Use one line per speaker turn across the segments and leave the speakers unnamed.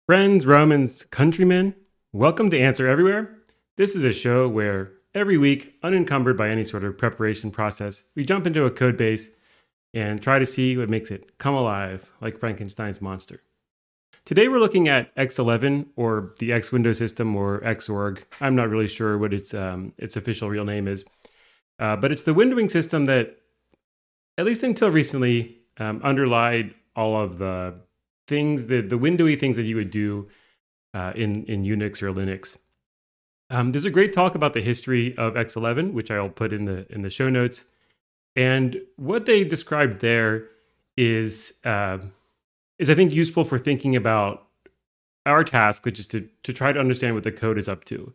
Friends, Romans, countrymen, welcome to Answer Everywhere. This is a show where every week, unencumbered by any sort of preparation process, we jump into a code base and try to see what makes it come alive like Frankenstein's monster. Today we're looking at X11 or the X window system or Xorg. I'm not really sure what its official real name is, but it's the windowing system that, at least until recently, underlied all of the things, the windowy things that you would do in Unix or Linux. There's a great talk about the history of X11, which I'll put in the show notes. And what they described there is I think useful for thinking about our task, which is to try to understand what the code is up to.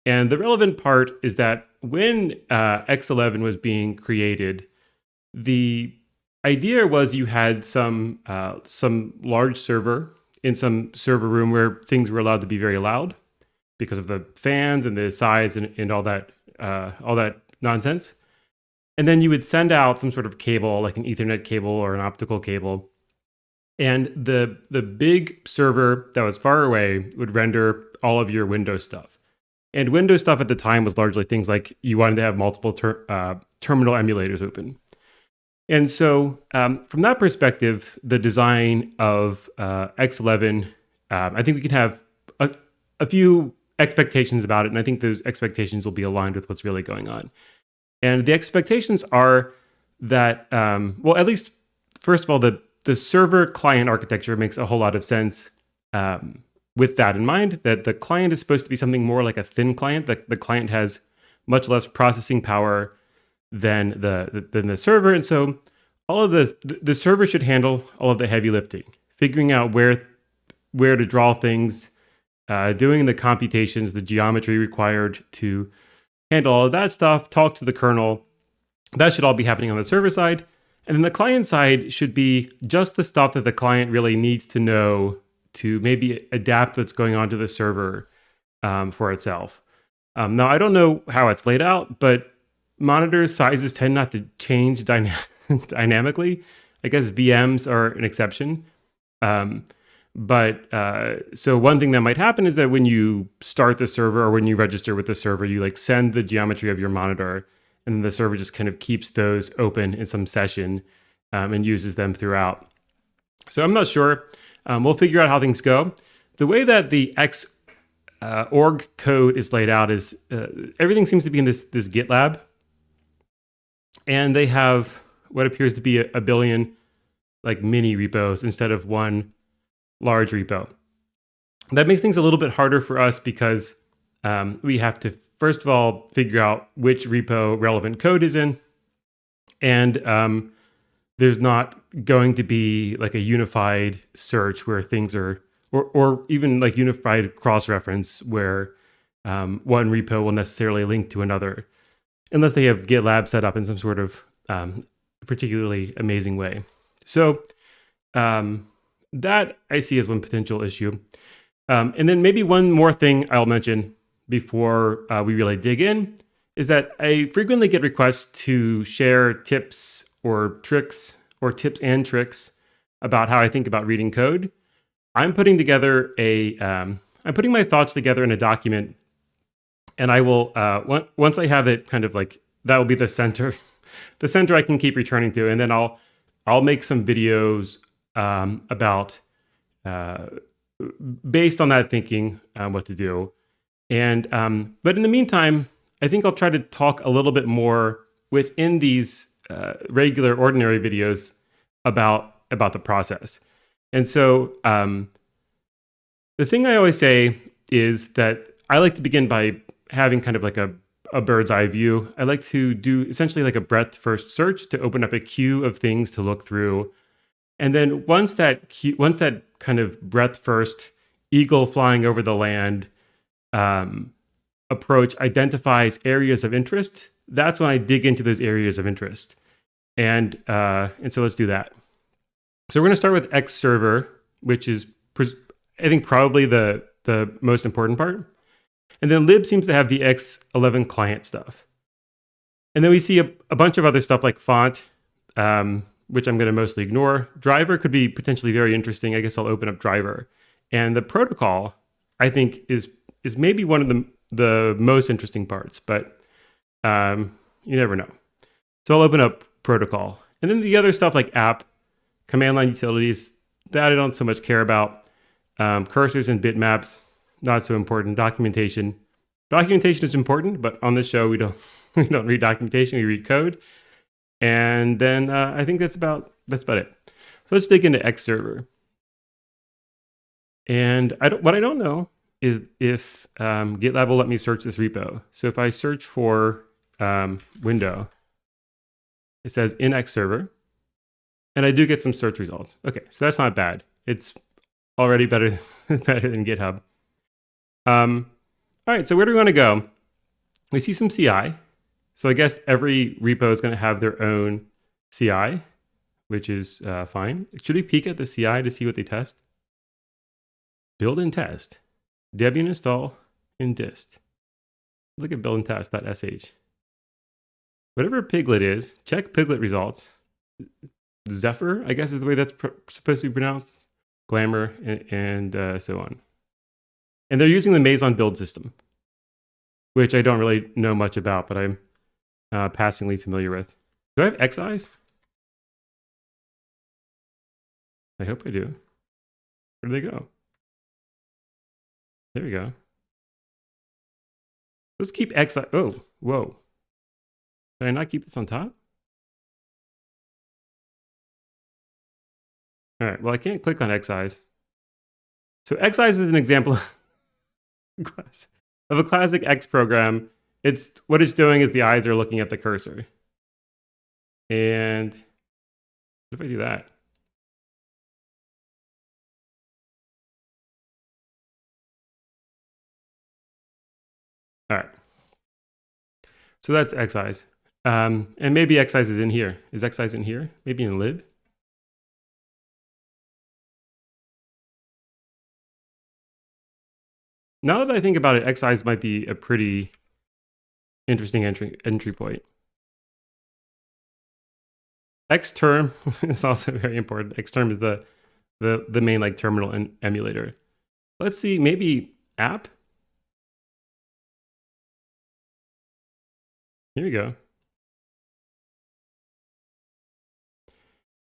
And the relevant part is that when X11 was being created, the idea was you had some large server in some server room where things were allowed to be very loud because of the fans and the size and all that nonsense. And then you would send out some sort of cable, like an Ethernet cable or an optical cable. And the big server that was far away would render all of your Windows stuff. And Windows stuff at the time was largely things like you wanted to have multiple terminal emulators open. And so from that perspective, the design of X11, I think we can have a few expectations about it. And I think those expectations will be aligned with what's really going on. And the expectations are that, well, at least, first of all, the server client architecture makes a whole lot of sense with that in mind, that the client is supposed to be something more like a thin client. The client has much less processing power than the server. And so all of the server should handle all of the heavy lifting, figuring out where to draw things, doing the computations, the geometry required to handle all of that stuff, talk to the kernel. That should all be happening on the server side. And then the client side should be just the stuff that the client really needs to know to maybe adapt what's going on to the server for itself. Now, I don't know how it's laid out, but monitor sizes tend not to change dynamically. I guess VMs are an exception. But so one thing that might happen is that when you start the server or when you register with the server, you like send the geometry of your monitor, and then the server just kind of keeps those open in some session and uses them throughout. So I'm not sure. We'll figure out how things go. The way that the X org code is laid out is everything seems to be in this GitLab. And they have what appears to be a billion like mini repos instead of one large repo. That makes things a little bit harder for us because we have to, first of all, figure out which repo relevant code is in. And there's not going to be like a unified search where things are, or even like unified cross-reference where one repo will necessarily link to another, unless they have GitLab set up in some sort of particularly amazing way. So that I see as one potential issue. And then maybe one more thing I'll mention before we really dig in is that I frequently get requests to share tips or tricks or tips and tricks about how I think about reading code. I'm putting my thoughts together in a document, and I will, once I have it kind of like, that will be the center I can keep returning to. And then I'll make some videos about, based on that thinking, what to do. And, but in the meantime, I think I'll try to talk a little bit more within these regular, ordinary videos about the process. And so the thing I always say is that I like to begin by having kind of like a bird's eye view. I like to do essentially like a breadth first search to open up a queue of things to look through. And then once that kind of breadth first, eagle flying over the land approach identifies areas of interest, that's when I dig into those areas of interest. And so let's do that. So we're going to start with X server, which is, I think, probably the most important part. And then lib seems to have the X11 client stuff. And then we see a bunch of other stuff like font, which I'm going to mostly ignore. Driver could be potentially very interesting. I guess I'll open up driver. And the protocol, I think, is maybe one of the most interesting parts, but you never know. So I'll open up protocol. And then the other stuff like app, command line utilities, that I don't so much care about. Cursors and bitmaps, not so important. Documentation is important, but on this show we don't read documentation, we read code. And then I think that's about it. So let's dig into Xserver. And what I don't know is if GitLab will let me search this repo. So if I search for window, it says in Xserver, and I do get some search results. Okay, so that's not bad. It's already better than GitHub. All right, so where do we want to go? We see some CI. So I guess every repo is going to have their own CI, which is fine. Should we peek at the CI to see what they test? Build and test. Debian install in dist. Look at build and test.sh. Whatever Piglet is, check Piglet results. Zephyr, I guess is the way that's supposed to be pronounced. Glamour and so on. And they're using the Meson build system, which I don't really know much about, but I'm passingly familiar with. Do I have XEyes? I hope I do. Where do they go? There we go. Let's keep XEyes. Oh, whoa. Did I not keep this on top? All right, well, I can't click on XEyes. So XEyes is an example of a classic X program. What it's doing is the eyes are looking at the cursor. And what if I do that? All right. So that's XEyes. And maybe XEyes is in here. Is XEyes in here? Maybe in lib? Now that I think about it, XEyes might be a pretty interesting entry point. Xterm is also very important. Xterm is the main like terminal emulator. Let's see, maybe app. Here we go.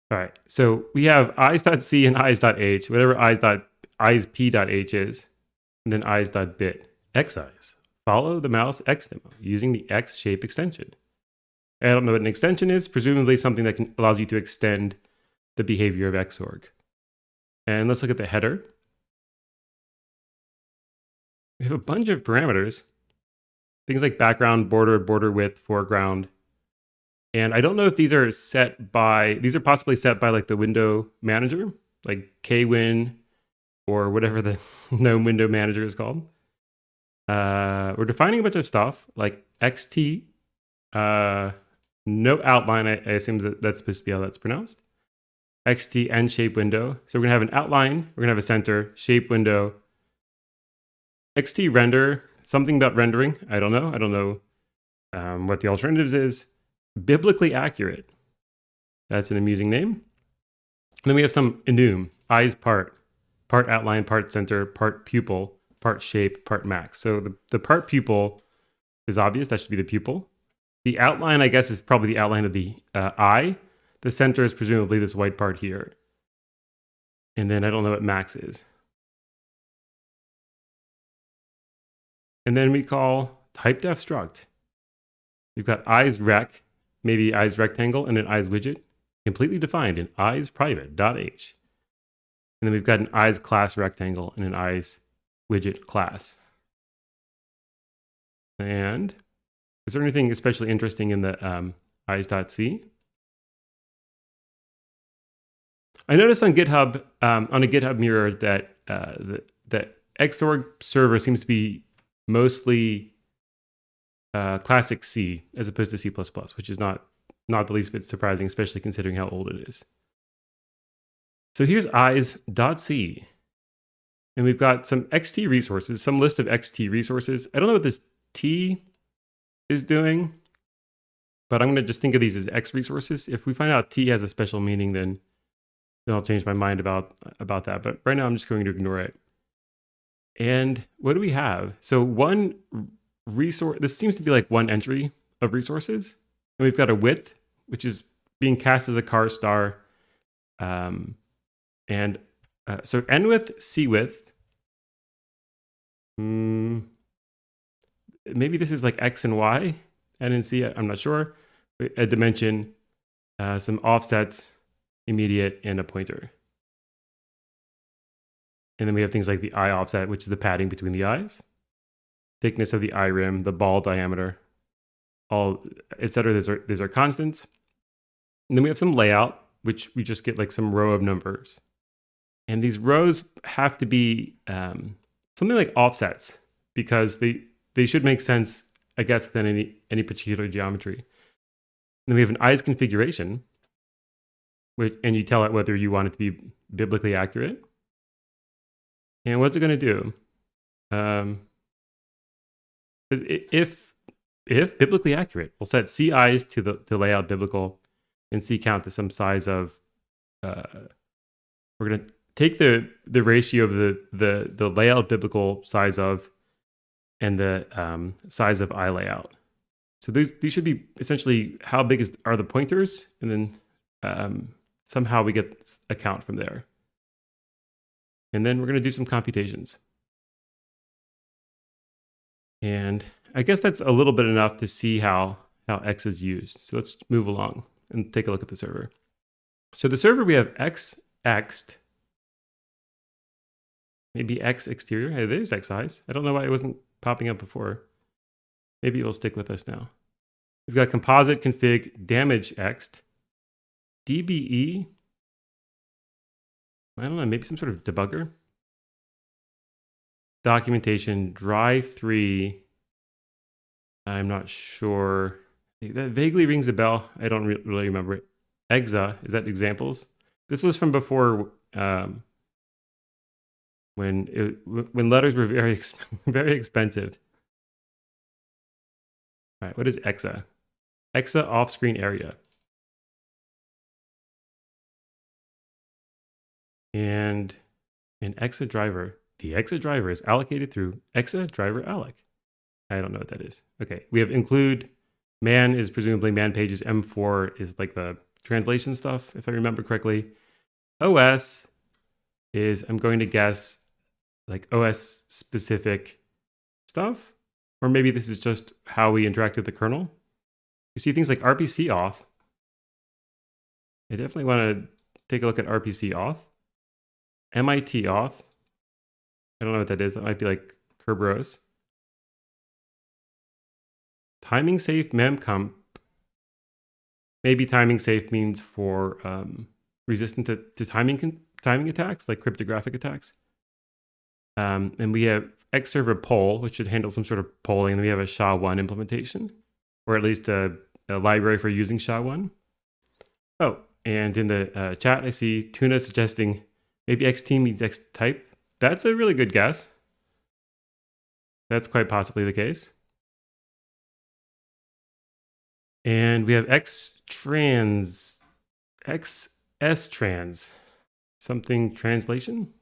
All right, so we have eyes.c and eyes.h, whatever eyes.p.h is, and then eyes.bit. Xeyes. Follow the mouse X demo using the X shape extension. I don't know what an extension is, presumably something that allows you to extend the behavior of Xorg. And let's look at the header. We have a bunch of parameters. Things like background, border width, foreground. And I don't know if these are possibly set by like the window manager, like kwin or whatever the GNOME window manager is called. We're defining a bunch of stuff like xt, no outline. I assume that's supposed to be how that's pronounced. Xt and shape window. So we're gonna have an outline, we're gonna have a center, shape window, xt render, something about rendering. I don't know what the alternatives is. Biblically accurate. That's an amusing name. And then we have some enum, eyes part outline, part center, part pupil, part shape, part max. So the part pupil is obvious. That should be the pupil. The outline, I guess, is probably the outline of the eye. The center is presumably this white part here. And then I don't know what max is. And then we call typedef struct. We've got eyes rec, maybe eyes rectangle, and an eyes widget, completely defined in eyes private.h. And then we've got an eyes class rectangle and an eyes widget class. And is there anything especially interesting in the eyes.c? I noticed on GitHub, on a GitHub mirror, that that Xorg server seems to be mostly classic C as opposed to C++, which is not the least bit surprising, especially considering how old it is. So here's eyes.c. And we've got some XT resources, some list of XT resources. I don't know what this T is doing, but I'm going to just think of these as X resources. If we find out T has a special meaning, then I'll change my mind about that. But right now I'm just going to ignore it. And what do we have? So one resource, this seems to be like one entry of resources. And we've got a width, which is being cast as a car star. And so N width, C width. Maybe this is like X and Y, N and C, I'm not sure. A dimension, some offsets, immediate, and a pointer. And then we have things like the eye offset, which is the padding between the eyes, thickness of the eye rim, the ball diameter, all, etc. These are constants. And then we have some layout, which we just get like some row of numbers. And these rows have to be something like offsets because they should make sense, I guess, within any particular geometry. And then we have an eyes configuration, and you tell it whether you want it to be biblically accurate. And what's it going to do? If biblically accurate, we'll set C eyes to lay out biblical and C count to some size of, we're going to take the ratio of the layout biblical size of and the size of eye layout. So these should be essentially how big are the pointers, and then somehow we get a count from there. And then we're going to do some computations. And I guess that's a little bit enough to see how X is used. So let's move along and take a look at the server. So the server, we have X Xed, maybe X exterior. Hey, there's X eyes. I don't know why it wasn't popping up before. Maybe it will stick with us now. We've got composite config damage Xed, DBE. I don't know, maybe some sort of debugger. Documentation, dry 3. I'm not sure. That vaguely rings a bell. I don't really remember it. Exa, is that examples? This was from before when letters were very very expensive. All right, what is Exa? Exa off-screen area. And an Exa driver. The Exa driver is allocated through Exa driver alloc. I don't know what that is. Okay, we have include. Man is presumably man pages. M4 is like the translation stuff, if I remember correctly. OS is, I'm going to guess, like OS specific stuff. Or maybe this is just how we interact with the kernel. You see things like RPC auth. I definitely want to take a look at RPC auth. MIT auth. I don't know what that is. That might be like Kerberos. Timing safe memcomp. Maybe timing safe means for resistant to timing attacks, like cryptographic attacks. And we have Xserver poll, which should handle some sort of polling. And then we have a SHA-1 implementation, or at least a library for using SHA-1. Oh, and in the chat, I see Tuna suggesting maybe XT means Xtype. That's a really good guess. That's quite possibly the case. And we have XS trans, something translation.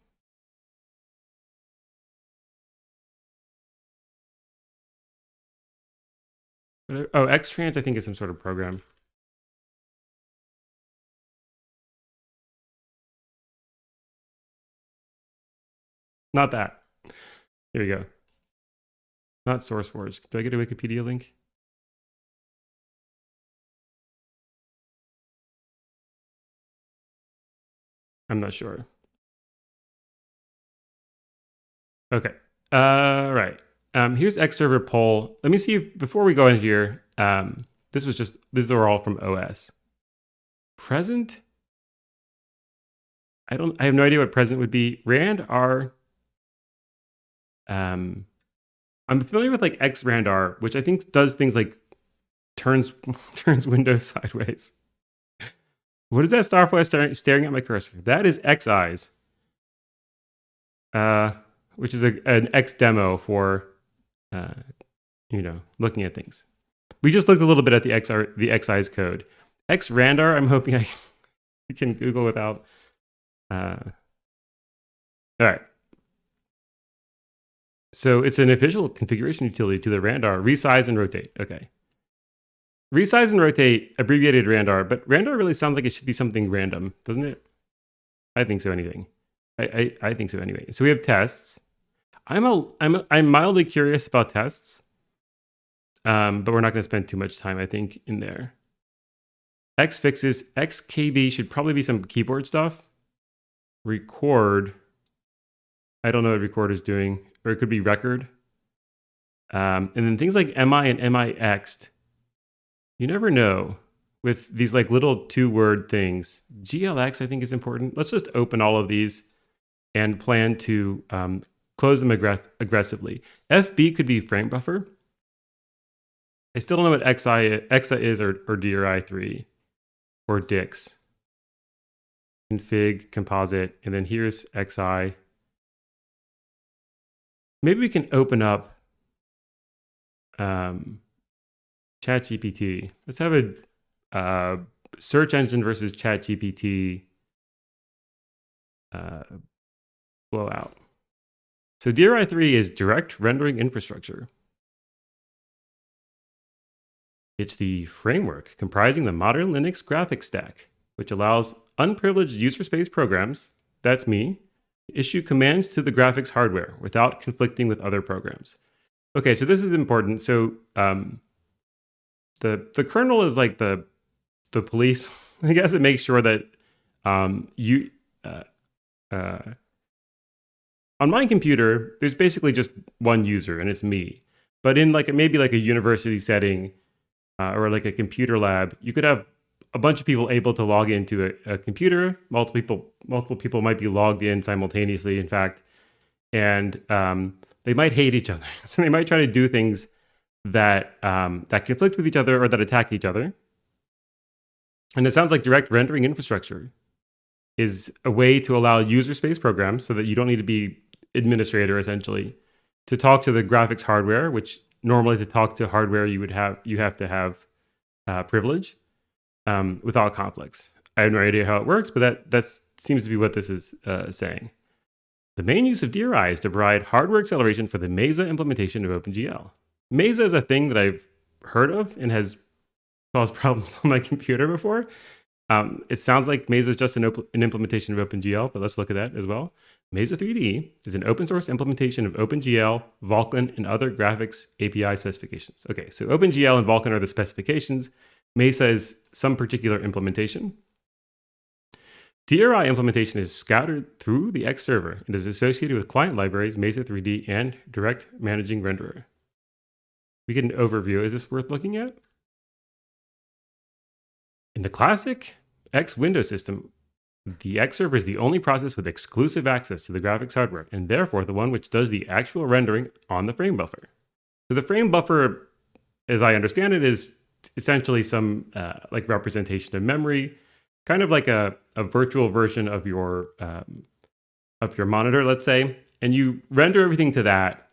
Oh, X-trans, I think, is some sort of program. Not that. Here we go. Not SourceForge. Do I get a Wikipedia link? I'm not sure. Okay. Right. Here's Xserver poll. Let me see if, before we go in here, these are all from OS. Present? I have no idea what present would be. Rand-R. I'm familiar with like xrand-r, which I think does things like turns Windows sideways. What is that star for staring at my cursor? That is X-eyes. Which is an X demo for looking at things. We just looked a little bit at the X-eyes code. Xrand-r, I'm hoping I can Google without. All right. So it's an official configuration utility to the Randar, resize and rotate. Okay. Resize and rotate, abbreviated Randar, but Randar really sounds like it should be something random, doesn't it? I think so. Anything. I think so anyway. So we have tests. I'm mildly curious about tests, but we're not going to spend too much time, I think, in there. X fixes. XKB should probably be some keyboard stuff. Record. I don't know what record is doing, or it could be record. And then things like MI and MIXed. You never know with these like little 2-word things. GLX, I think, is important. Let's just open all of these and plan to close them aggressively. FB could be frame buffer. I still don't know what EXA is or DRI3 or DIX. Config, composite, and then here's XI. Maybe we can open up ChatGPT. Let's have a search engine versus ChatGPT blowout. So DRI3 is direct rendering infrastructure. It's the framework comprising the modern Linux graphics stack, which allows unprivileged user space programs, that's me, to issue commands to the graphics hardware without conflicting with other programs. Okay, so this is important. So the kernel is like the police. I guess it makes sure that on my computer, there's basically just one user, and it's me. But in like maybe like a university setting or like a computer lab, you could have a bunch of people able to log into a computer. Multiple people might be logged in simultaneously, in fact, and they might hate each other. So they might try to do things that that conflict with each other or that attack each other. And it sounds like direct rendering infrastructure is a way to allow user space programs, so that you don't need to be administrator essentially, to talk to the graphics hardware, which normally to talk to hardware you have to have privilege without conflicts. I have no idea how it works, but that seems to be what this is saying. The main use of DRI is to provide hardware acceleration for the Mesa implementation of OpenGL. Mesa is a thing that I've heard of and has caused problems on my computer before. It sounds like Mesa is just an implementation of OpenGL, but let's look at that as well. Mesa 3D is an open source implementation of OpenGL, Vulkan, and other graphics API specifications. Okay, so OpenGL and Vulkan are the specifications. Mesa is some particular implementation. DRI implementation is scattered through the X server and is associated with client libraries, Mesa 3D, and Direct Managing Renderer. We get an overview. Is this worth looking at? In the classic X Windows system, the X server is the only process with exclusive access to the graphics hardware, and therefore the one which does the actual rendering on the frame buffer. So the frame buffer, as I understand it, is essentially some like representation of memory, kind of like a virtual version of your monitor, let's say, and you render everything to that,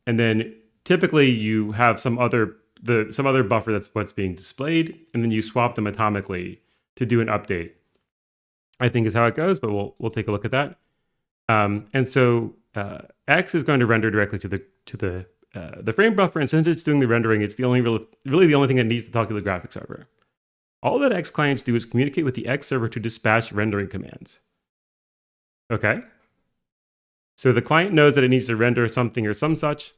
and then typically you have some other buffer that's what's being displayed, and then you swap them atomically to do an update, I think is how it goes, but we'll take a look at that. And so X is going to render directly to the frame buffer, and since it's doing the rendering, it's really the only thing that needs to talk to the graphics hardware. All that X clients do is communicate with the X server to dispatch rendering commands. Okay. So the client knows that it needs to render something or some such,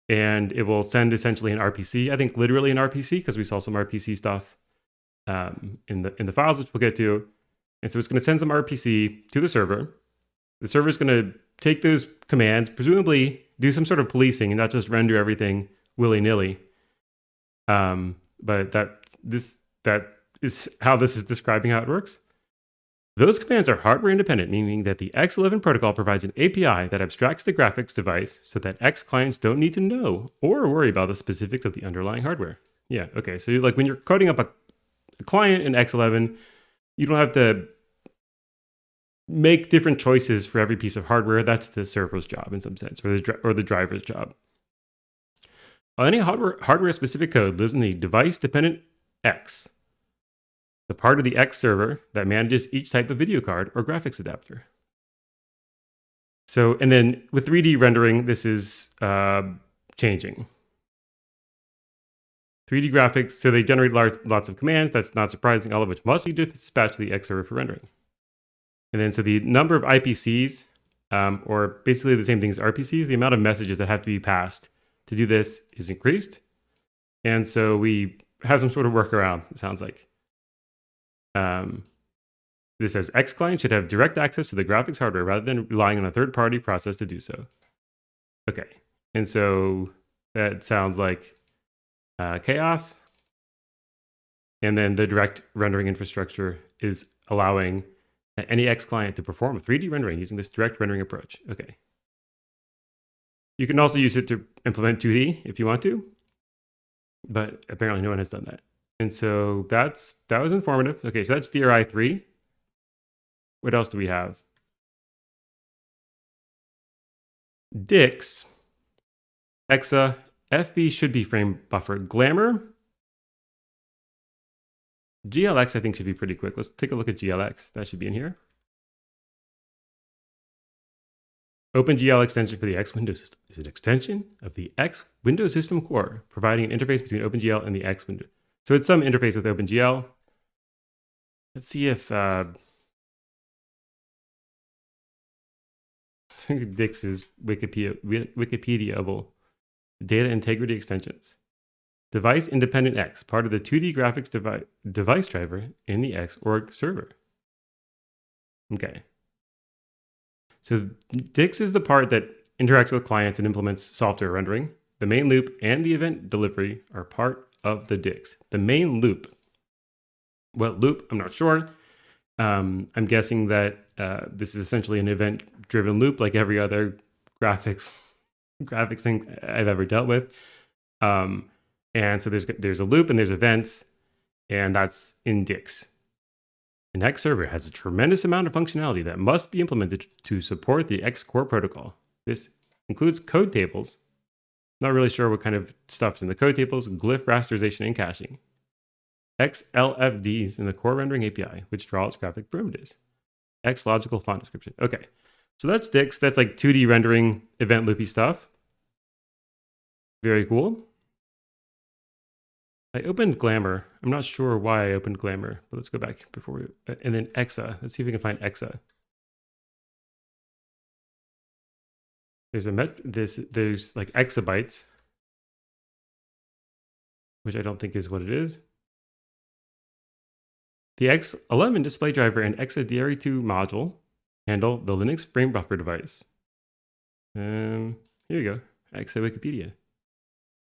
and it will send essentially an RPC. I think literally an RPC, because we saw some RPC stuff in the files, which we'll get to. And so it's going to send some RPC to the server. The server is going to take those commands, presumably do some sort of policing and not just render everything willy-nilly. But that is how this is describing how it works. Those commands are hardware independent, meaning that the X11 protocol provides an API that abstracts the graphics device so that X clients don't need to know or worry about the specifics of the underlying hardware. Yeah, okay. So like when you're coding up a client in X11, you don't have to make different choices for every piece of hardware. That's the server's job in some sense, or the driver's job. Any hardware-specific code lives in the device-dependent X, the part of the X server that manages each type of video card or graphics adapter. So, and then with 3D rendering, this is changing. 3D graphics, so they generate lots of commands. That's not surprising, all of which must be dispatched to the X server for rendering. And then so the number of IPCs, or basically the same thing as RPCs, the amount of messages that have to be passed to do this is increased. And so we have some sort of workaround, it sounds like. This says X client should have direct access to the graphics hardware rather than relying on a third-party process to do so. Okay, and so that sounds like chaos. And then the direct rendering infrastructure is allowing any X client to perform a 3D rendering using this direct rendering approach. Okay. You can also use it to implement 2D if you want to, but apparently no one has done that. And so that was informative. Okay, so that's DRI 3. What else do we have? DIX, EXA, FB should be frame buffer. Glamour, GLX I think should be pretty quick. Let's take a look at GLX. That should be in here. OpenGL extension for the X Windows system is an extension of the X Windows system core, providing an interface between OpenGL and the X window. So it's some interface with OpenGL. Let's see if DIX is Wikipediaable. Data integrity extensions. Device independent X, part of the 2D graphics device driver in the Xorg server. Okay. So DIX is the part that interacts with clients and implements software rendering. The main loop and the event delivery are part of the DIX. The main loop. What loop? I'm not sure. I'm guessing that this is essentially an event-driven loop like every other graphics thing I've ever dealt with. And so there's a loop and there's events, and that's in DIX. An X server has a tremendous amount of functionality that must be implemented to support the X core protocol. This includes code tables. Not really sure what kind of stuff's in the code tables, glyph rasterization and caching. XLFDs in the core rendering API, which draws graphic primitives. X logical font description. Okay, so that's DIX. That's like 2D rendering, event loopy stuff. Very cool. I opened Glamour. I'm not sure why I opened Glamour, but let's go back before we... And then EXA. Let's see if we can find EXA. There's there's like exabytes, which I don't think is what it is. The X11 display driver and EXA DRE2 module handle the Linux frame buffer device. Here you go, EXA Wikipedia.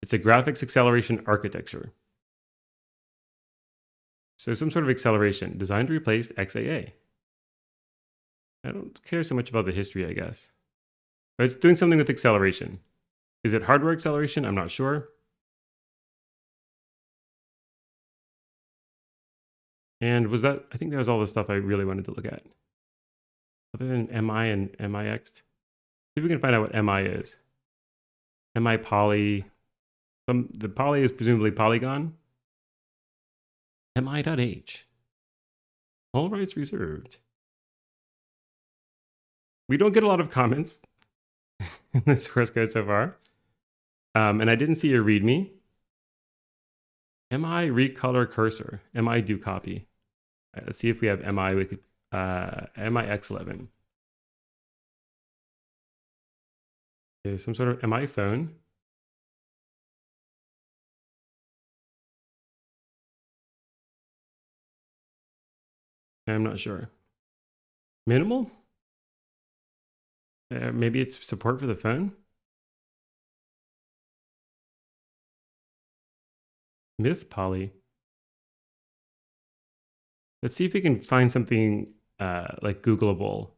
It's a graphics acceleration architecture. So some sort of acceleration designed to replace XAA. I don't care so much about the history, I guess. But it's doing something with acceleration. Is it hardware acceleration? I'm not sure. And was that, I think that was all the stuff I really wanted to look at. Other than MI and MIX. See if we can find out what MI is. MI poly. The poly is presumably polygon. MI.H. All rights reserved. We don't get a lot of comments in this source code so far. And I didn't see a README. MI recolor cursor. MI do copy. Right, let's see if we have MI X11. There's some sort of MI phone. I'm not sure. Minimal? Maybe it's support for the phone? Myth poly. Let's see if we can find something like Googleable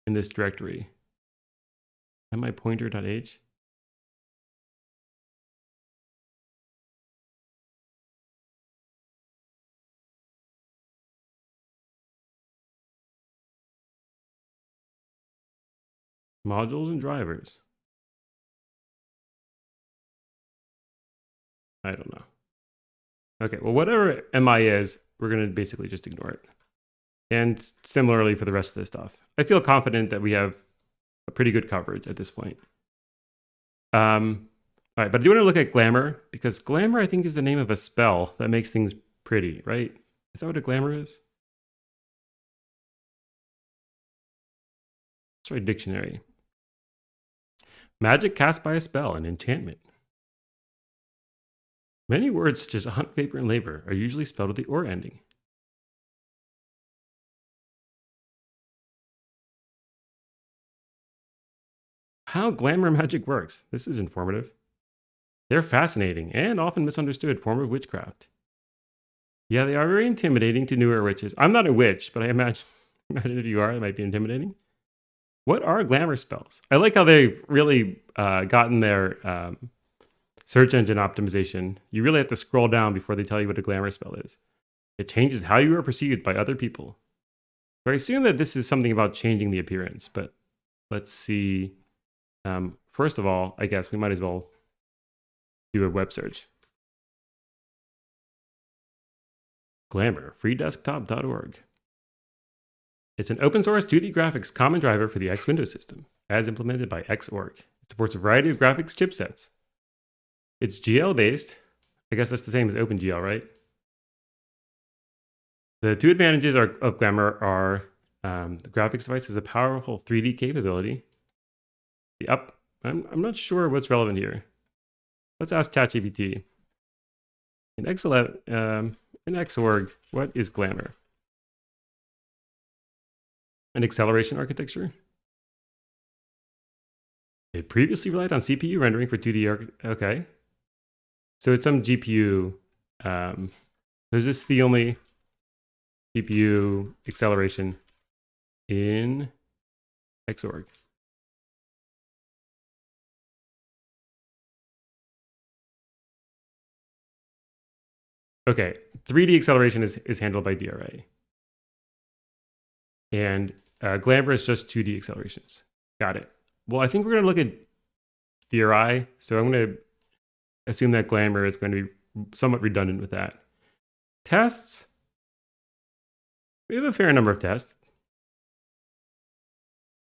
in this directory. MIpointer.h. Modules and drivers. I don't know. Okay, well, whatever MI is, we're going to basically just ignore it. And similarly for the rest of this stuff. I feel confident that we have a pretty good coverage at this point. All right, but I do want to look at glamour, because glamour, I think, is the name of a spell that makes things pretty, right? Is that what a glamour is? Sorry, dictionary. Magic cast by a spell, an enchantment. Many words such as hunt, vapor, and labor are usually spelled with the or ending. How glamour magic works. This is informative. They're fascinating and often misunderstood form of witchcraft. Yeah, they are very intimidating to newer witches. I'm not a witch, but I imagine if you are, it might be intimidating. What are glamour spells? I like how they've really gotten their search engine optimization. You really have to scroll down before they tell you what a glamour spell is. It changes how you are perceived by other people. So I assume that this is something about changing the appearance, but let's see. First of all, I guess we might as well do a web search. Glamour, freedesktop.org. It's an open source 2D graphics common driver for the X Windows system, as implemented by Xorg. It supports a variety of graphics chipsets. It's GL based. I guess that's the same as OpenGL, right? The two advantages of Glamour are the graphics device has a powerful 3D capability. I'm not sure what's relevant here. Let's ask ChatGPT. In Xorg, what is Glamour? An acceleration architecture? It previously relied on CPU rendering for 2D okay. So it's some GPU. Is this the only GPU acceleration in Xorg? Okay, 3D acceleration is handled by DRA. And Glamour is just 2D accelerations. Got it. Well, I think we're going to look at DRI. So I'm going to assume that Glamour is going to be somewhat redundant with that. Tests. We have a fair number of tests.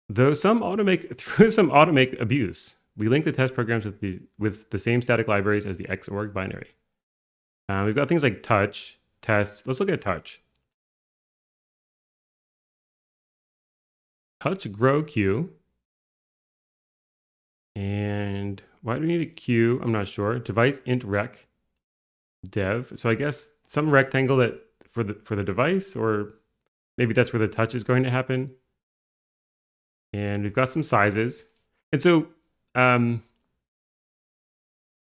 Though some automake abuse, we link the test programs with the same static libraries as the Xorg binary. We've got things like touch, tests. Let's look at touch. Touch grow queue. And why do we need a queue? I'm not sure. Device int rec dev. So I guess some rectangle that for the device, or maybe that's where the touch is going to happen. And we've got some sizes. And so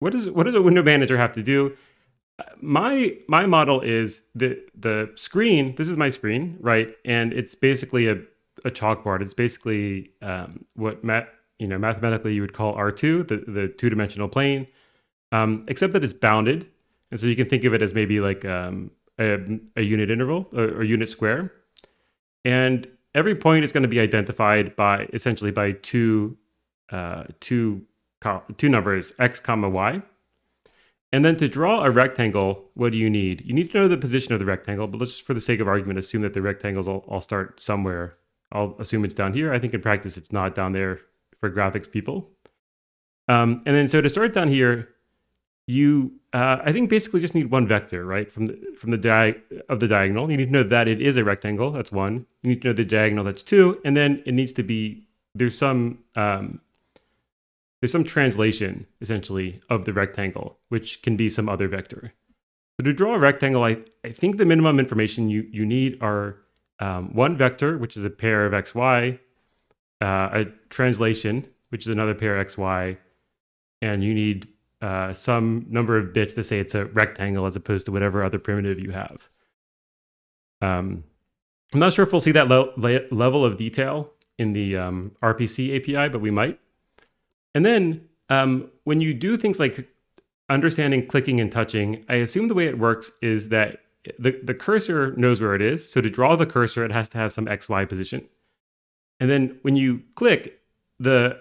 what does a window manager have to do? My model is the screen. This is my screen, right? And it's basically a chalkboard. It's basically what mathematically you would call R2, the two-dimensional plane, except that it's bounded. And so you can think of it as maybe like a unit interval or unit square. And every point is going to be identified by essentially by two numbers, x comma y. And then to draw a rectangle, what do you need? You need to know the position of the rectangle, but let's just, for the sake of argument, assume that the rectangles all start somewhere. I'll assume it's down here. I think in practice it's not down there for graphics people. And then so to start down here, you I think basically just need one vector, right? From the diagonal. You need to know that it is a rectangle. That's one. You need to know the diagonal. That's two. And then it needs to be there's some translation essentially of the rectangle, which can be some other vector. So to draw a rectangle, I think the minimum information you need are one vector, which is a pair of xy, a translation, which is another pair of xy, and you need some number of bits to say it's a rectangle as opposed to whatever other primitive you have. I'm not sure if we'll see that level of detail in the RPC API, but we might. And then when you do things like understanding clicking and touching, I assume the way it works is that the cursor knows where it is. So to draw the cursor, it has to have some XY position. And then when you click, the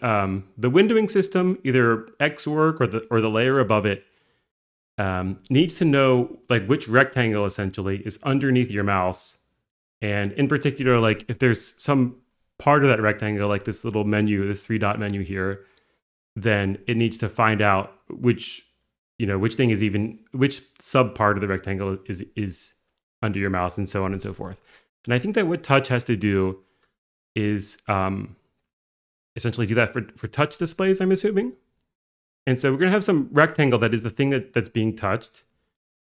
windowing system, either Xorg or the layer above it, needs to know like which rectangle essentially is underneath your mouse. And in particular, like if there's some part of that rectangle, like this little menu, this 3-dot menu here, then it needs to find out which thing is even, which sub part of the rectangle is under your mouse, and so on and so forth. And I think that what touch has to do is essentially do that for touch displays, I'm assuming. And so we're going to have some rectangle that is the thing that's being touched.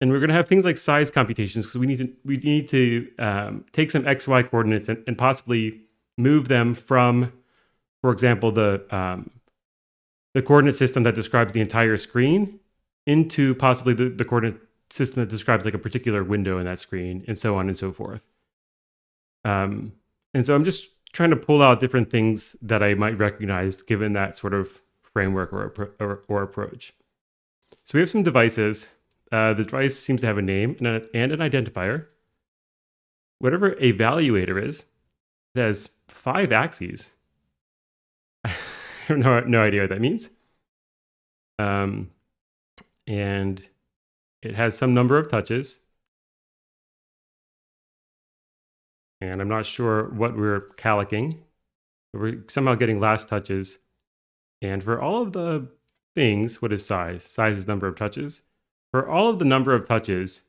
And we're going to have things like size computations, because we need to take some XY coordinates and possibly move them from, for example, the coordinate system that describes the entire screen into possibly the coordinate system that describes like a particular window in that screen, and so on and so forth. And so I'm just trying to pull out different things that I might recognize given that sort of framework or approach. So we have some devices. The device seems to have a name and an identifier. Whatever evaluator is, it has 5 axes. I have no idea what that means. And it has some number of touches. And I'm not sure what we're calicking. We're somehow getting last touches. And for all of the things, what is size? Size is number of touches. For all of the number of touches,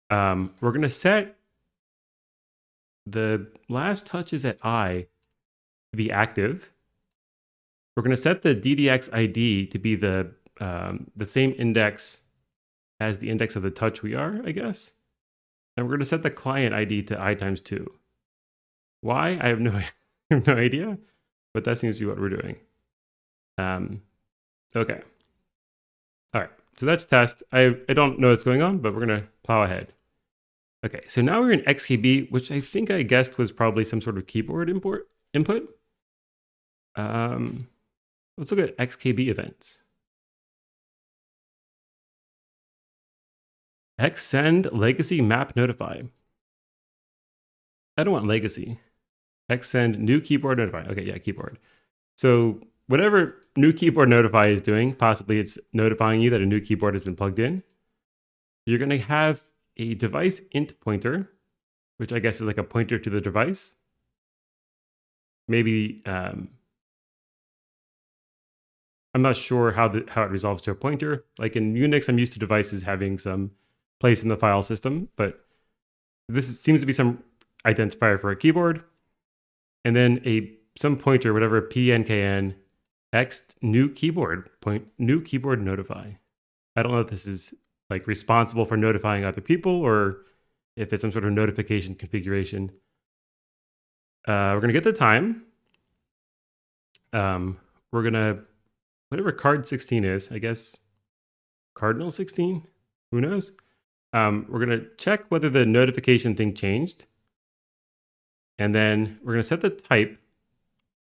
we're going to set the last touches at I to be active. We're going to set the DDX ID to be the same index as the index of the touch we are, I guess. And we're going to set the client ID to I times 2. Why? I have no idea, but that seems to be what we're doing. Okay. All right. So that's test. I don't know what's going on, but we're going to plow ahead. Okay. So now we're in XKB, which I think I guessed was probably some sort of keyboard input. Let's look at XKB events. Xsend legacy map notify. I don't want legacy. Xsend new keyboard notify. Okay, yeah, keyboard. So whatever new keyboard notify is doing, possibly it's notifying you that a new keyboard has been plugged in. You're going to have a device int pointer, which I guess is like a pointer to the device. Maybe I'm not sure how it resolves to a pointer. Like in Unix, I'm used to devices having some place in the file system, but seems to be some identifier for a keyboard, and then some pointer, whatever pnkn x new keyboard notify. I don't know if this is like responsible for notifying other people or if it's some sort of notification configuration. We're gonna get the time. We're gonna whatever card 16 is, I guess cardinal 16. Who knows? We're going to check whether the notification thing changed. And then we're going to set the type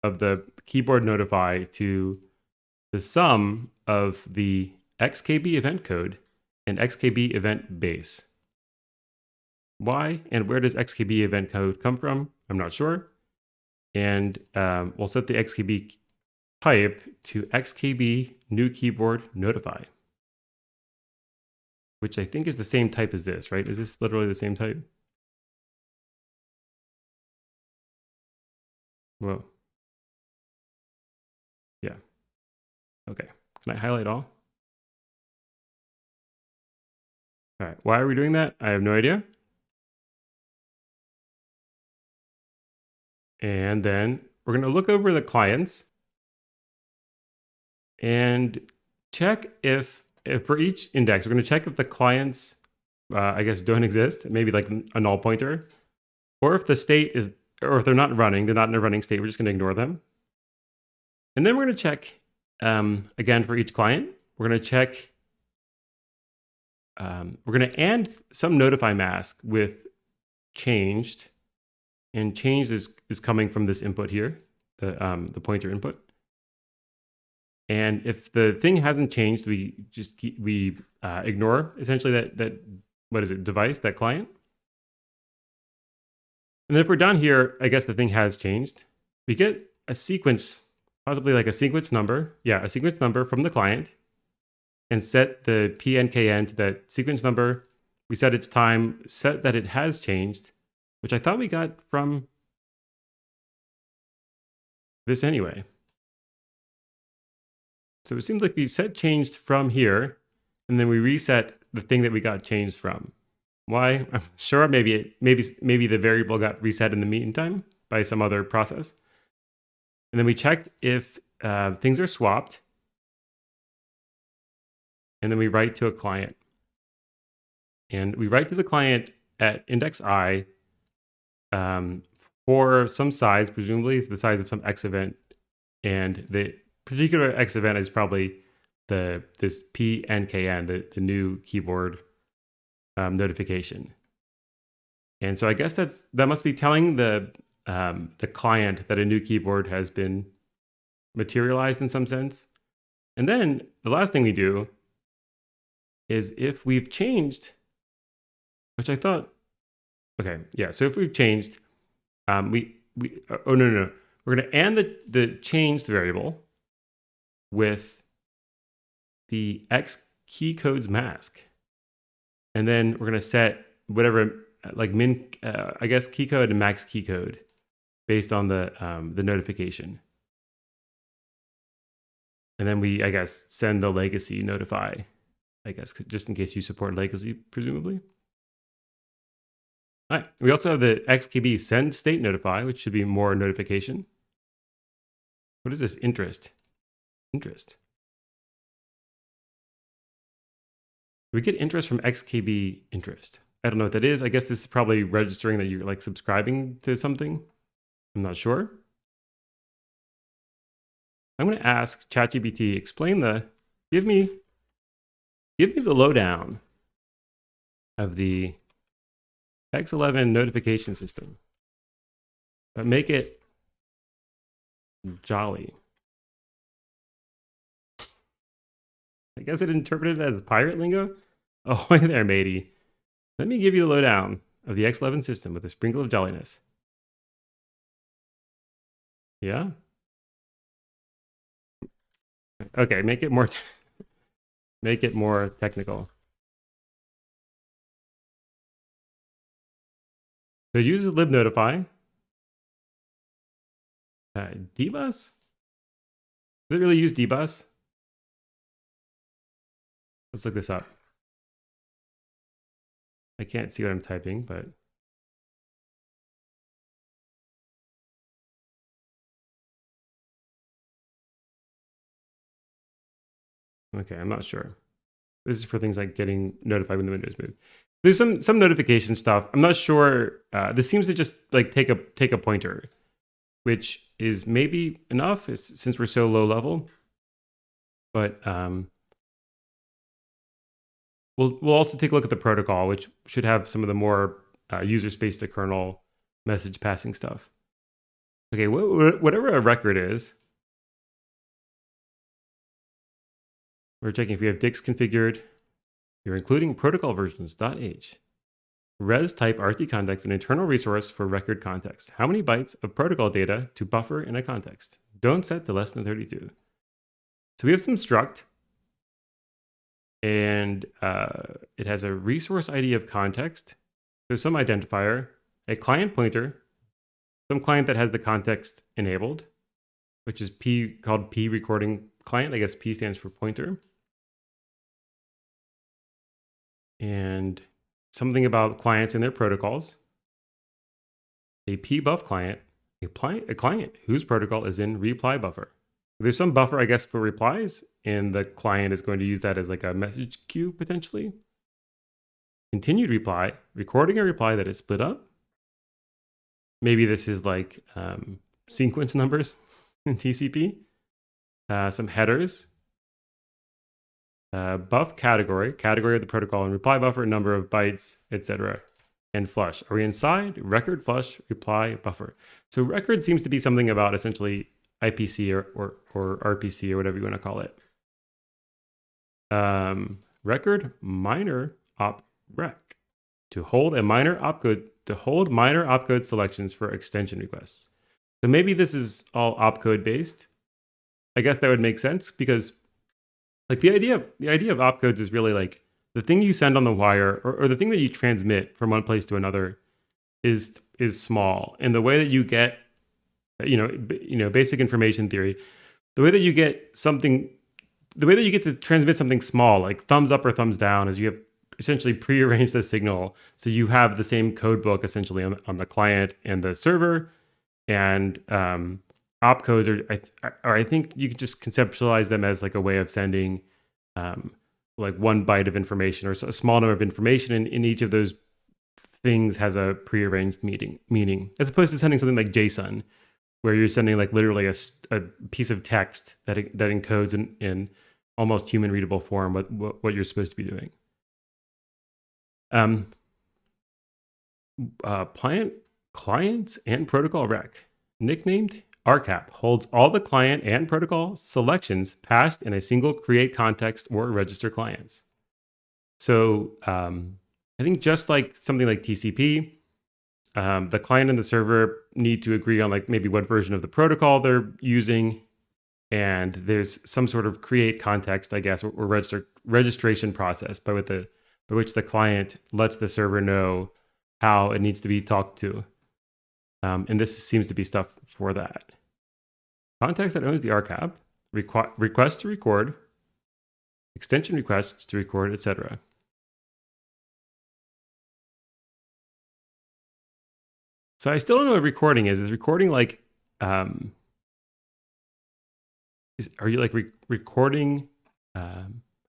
of the keyboard notify to the sum of the XKB event code and XKB event base. Why and where does XKB event code come from? I'm not sure. And we'll set the XKB type to XKB new keyboard notify, which I think is the same type as this, right? Is this literally the same type? Whoa. Yeah. Okay. Can I highlight all? All right. Why are we doing that? I have no idea. And then we're going to look over the clients and check if for each index, we're going to check if the clients, I guess, don't exist, maybe like a null pointer, or if the state is, or if they're not running, they're not in a running state, we're just going to ignore them. And then we're going to check, again, for each client, we're going to check, we're going to AND some notify mask with changed, and changed is coming from this input here, the pointer input. And if the thing hasn't changed, we just ignore essentially that what is it, device, that client. And then if we're down here, I guess the thing has changed. We get a sequence, possibly like a sequence number. Yeah, a sequence number from the client, and set the pnkn to that sequence number. We set its time, set that it has changed, which I thought we got from this anyway. So it seems like we set changed from here, and then we reset the thing that we got changed from. Why? I'm sure maybe the variable got reset in the meantime by some other process. And then we checked if things are swapped. And then we write to a client. And we write to the client at index I for some size, presumably the size of some X event. And the particular X event is probably this PNKN, the new keyboard notification. And so I guess that must be telling the client that a new keyboard has been materialized in some sense. And then the last thing we do is if we've changed, which I thought, okay, yeah. So if we've changed, we're going to AND the changed variable with the X key codes mask. And then we're going to set whatever, like min, I guess, key code and max key code based on the notification. And then we, I guess, send the legacy notify, I guess, just in case you support legacy, presumably. All right. We also have the XKB send state notify, which should be more notification. What is this? Interest. We get interest from XKB interest. I don't know what that is. I guess this is probably registering that you're like subscribing to something. I'm not sure. I'm going to ask ChatGPT, give me the lowdown of the X11 notification system, but make it jolly. I guess it interpreted it as pirate lingo. Oh, hey there, matey. Let me give you the lowdown of the X11 system with a sprinkle of jolliness. Yeah? Okay, make it more technical. So it uses libnotify. Dbus? Does it really use dbus? Let's look this up. I can't see what I'm typing, but okay, I'm not sure. This is for things like getting notified when the window is moved. There's some notification stuff. I'm not sure. This seems to just like take a pointer, which is maybe enough since we're so low level. But we'll also take a look at the protocol, which should have some of the more user space to kernel message passing stuff. Okay, whatever a record is, we're checking if we have DIX configured. You're including protocol versions.h. Res type RT context, an internal resource for record context. How many bytes of protocol data to buffer in a context? Don't set to less than 32. So we have some struct, and it has a resource ID of context. So some identifier, a client pointer, some client that has the context enabled, which is called P recording client. I guess P stands for pointer. And something about clients and their protocols. A pbuff client, a client whose protocol is in reply buffer. There's some buffer, I guess, for replies, and the client is going to use that as like a message queue potentially. Continued reply, recording a reply that is split up. Maybe this is like sequence numbers in TCP. Some headers. Buff category of the protocol, and reply buffer, number of bytes, etc. And flush. Are we inside? Record, flush, reply, buffer. So record seems to be something about essentially IPC or RPC or whatever you want to call it. Record minor op rec to hold minor opcode selections for extension requests. So maybe this is all opcode based. I guess that would make sense because like the idea of opcodes is really like the thing you send on the wire or the thing that you transmit from one place to another is small. And the way that you get basic information theory. The way that you get to transmit something small, like thumbs up or thumbs down, is you have essentially prearranged the signal so you have the same code book essentially on the client and the server, and opcodes I think you can just conceptualize them as like a way of sending like 1 byte of information or a small number of information, and in each of those things has a prearranged meaning, as opposed to sending something like JSON, where you're sending like literally a piece of text that encodes in almost human readable form what you're supposed to be doing. Clients and protocol rec, nicknamed RCAP, holds all the client and protocol selections passed in a single create context or register clients. So I think just like something like TCP, the client and the server need to agree on like maybe what version of the protocol they're using, and there's some sort of create context, I guess, or registration process by which the client lets the server know how it needs to be talked to. And this seems to be stuff for that. Context that owns the RCAP, request to record, extension requests to record, etc. So I still don't know what recording is. Is recording like, are you like recording? Are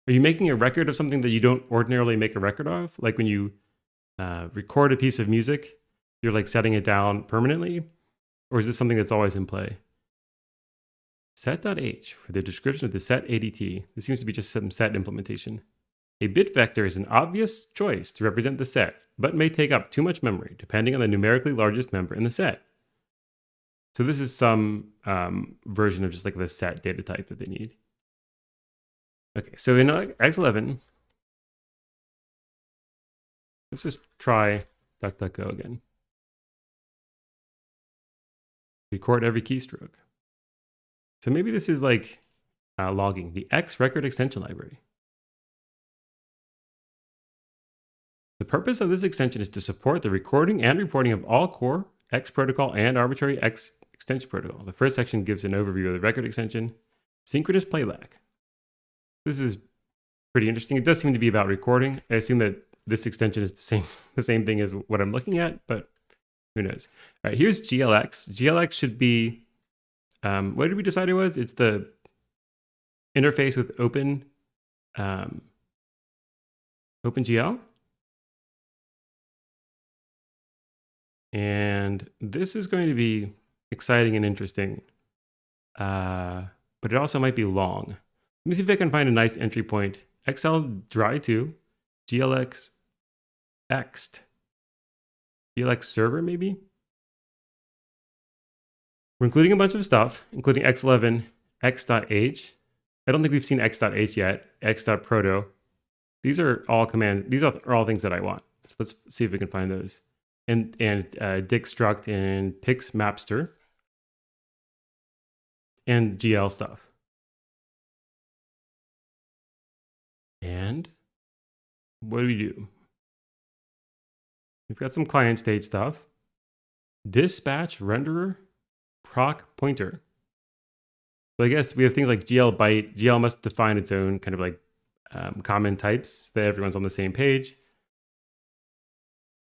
you making a record of something that you don't ordinarily make a record of? Like when you record a piece of music, you're like setting it down permanently? Or is this something that's always in play? Set.h for the description of the set ADT. This seems to be just some set implementation. A bit vector is an obvious choice to represent the set, but may take up too much memory, depending on the numerically largest member in the set. So this is some version of just like the set data type that they need. Okay, so in X11, let's just try DuckDuckGo again. Record every keystroke. So maybe this is like logging, the X record extension library. The purpose of this extension is to support the recording and reporting of all core X protocol and arbitrary X extension protocol. The first section gives an overview of the record extension, synchronous playback. This is pretty interesting. It does seem to be about recording. I assume that this extension is the same thing as what I'm looking at, but who knows? All right, here's GLX. GLX should be, what did we decide it was? It's the interface with OpenGL. And this is going to be exciting and interesting, but it also might be long. Let me see if I can find a nice entry point. XL dry 2, GLX Ext, GLX server maybe? We're including a bunch of stuff, including X11, X.H. I don't think we've seen X.H yet, X.proto. These are all commands. These are all things that I want. So let's see if we can find those. And dict struct and pix mapster and GL stuff. And what do we do? We've got some client stage stuff. Dispatch renderer proc pointer. So I guess we have things like GL byte. GL must define its own kind of like common types so that everyone's on the same page.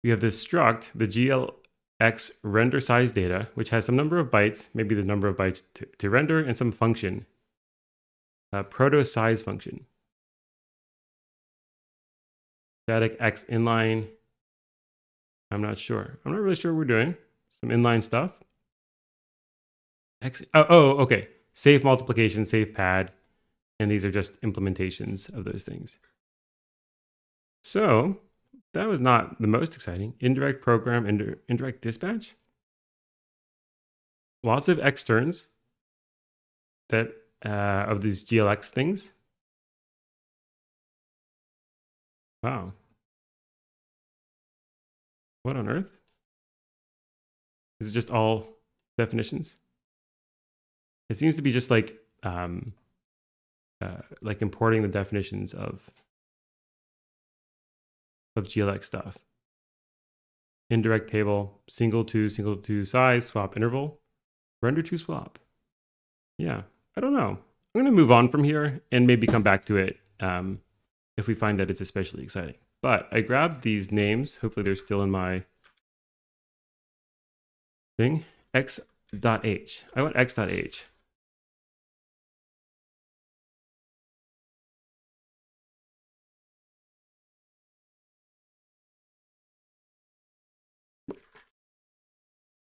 We have this struct, the GLX render size data, which has some number of bytes, maybe the number of bytes to render, and some function, proto size function. Static X inline. I'm not sure. I'm not really sure what we're doing. Some inline stuff. Okay. Safe multiplication, safe pad. And these are just implementations of those things. So that was not the most exciting. Indirect program, indirect dispatch. Lots of externs that of these GLX things. Wow. What on earth? Is it just all definitions? It seems to be just like importing the definitions of GLX stuff. Indirect table, single to size, swap interval. Render to swap. Yeah, I don't know. I'm going to move on from here and maybe come back to it if we find that it's especially exciting. But I grabbed these names. Hopefully they're still in my thing. X.h. I want X.h.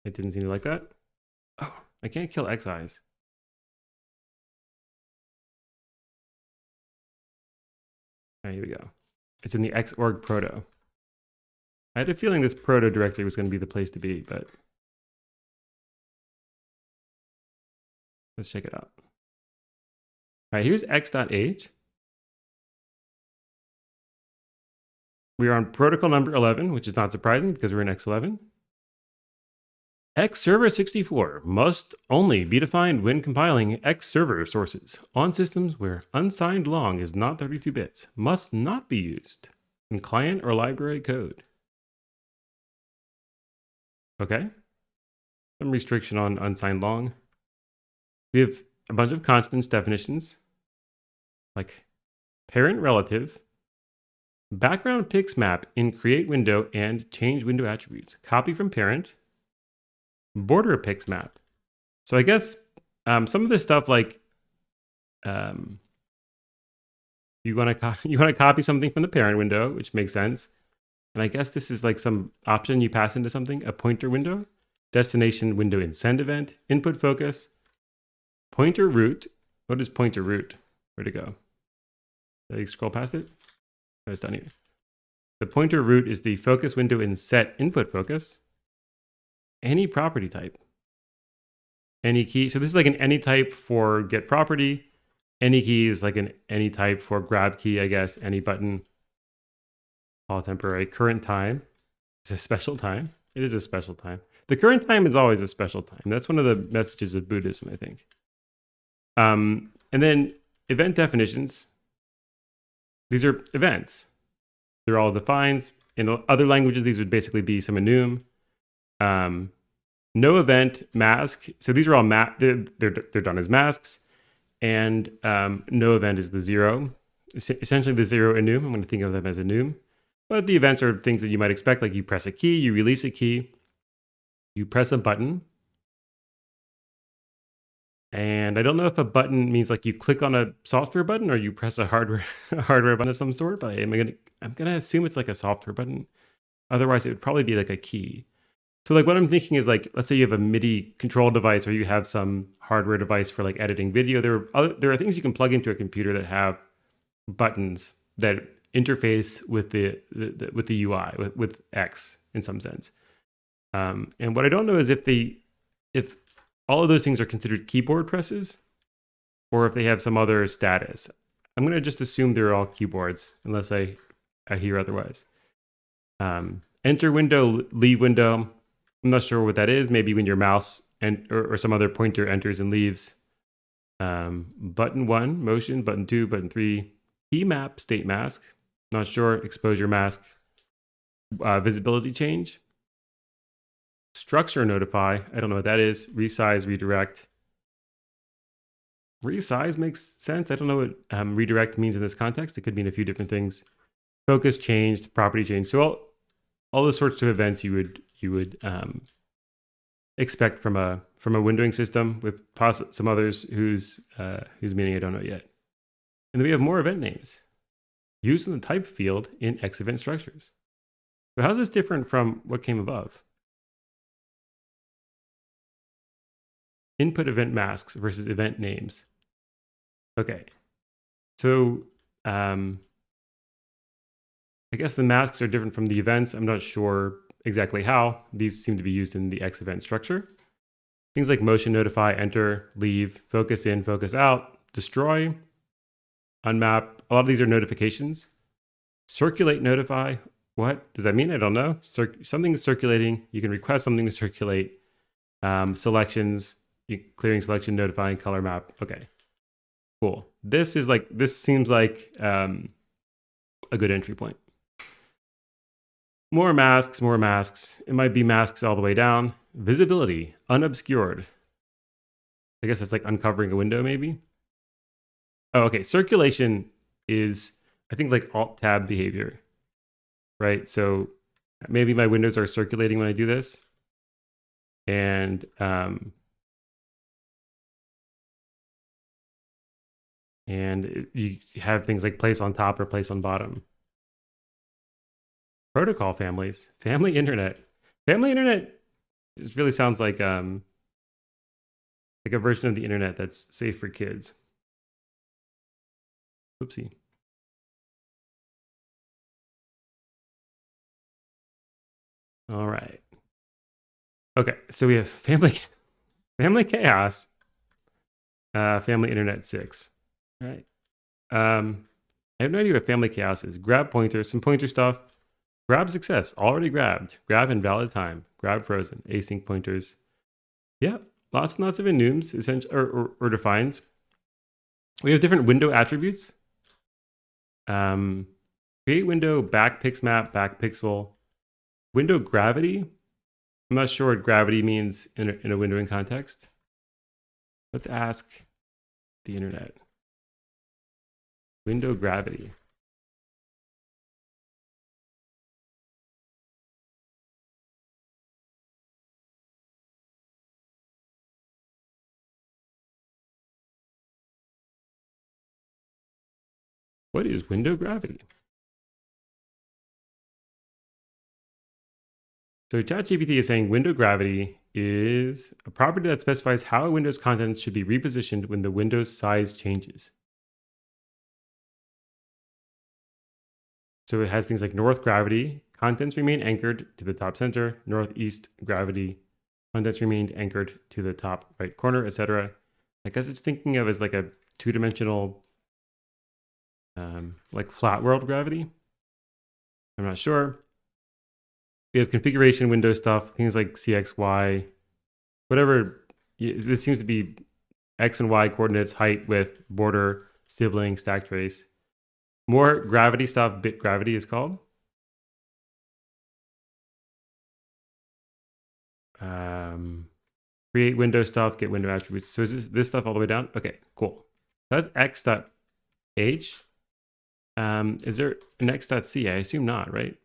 It didn't seem to like that. Oh, I can't kill X-eyes. Here we go. It's in the Xorg proto. I had a feeling this proto directory was going to be the place to be, but let's check it out. All right, here's X.h. We are on protocol number 11, which is not surprising because we're in X11. X server 64 must only be defined when compiling X server sources on systems where unsigned long is not 32 bits, must not be used in client or library code. Okay. Some restriction on unsigned long. We have a bunch of constants definitions like parent relative, background pix map in create window and change window attributes, copy from parent, border pix map. So I guess some of this stuff like you want to copy something from the parent window, which makes sense. And I guess this is like some option you pass into something, a pointer window, destination window in send event, input focus, pointer root. What is pointer root? Where'd it go? Did I scroll past it? No, it's down here. The pointer root is the focus window in set input focus. Any property type. Any key. So this is like an any type for get property. Any key is like an any type for grab key, I guess. Any button. All temporary. Current time. It's a special time. It is a special time. The current time is always a special time. That's one of the messages of Buddhism, I think. And then event definitions. These are events. They're all defined. In other languages, these would basically be some enum. No event mask. So these are all they're done as masks, and no event is the zero. Essentially, the zero enum. I'm going to think of them as enum, but the events are things that you might expect. Like you press a key, you release a key, you press a button, and I don't know if a button means like you click on a software button or you press a hardware button of some sort. But I'm gonna assume it's like a software button. Otherwise, it would probably be like a key. So like what I'm thinking is like, let's say you have a MIDI control device or you have some hardware device for like editing video. There are things you can plug into a computer that have buttons that interface with the UI with X in some sense. And what I don't know is if all of those things are considered keyboard presses or if they have some other status. I'm going to just assume they're all keyboards unless I hear otherwise. Enter window, leave window. I'm not sure what that is. Maybe when your mouse or some other pointer enters and leaves. Button 1, motion. Button 2, button 3, key map, state mask. Not sure. Exposure mask. Visibility change. Structure notify. I don't know what that is. Resize, redirect. Resize makes sense. I don't know what redirect means in this context. It could mean a few different things. Focus changed, property changed. So all the sorts of events you would expect from a windowing system with some others whose meaning I don't know yet. And then we have more event names used in the type field in X event structures. So how's this different from what came above? Input event masks versus event names. Okay, so I guess the masks are different from the events. I'm not sure exactly how. These seem to be used in the X event structure. Things like motion notify, enter, leave, focus in, focus out, destroy, unmap. A lot of these are notifications. Circulate notify. What does that mean? I don't know. Something is circulating. You can request something to circulate. Selections, clearing selection, notifying, color map. Okay, cool. This seems like a good entry point. More masks, more masks. It might be masks all the way down. Visibility, unobscured. I guess that's like uncovering a window, maybe. Oh, okay. Circulation is, I think, like Alt-Tab behavior, right? So maybe my windows are circulating when I do this. And you have things like place on top or place on bottom. Protocol families, family internet. Family internet just really sounds like a version of the internet that's safe for kids. Oopsie. All right. Okay, so we have family chaos, family internet 6. All right. I have no idea what family chaos is. Grab pointer, some pointer stuff. Grab success, already grabbed. Grab invalid time. Grab frozen. Async pointers. Yeah, lots and lots of enums, essentially, or defines. We have different window attributes. Create window, back pixmap, back pixel. Window gravity. I'm not sure what gravity means in a windowing context. Let's ask the internet. Window gravity. What is window gravity? So ChatGPT is saying window gravity is a property that specifies how a window's contents should be repositioned when the window's size changes. So it has things like north gravity, contents remain anchored to the top center, northeast gravity, contents remained anchored to the top right corner, etc. I guess it's thinking of as like a two-dimensional, like flat world gravity. I'm not sure. We have configuration window stuff, things like CXY, whatever. This seems to be X and Y coordinates, height, width, border, sibling, stack trace. More gravity stuff, bit gravity is called. Create window stuff, get window attributes. So is this stuff all the way down? Okay, cool. That's x.h. Is there an x.c? I assume not, right?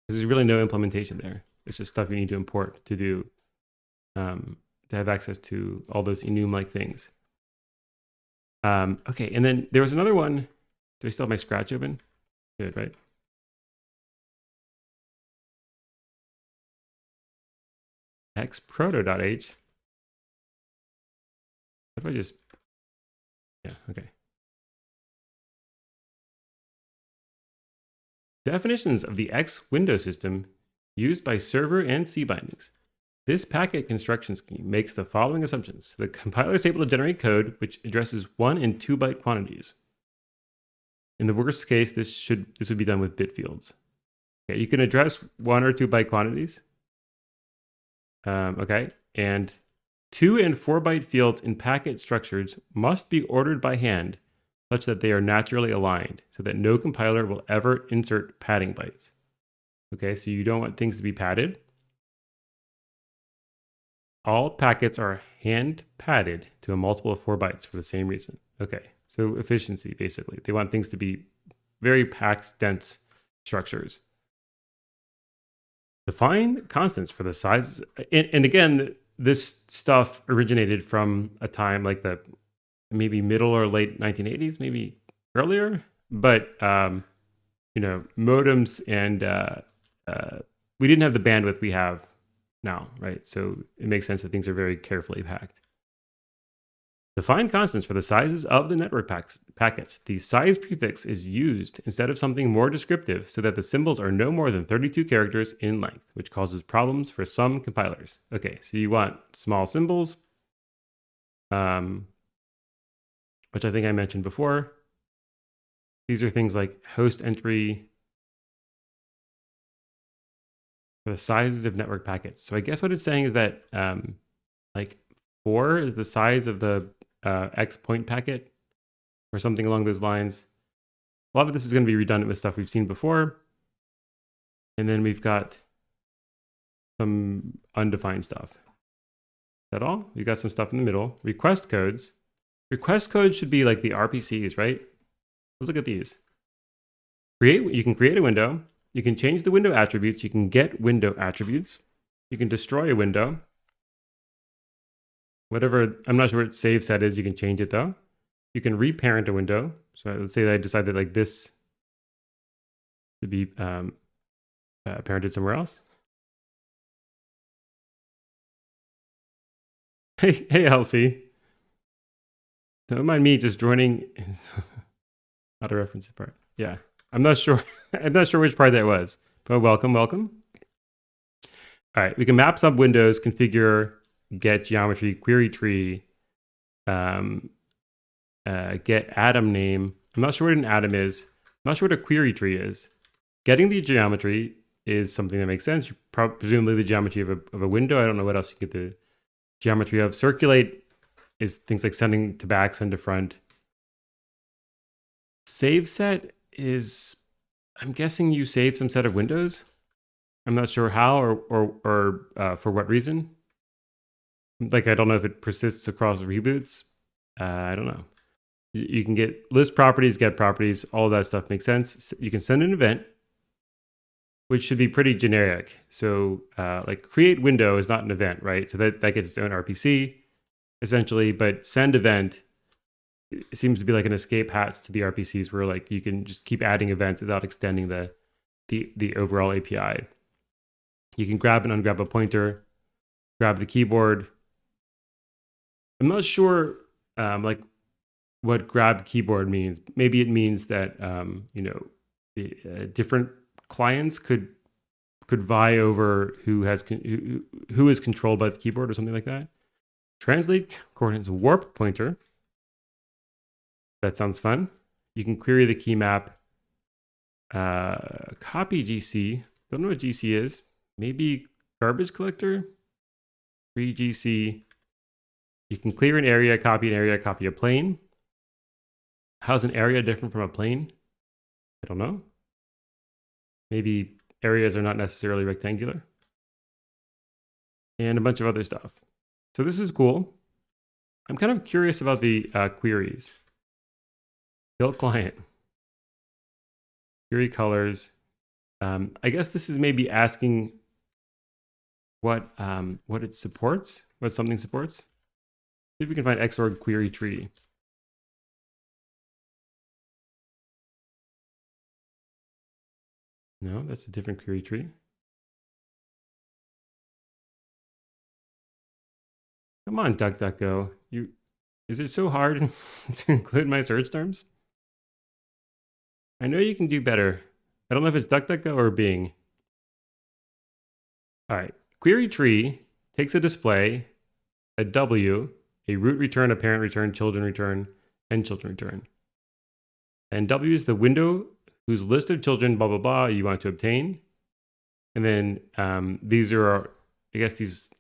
There's really no implementation there. It's just stuff you need to import to do, to have access to all those enum-like things. Okay, and then there was another one. Do I still have my Scratch open? Good, right? xproto.h. What if I just, yeah, okay. Definitions of the X window system used by server and C bindings. This packet construction scheme makes the following assumptions. The compiler is able to generate code which addresses 1 and 2 byte quantities. In the worst case, this would be done with bit fields. Okay, you can address 1 or 2 byte quantities. Okay, and 2 and 4 byte fields in packet structures must be ordered by hand such that they are naturally aligned so that no compiler will ever insert padding bytes. Okay, so you don't want things to be padded. All packets are hand padded to a multiple of 4 bytes for the same reason. Okay, so efficiency, basically. They want things to be very packed, dense structures. Define constants for the sizes. And again, this stuff originated from a time like the maybe middle or late 1980s, maybe earlier. But, you know, modems and we didn't have the bandwidth we have now, right? So it makes sense that things are very carefully packed. Define constants for the sizes of the network packets. The size prefix is used instead of something more descriptive so that the symbols are no more than 32 characters in length, which causes problems for some compilers. Okay, so you want small symbols, which I think I mentioned before. These are things like host entry for the sizes of network packets. So I guess what it's saying is that like 4 is the size of the X point packet or something along those lines. A lot of this is going to be redundant with stuff we've seen before. And then we've got some undefined stuff. that all? We got some stuff in the middle. Request codes. Request codes should be like the RPCs, right? Let's look at these. You can create a window. You can change the window attributes. You can get window attributes. You can destroy a window. Whatever, I'm not sure what save set is. You can change it though. You can reparent a window. So let's say that I decided like this to be parented somewhere else. Hey, Elsie. Don't mind me just joining. Not a reference part. Yeah, I'm not sure. I'm not sure which part that was, but welcome. All right, we can map sub windows, configure, get geometry, query tree, get atom name. I'm not sure what an atom is. I'm not sure what a query tree is. Getting the geometry is something that makes sense. Presumably the geometry of a window. I don't know what else you get the geometry of. Circulate is things like sending to back, send to front. Save set is, I'm guessing you save some set of windows. I'm not sure how or for what reason. Like, I don't know if it persists across reboots. I don't know. You can get list properties, get properties, all of that stuff makes sense. You can send an event, which should be pretty generic. So like create window is not an event, right? So that gets its own RPC essentially, but send event, it seems to be like an escape hatch to the RPCs where like you can just keep adding events without extending the overall API. You can grab and ungrab a pointer, grab the keyboard. I'm not sure like what grab keyboard means. Maybe it means that you know, different clients could vie over who is controlled by the keyboard or something like that. Translate coordinates warp pointer. That sounds fun. You can query the key map. Copy GC. Don't know what GC is. Maybe garbage collector. Free GC. You can clear an area, copy a plane. How's an area different from a plane? I don't know. Maybe areas are not necessarily rectangular. And a bunch of other stuff. So this is cool. I'm kind of curious about the queries. Build client. Query colors. I guess this is maybe asking what it supports, what something supports. See if we can find XOR query tree. No, that's a different query tree. Come on, DuckDuckGo. Is it so hard to include my search terms? I know you can do better. I don't know if it's DuckDuckGo or Bing. All right, query tree takes a display, a W, a root return, a parent return, children return, and children return. And W is the window whose list of children, blah, blah, blah, you want to obtain. And then these are, I guess, these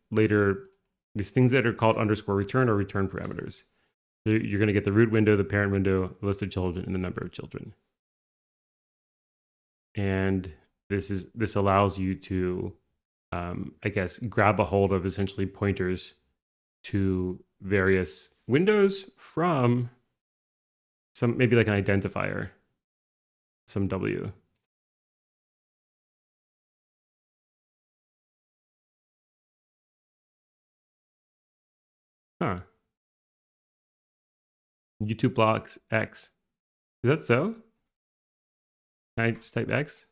things that are called underscore return or return parameters. So you're going to get the root window, the parent window, the list of children, and the number of children. And this allows you to, I guess, grab a hold of essentially pointers to various windows from some, maybe like an identifier, some W. Huh. YouTube blocks X. Is that so? Can I just type X?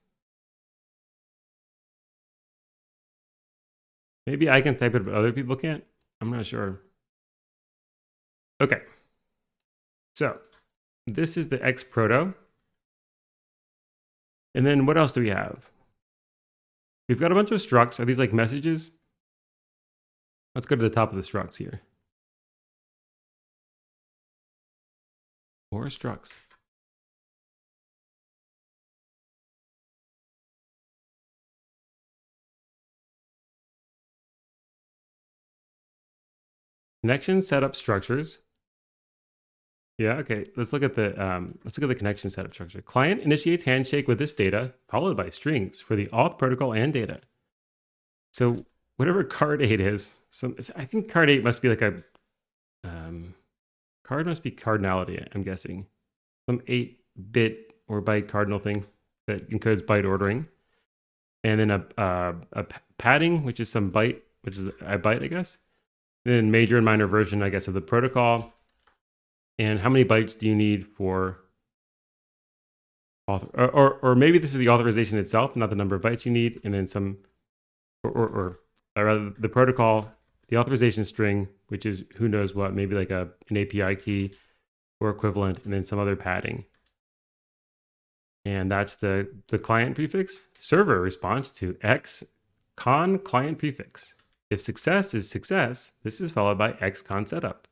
Maybe I can type it, but other people can't. I'm not sure. Okay. So this is the X proto. And then what else do we have? We've got a bunch of structs. Are these like messages? Let's go to the top of the structs here. More structs. Connection setup structures. Yeah, okay. Let's look at the connection setup structure. Client initiates handshake with this data, followed by strings for the auth protocol and data. So whatever card 8 is. I think card 8 must be like a card must be cardinality, I'm guessing. Some 8-bit or byte cardinal thing that encodes byte ordering. And then a padding, which is some byte, which is a byte, I guess. And then major and minor version, I guess, of the protocol. And how many bytes do you need for or maybe this is the authorization itself, not the number of bytes you need, and then some or rather the protocol, the authorization string, which is who knows what, maybe like an API key or equivalent, and then some other padding. And that's the client prefix. Server responds to xcon client prefix. If success is success, this is followed by xcon setup.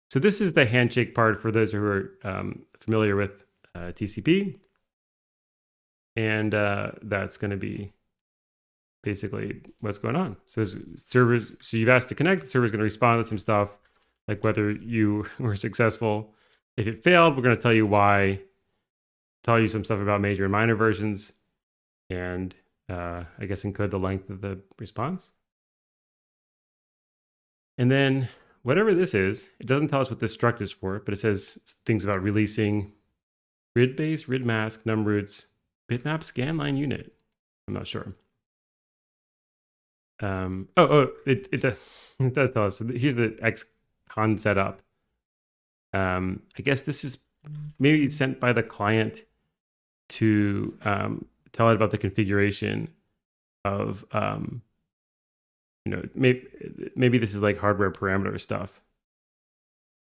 So this is the handshake part for those who are familiar with TCP. And that's going to be basically what's going on. So servers, so you've asked to connect, the server's going to respond to some stuff, like whether you were successful. If it failed, we're going to tell you why, tell you some stuff about major and minor versions, and I guess encode the length of the response. And then whatever this is, it doesn't tell us what this struct is for, but it says things about releasing RID base, RID mask, num roots, bitmap scanline unit. I'm not sure. It does tell us. So here's the xcon setup. I guess this is maybe sent by the client to tell it about the configuration of maybe this is like hardware parameter stuff.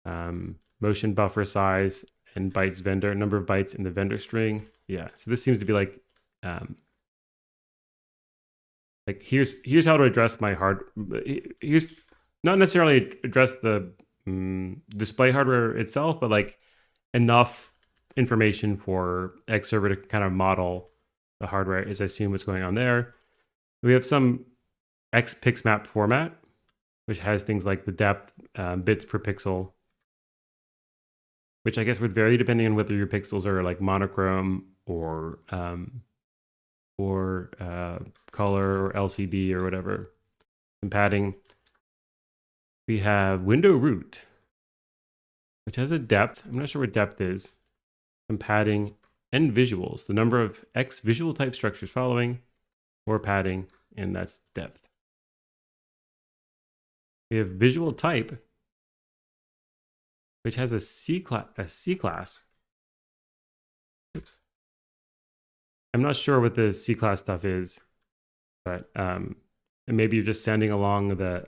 Motion buffer size and bytes vendor, number of bytes in the vendor string. Yeah, so this seems to be like here's how to address my here's not necessarily address the display hardware itself, but like enough information for X server to kind of model the hardware, as I assume what's going on there. We have some xpixmap format, which has things like the depth, bits per pixel, which I guess would vary depending on whether your pixels are like monochrome or color or LCD or whatever. Some padding. We have window root, which has a depth. I'm not sure what depth is. Some padding and visuals. The number of X visual type structures following, more padding, and that's depth. We have visual type, which has a C class. Oops. I'm not sure what the C class stuff is, but and maybe you're just sending along the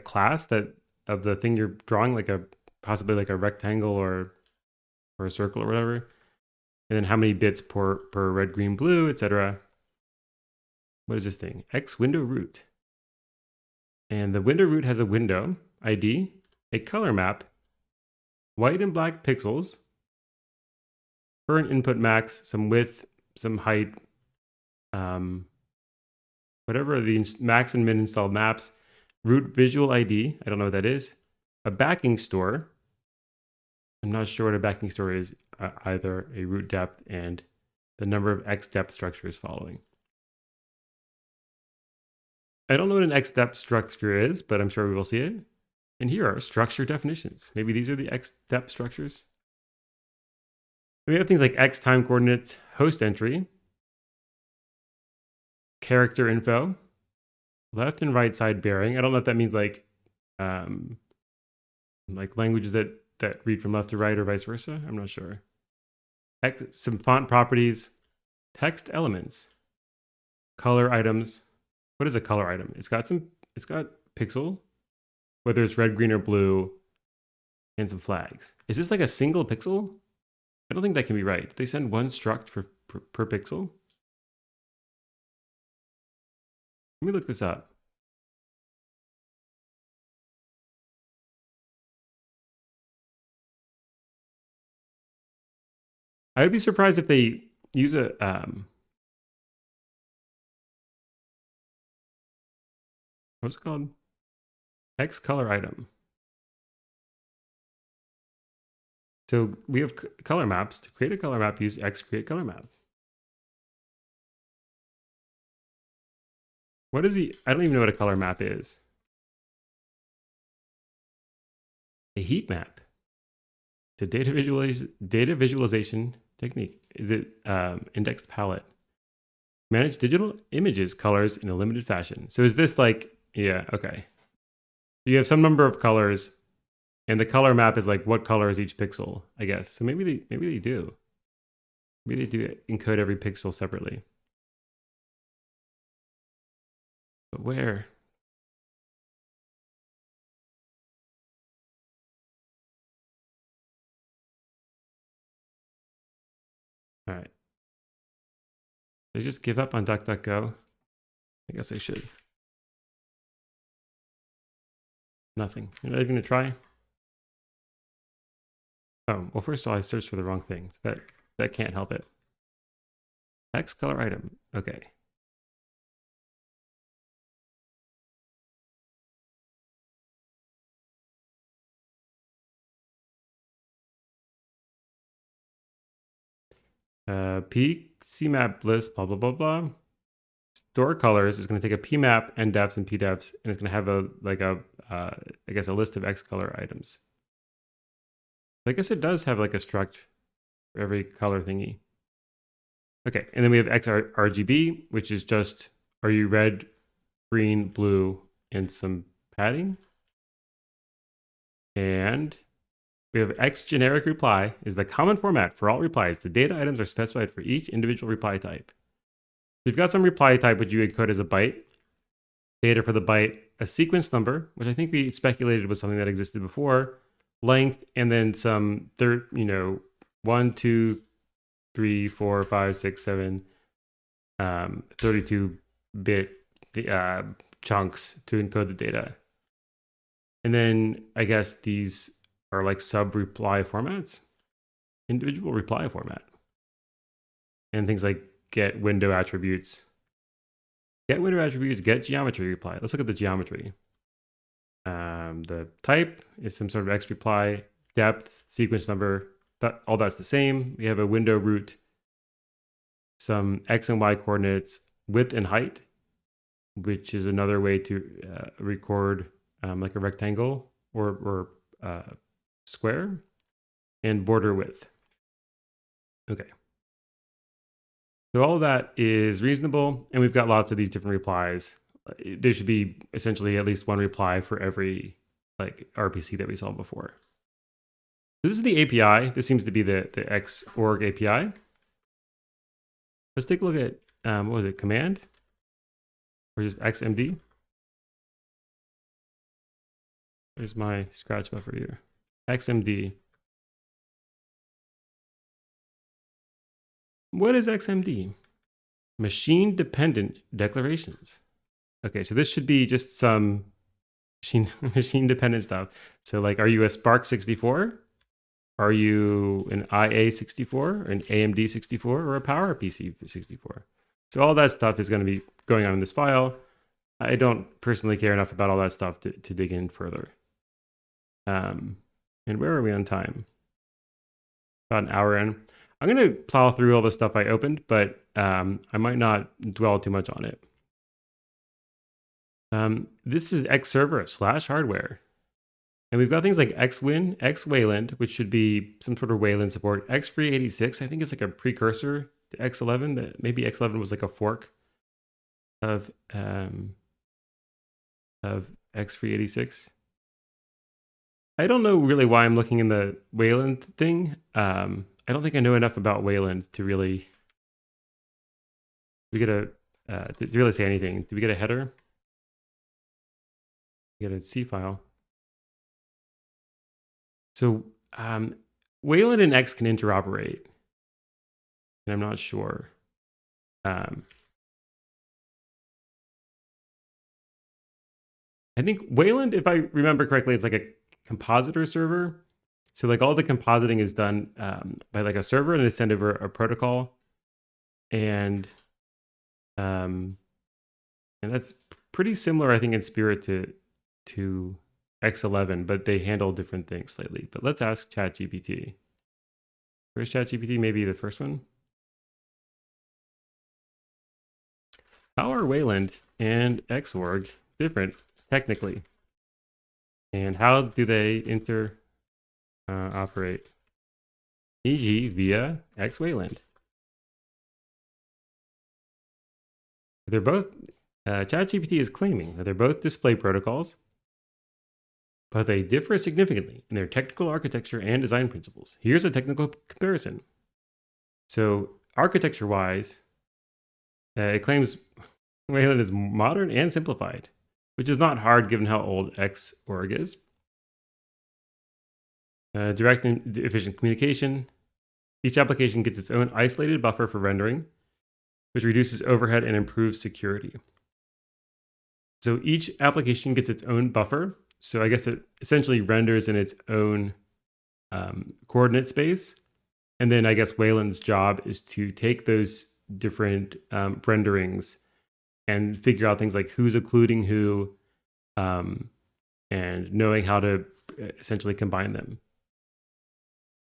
class that of the thing you're drawing, like possibly like a rectangle or a circle or whatever, and then how many bits per red, green, blue, etc. What is this thing? X window root, and the window root has a window ID, a color map, white and black pixels, current input max, some width, some height, whatever the max and min installed maps, root visual ID, I don't know what that is, a backing store. I'm not sure what a backing store is either, a root depth, and the number of X depth structures following. I don't know what an X depth structure is, but I'm sure we will see it. And here are structure definitions. Maybe these are the X depth structures. We have things like X time coordinates, host entry, character info, left and right side bearing. I don't know if that means like languages that read from left to right or vice versa. I'm not sure. Some font properties, text elements, color items. What is a color item? It's got pixel, whether it's red, green, or blue, and some flags. Is this like a single pixel? I don't think that can be right. They send one struct per pixel. Let me look this up. I would be surprised if they use a what's it called? X color item. So we have color maps. To create a color map, use X create color map. What is he? I don't even know what a color map is. A heat map. It's a data visualization technique. Is it indexed palette? Manage digital images colors in a limited fashion. So is this like, yeah, okay. You have some number of colors, and the color map is like what color is each pixel, I guess. So maybe they do. Maybe they do encode every pixel separately. But where? All right. They just give up on DuckDuckGo? I guess I should. Nothing. You're not even gonna try? Oh, well, first of all, I searched for the wrong thing. So that can't help it. X color item. Okay. P CMap list, blah, blah, blah, blah. Store colors is going to take a PMAP, NDEFs, and PDEFs, and it's going to have I guess, a list of X color items. I guess it does have like a struct for every color thingy. Okay, and then we have XRGB, which is just, are you red, green, blue, and some padding? And we have X generic reply is the common format for all replies. The data items are specified for each individual reply type. You've got some reply type which you encode as a byte, data for the byte, a sequence number, which I think we speculated was something that existed before, length, and then some 1, 2, 3, 4, 5, 6, 7, 32-bit chunks to encode the data. And then I guess these are like sub-reply formats, individual reply format. And things like get window attributes. Get window attributes, get geometry reply. Let's look at the geometry. The type is some sort of X reply, depth, sequence number, all that's the same. We have a window root, some X and Y coordinates, width and height, which is another way to record like a rectangle or square, and border width. Okay. So all of that is reasonable, and we've got lots of these different replies. There should be essentially at least one reply for every like RPC that we saw before. So this is the API. This seems to be the Xorg API. Let's take a look at, what was it, command? Or just XMD? There's my scratch buffer here. XMD. What is XMD? Machine dependent declarations. Okay, so this should be just some machine dependent stuff. So like, are you a Spark 64? Are you an IA64, an AMD 64, or a PowerPC 64? So all that stuff is going to be going on in this file. I don't personally care enough about all that stuff to dig in further. And where are we on time? About an hour in. I'm going to plow through all the stuff I opened, but I might not dwell too much on it. This is Xserver/hardware. And we've got things like XWin, XWayland, which should be some sort of Wayland support. X386, I think is like a precursor to X11. That maybe X11 was like a fork of X386. I don't know really why I'm looking in the Wayland thing. I don't think I know enough about Wayland to really to really say anything. Do we get a header? We get a C file. So Wayland and X can interoperate, and I'm not sure. I think Wayland, if I remember correctly, is like a compositor server. So like all the compositing is done by like a server, and they send over a protocol, and that's pretty similar, I think, in spirit to X11, but they handle different things slightly. But let's ask ChatGPT. Where's ChatGPT? Maybe the first one. How are Wayland and Xorg different technically? And how do they operate? E.g. via X Wayland. They're both, ChatGPT is claiming that they're both display protocols, but they differ significantly in their technical architecture and design principles. Here's a technical comparison. So architecture-wise, it claims Wayland is modern and simplified, which is not hard given how old Xorg is. Direct and efficient communication. Each application gets its own isolated buffer for rendering, which reduces overhead and improves security. So each application gets its own buffer. So I guess it essentially renders in its own coordinate space. And then I guess Wayland's job is to take those different renderings and figure out things like who's occluding who, and knowing how to essentially combine them.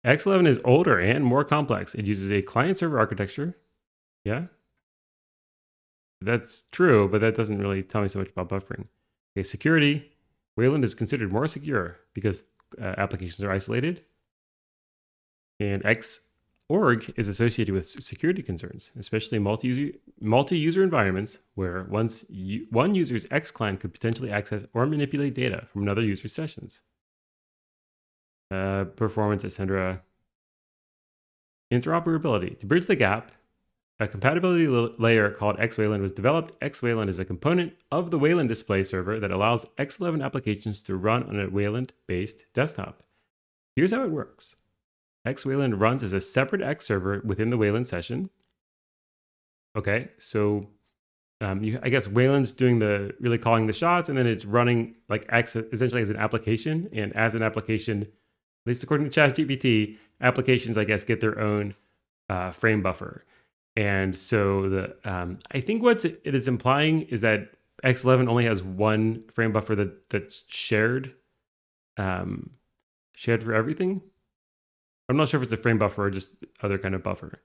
X11 is older and more complex. It uses a client-server architecture. Yeah, that's true, but that doesn't really tell me so much about buffering. Okay, security. Wayland is considered more secure because applications are isolated. And Xorg is associated with security concerns, especially multi-user environments where one user's X client could potentially access or manipulate data from another user's sessions. Performance, etc. Interoperability. To bridge the gap, a compatibility layer called X-Wayland was developed. X-Wayland is a component of the Wayland display server that allows X11 applications to run on a Wayland-based desktop. Here's how it works. X-Wayland runs as a separate X server within the Wayland session. Okay, so I guess Wayland's doing really calling the shots, and then it's running like X essentially as an application. And as an application, at least according to ChatGPT, applications, I guess, get their own frame buffer. And so I think what it is implying is that X11 only has one frame buffer that's shared for everything. I'm not sure if it's a frame buffer or just other kind of buffer.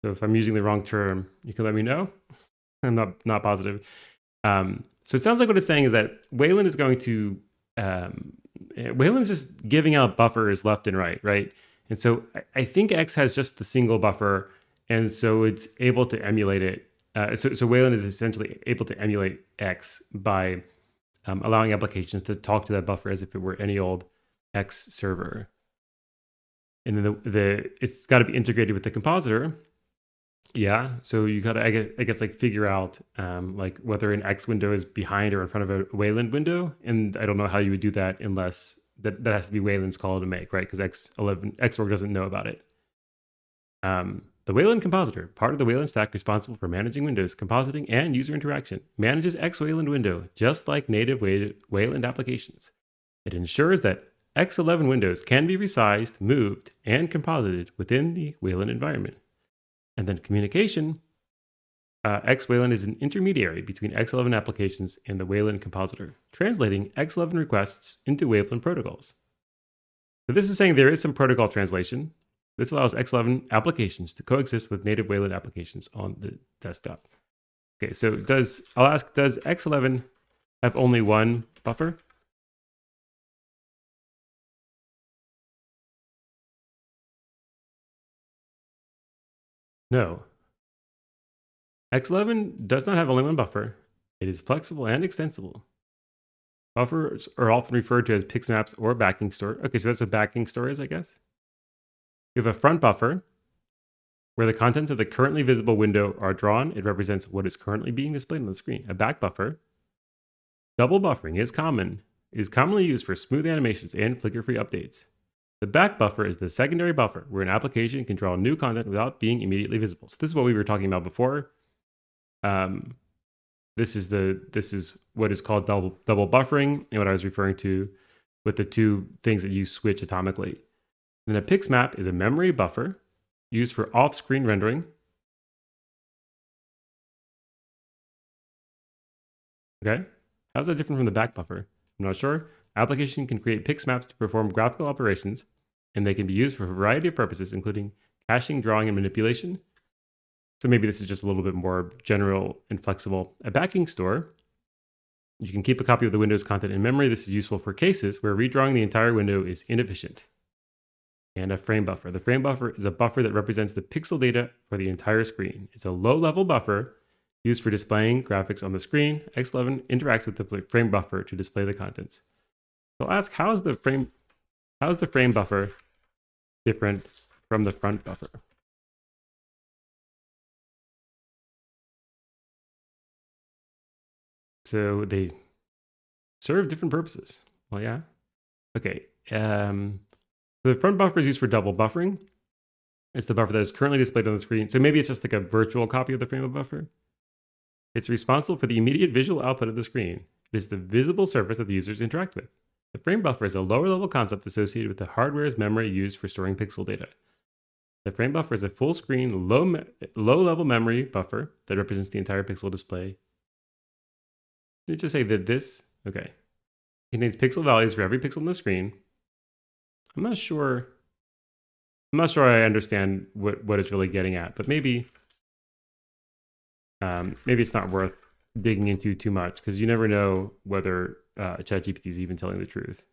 So if I'm using the wrong term, you can let me know. I'm not positive. So it sounds like what it's saying is that Wayland is going to Wayland's just giving out buffers left and right? And so I think X has just the single buffer, and so it's able to emulate it. So Wayland is essentially able to emulate X by allowing applications to talk to that buffer as if it were any old X server. And then it's got to be integrated with the compositor. Yeah, so you got to I guess like figure out like whether an X window is behind or in front of a Wayland window, and I don't know how you would do that unless that has to be Wayland's call to make, right? Because Xorg doesn't know about it. The Wayland compositor, part of the Wayland stack responsible for managing Windows, compositing, and user interaction, manages X-Wayland window just like native Wayland applications. It ensures that X11 windows can be resized, moved, and composited within the Wayland environment. And then communication. X-Wayland is an intermediary between X11 applications and the Wayland compositor, translating X11 requests into Wayland protocols. So this is saying there is some protocol translation. This allows X11 applications to coexist with native Wayland applications on the desktop. Okay, so I'll ask, does X11 have only one buffer? No. X11 does not have only one buffer. It is flexible and extensible. Buffers are often referred to as pixmaps or backing store. Okay, so that's what backing store is, I guess. You have a front buffer where the contents of the currently visible window are drawn. It represents what is currently being displayed on the screen. A back buffer. Double buffering is common. It is commonly used for smooth animations and flicker-free updates. The back buffer is the secondary buffer where an application can draw new content without being immediately visible. So this is what we were talking about before. This is what is called double buffering, and what I was referring to with the two things that you switch atomically. Then a pixmap is a memory buffer used for off-screen rendering. Okay, how's that different from the back buffer? I'm not sure. Application can create pixmaps to perform graphical operations, and they can be used for a variety of purposes, including caching, drawing, and manipulation. So maybe this is just a little bit more general and flexible. A backing store, you can keep a copy of the window's content in memory. This is useful for cases where redrawing the entire window is inefficient. And a frame buffer. The frame buffer is a buffer that represents the pixel data for the entire screen. It's a low-level buffer used for displaying graphics on the screen. X11 interacts with the frame buffer to display the contents. So I'll ask, how is the frame buffer different from the front buffer? So they serve different purposes. Well, yeah. Okay. The front buffer is used for double buffering. It's the buffer that is currently displayed on the screen. So maybe it's just like a virtual copy of the frame buffer. It's responsible for the immediate visual output of the screen. It is the visible surface that the users interact with. The frame buffer is a lower level concept associated with the hardware's memory used for storing pixel data. The frame buffer is a full screen, low level memory buffer that represents the entire pixel display. Did it just say that this, okay, contains pixel values for every pixel on the screen? I'm not sure I understand what it's really getting at, but maybe it's not worth digging into too much, because you never know whether ChatGPT is even telling the truth.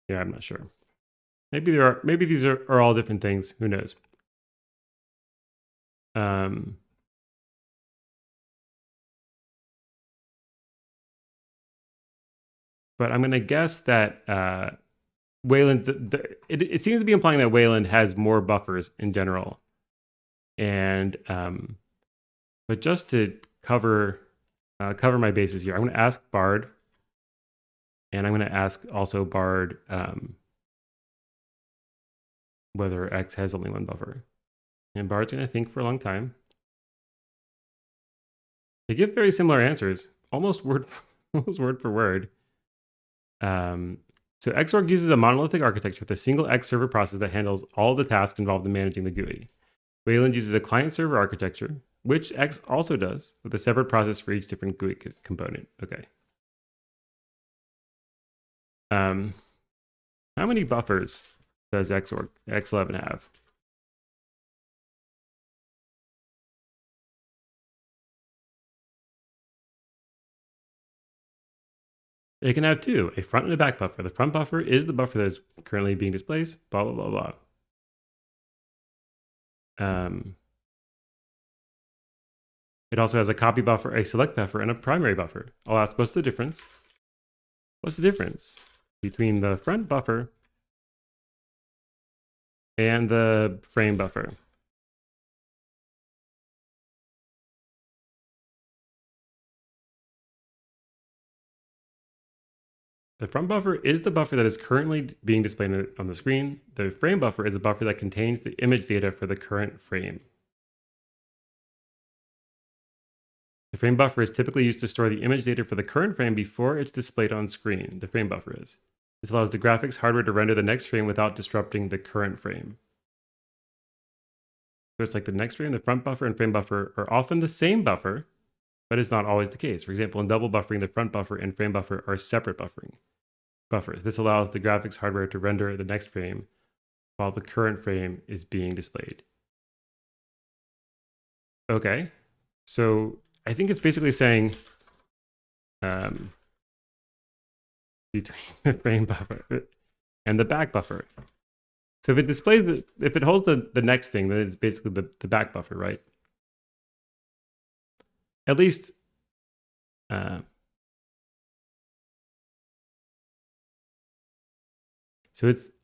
Yeah, I'm not sure. Maybe these are all different things. Who knows? But I'm going to guess that Wayland, it seems to be implying that Wayland has more buffers in general. And but just to cover my bases here, I'm going to ask Bard, and I'm going to ask also Bard whether X has only one buffer. And Bard's going to think for a long time. They give very similar answers, almost word for word. So Xorg uses a monolithic architecture with a single X server process that handles all the tasks involved in managing the GUI. Wayland uses a client-server architecture, which X also does, with a separate process for each different GUI component. Okay. How many buffers does Xorg X11 have? It can have two, a front and a back buffer. The front buffer is the buffer that is currently being displayed, blah, blah, blah, blah. It also has a copy buffer, a select buffer, and a primary buffer. I'll ask, what's the difference? What's the difference between the front buffer and the frame buffer? The front buffer is the buffer that is currently being displayed on the screen. The frame buffer is a buffer that contains the image data for the current frame. The frame buffer is typically used to store the image data for the current frame before it's displayed on screen. The frame buffer is. This allows the graphics hardware to render the next frame without disrupting the current frame. So it's like the next frame, the front buffer, and frame buffer are often the same buffer, but it's not always the case. For example, in double buffering, the front buffer and frame buffer are separate buffers. This allows the graphics hardware to render the next frame while the current frame is being displayed. Okay, so I think it's basically saying between the frame buffer and the back buffer. So if it displays if it holds the next thing, then it's basically the back buffer, right? At least so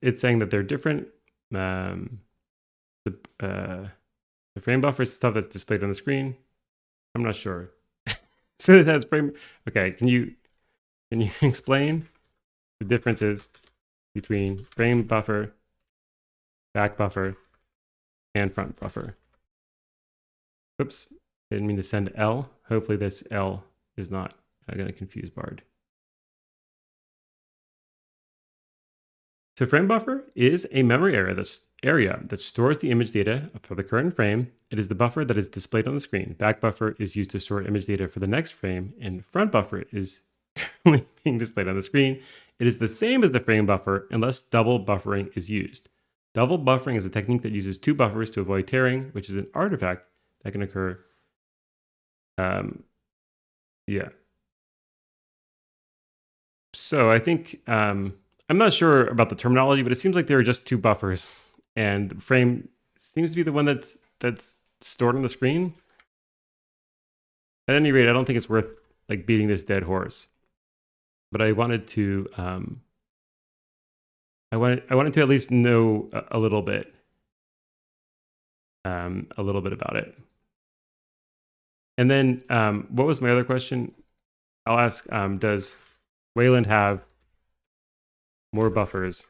it's saying that they're different. The frame buffer is stuff that's displayed on the screen. I'm not sure. So it has frame. Okay, can you explain the differences between frame buffer, back buffer, and front buffer? Oops, didn't mean to send L. Hopefully this L is not going to confuse Bard. So frame buffer is a memory area that stores the image data for the current frame it is the buffer that is displayed on the screen. Back buffer is used to store image data for the next frame, and front buffer is currently being displayed on the screen. It is the same as the frame buffer unless double buffering is used. Double buffering is a technique that uses two buffers to avoid tearing, which is an artifact that can occur. Yeah. So I think I'm not sure about the terminology, but it seems like there are just two buffers, and frame seems to be the one that's stored on the screen. At any rate, I don't think it's worth like beating this dead horse. But I wanted to I wanted to at least know a little bit about it. And then what was my other question? I'll ask, does Wayland have more buffers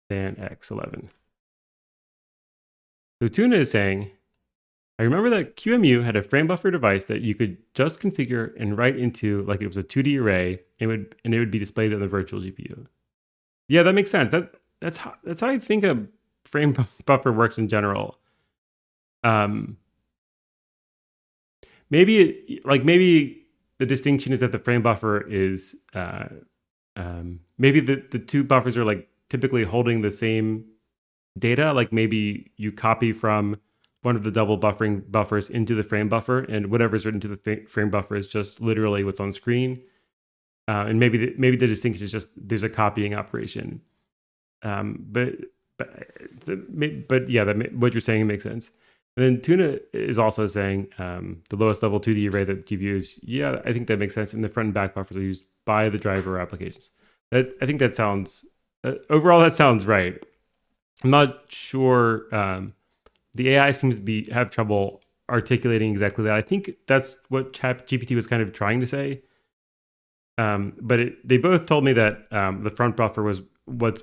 than X11? So Tuna is saying, I remember that QEMU had a frame buffer device that you could just configure and write into like it was a 2D array, and it would be displayed on the virtual GPU. Yeah, that makes sense. That's how I think a frame buffer works in general. Maybe the distinction is that the frame buffer is maybe the two buffers are like typically holding the same data. Like maybe you copy from one of the double buffering buffers into the frame buffer, and whatever's written to the frame buffer is just literally what's on screen. And maybe the distinction is just there's a copying operation. But yeah, what you're saying makes sense. And then Tuna is also saying the lowest level 2D array that GPU is, yeah, I think that makes sense. And the front and back buffers are used by the driver applications. I think that sounds, overall, that sounds right. I'm not sure. The AI seems to have trouble articulating exactly that. I think that's what ChatGPT was kind of trying to say. But they both told me that the front buffer was what's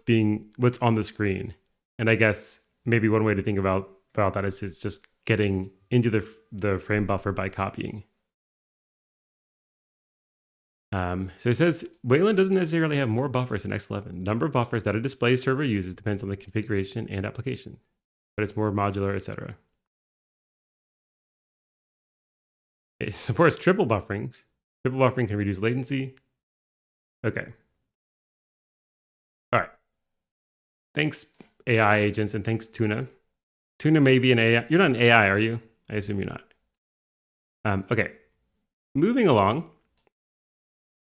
on the screen. And I guess maybe one way to think about that is just getting into the frame buffer by copying. So it says Wayland doesn't necessarily have more buffers than X11. The number of buffers that a display server uses depends on the configuration and application, but it's more modular, etc. It supports triple buffering. Triple buffering can reduce latency. Okay. All right. Thanks, AI agents, and thanks, Tuna. Tuna may be an AI. You're not an AI, are you? I assume you're not. Okay. Moving along.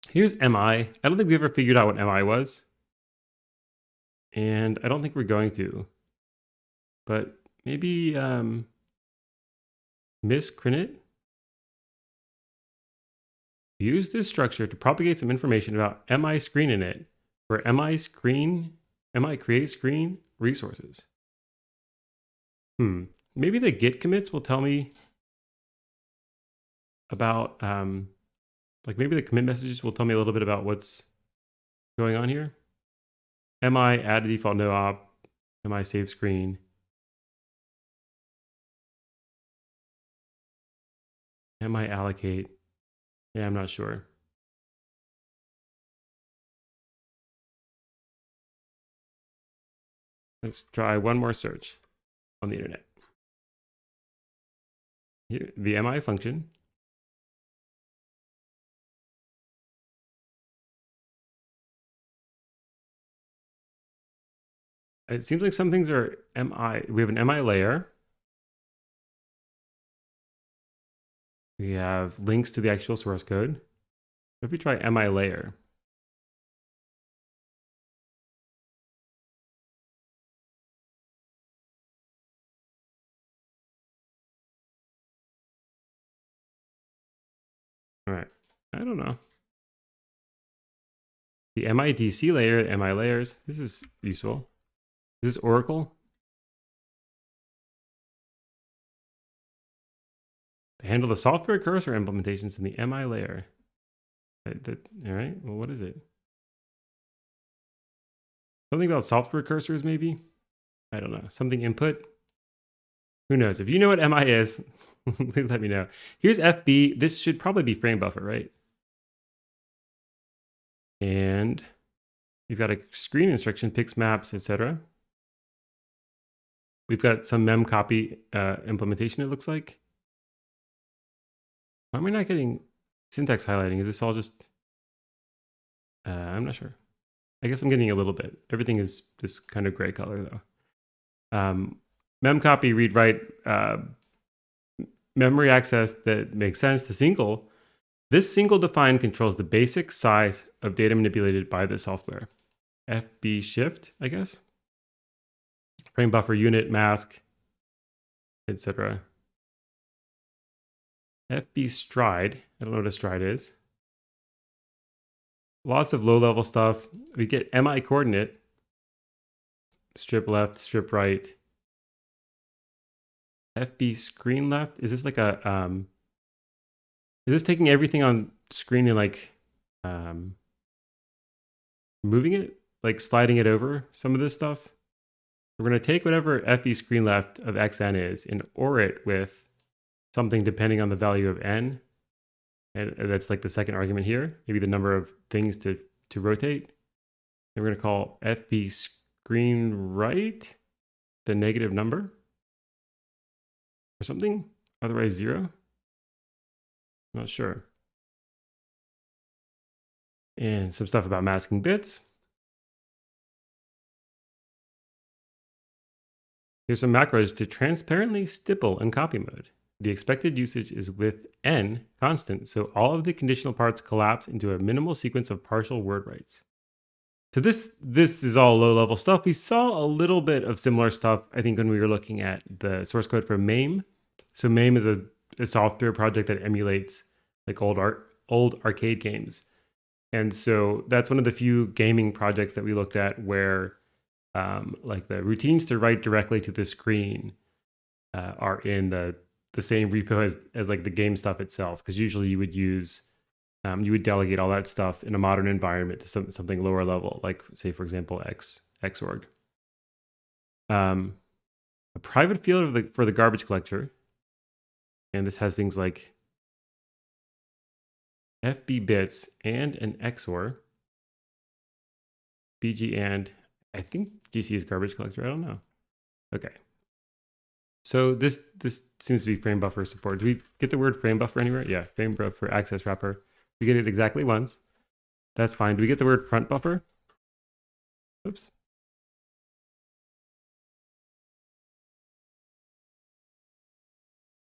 Here's MI. I don't think we ever figured out what MI was. And I don't think we're going to. But maybe Miss Crinit used this structure to propagate some information about MI screen init for MI create screen resources. Maybe the git commits will tell me about like maybe the commit messages will tell me a little bit about what's going on here. MI add a default no op, MI save screen. MI allocate. Yeah, I'm not sure. Let's try one more search on the internet. Here, the MI function. It seems like some things are MI. We have an MI layer. We have links to the actual source code. If we try MI layer. All right, I don't know. The MIDC layer, MI layers. This is useful. Is this Oracle? They handle the software cursor implementations in the MI layer. All right, well, what is it? Something about software cursors, maybe? I don't know. Something input? Who knows? If you know what MI is, please let me know. Here's FB. This should probably be frame buffer, right? And you've got a screen instruction, pix maps, etc. we've got some memcopy implementation, it looks like. Why am I not getting syntax highlighting? Is this all just... I'm not sure. I guess I'm getting a little bit. Everything is this kind of gray color, though. Memcopy, read, write, memory access that makes sense. The single, this single define controls the basic size of data manipulated by the software. FB shift, I guess. Frame buffer, unit, mask, etc. FB stride. I don't know what a stride is. Lots of low-level stuff. We get MI coordinate, strip left, strip right. FB screen left. Is this like a is this taking everything on screen and like moving it, like sliding it over some of this stuff? We're going to take whatever FB screen left of xn is and OR it with something depending on the value of n. And that's like the second argument here, maybe the number of things to rotate. And we're going to call FB screen right the negative number or something, otherwise 0. Not sure. And some stuff about masking bits. Here's some macros to transparently stipple in copy mode. The expected usage is with n constant, so all of the conditional parts collapse into a minimal sequence of partial word writes. So this is all low-level stuff. We saw a little bit of similar stuff, I think, when we were looking at the source code for MAME. So MAME is a software project that emulates like old arcade games. And so that's one of the few gaming projects that we looked at where like the routines to write directly to the screen are in the same repo as like the game stuff itself, because usually you would use you would delegate all that stuff in a modern environment to something lower level, like say for example Xorg. A private field for the garbage collector, and this has things like FB bits and an XOR, BG and I think GC is garbage collector. I don't know. Okay. So this seems to be frame buffer support. Do we get the word frame buffer anywhere? Yeah, frame buffer access wrapper. We get it exactly once. That's fine. Do we get the word front buffer? Oops.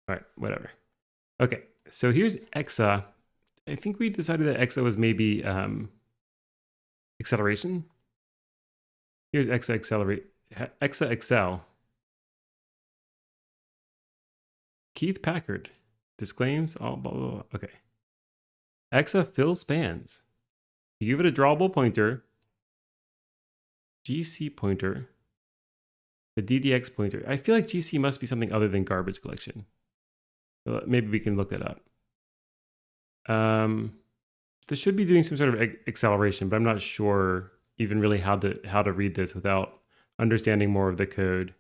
All right, whatever. Okay, so here's EXA. I think we decided that EXA was maybe acceleration. Here's EXA accelerate. EXA excel. Keith Packard disclaims all blah, blah, blah. Okay. EXA fills spans. You give it a drawable pointer, GC pointer, the DDX pointer. I feel like GC must be something other than garbage collection. Maybe we can look that up. This should be doing some sort of acceleration, but I'm not sure even really how to read this without understanding more of the code.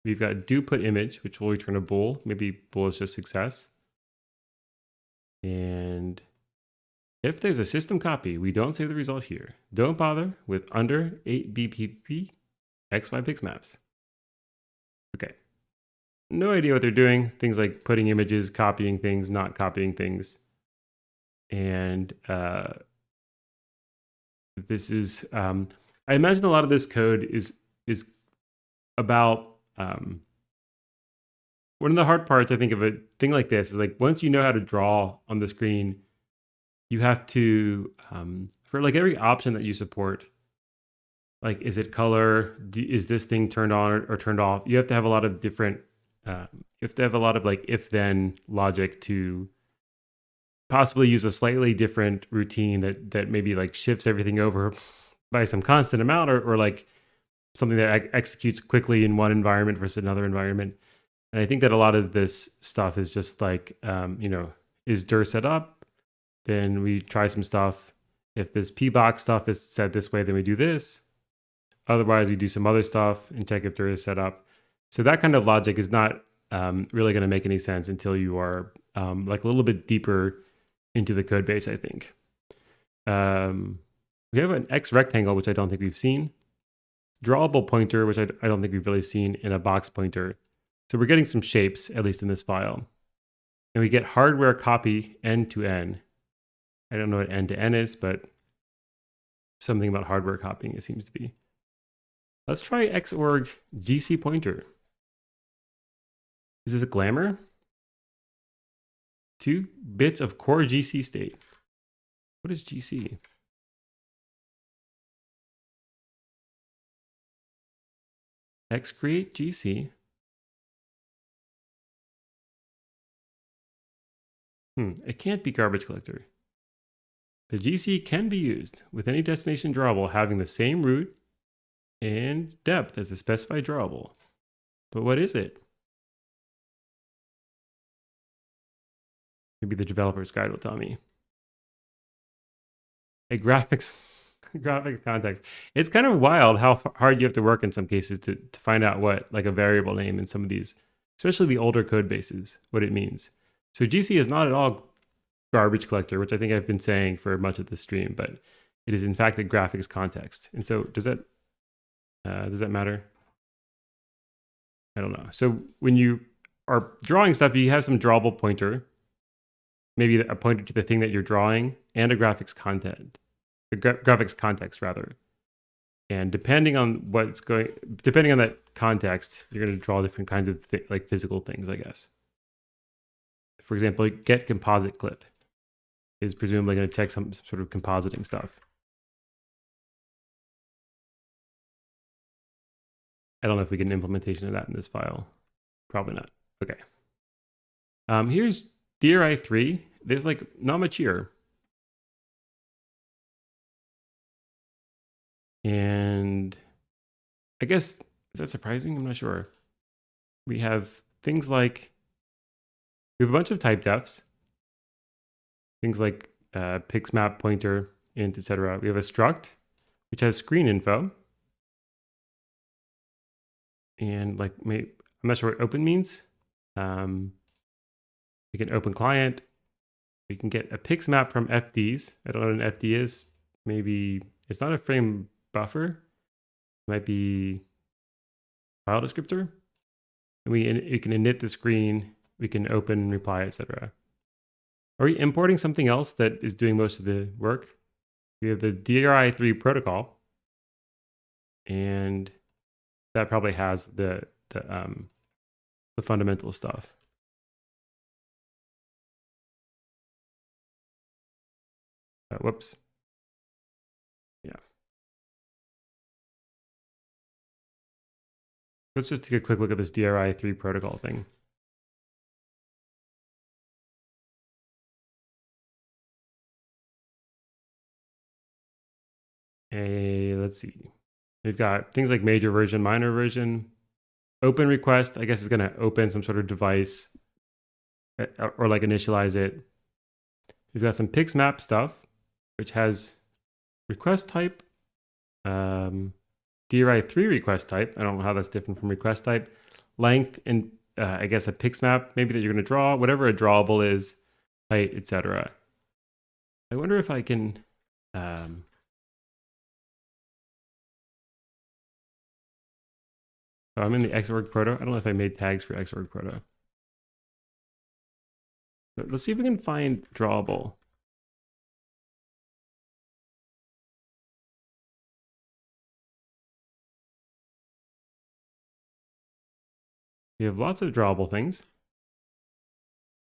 We've got do put image, which will return a bool. Maybe bool is just success. And if there's a system copy, we don't save the result here. Don't bother with under 8BPP XY maps. Okay. No idea what they're doing. Things like putting images, copying things, not copying things. And this is, I imagine a lot of this code is about, one of the hard parts, I think, of a thing like this is like once you know how to draw on the screen, you have to, for like every option that you support, like is it color, is this thing turned on or turned off? You have to have a lot of different, you have to have a lot of like if-then logic to possibly use a slightly different routine that maybe like shifts everything over by some constant amount or like something that executes quickly in one environment versus another environment. And I think that a lot of this stuff is just like, is dir set up? Then we try some stuff. If this pbox stuff is set this way, then we do this. Otherwise, we do some other stuff and check if dir is set up. So that kind of logic is not really going to make any sense until you are like a little bit deeper into the code base, I think. We have an X rectangle, which I don't think we've seen. drawable pointer, which I don't think we've really seen in a box pointer. So we're getting some shapes, at least in this file. And we get hardware copy n to n. I don't know what n to n is, but something about hardware copying it seems to be. Let's try xorg gc pointer. Is this a glamour? 2 bits of core GC state. What is GC? Xcreate GC. It can't be garbage collector. The GC can be used with any destination drawable having the same root and depth as the specified drawable. But what is it? Maybe the developer's guide will tell me. A graphics context. It's kind of wild how hard you have to work in some cases to find out what, like a variable name in some of these, especially the older code bases, what it means. So GC is not at all garbage collector, which I think I've been saying for much of the stream, but it is in fact a graphics context. And so does that matter? I don't know. So when you are drawing stuff, you have some drawable pointer, maybe a pointer to the thing that you're drawing, and a graphics graphics context rather. And depending on depending on that context, you're going to draw different kinds of like physical things, I guess. For example, get composite clip is presumably going to check some sort of compositing stuff. I don't know if we get an implementation of that in this file. Probably not. Okay. Here's DRI3. There's like not much here. And I guess, is that surprising? I'm not sure. We have things like, we have a bunch of type defs. Things like pixmap, pointer, int, etc. We have a struct, which has screen info. And like, I'm not sure what open means. We can open client. We can get a pixmap from FDs. I don't know what an FD is. Maybe it's not a frame buffer. It might be file descriptor. And we can init the screen. We can open, reply, etc. Are we importing something else that is doing most of the work? We have the DRI3 protocol, and that probably has the fundamental stuff. Whoops. Yeah. Let's just take a quick look at this DRI3 protocol thing. Let's see. We've got things like major version, minor version. Open request, I guess, is going to open some sort of device or like initialize it. We've got some pixmap stuff, which has request type, DRI3 request type. I don't know how that's different from request type. Length, and I guess a pixmap, maybe that you're going to draw, whatever a drawable is, height, etc. I wonder if I can... Oh, I'm in the Xorg proto. I don't know if I made tags for Xorg proto. But let's see if we can find drawable. We have lots of drawable things.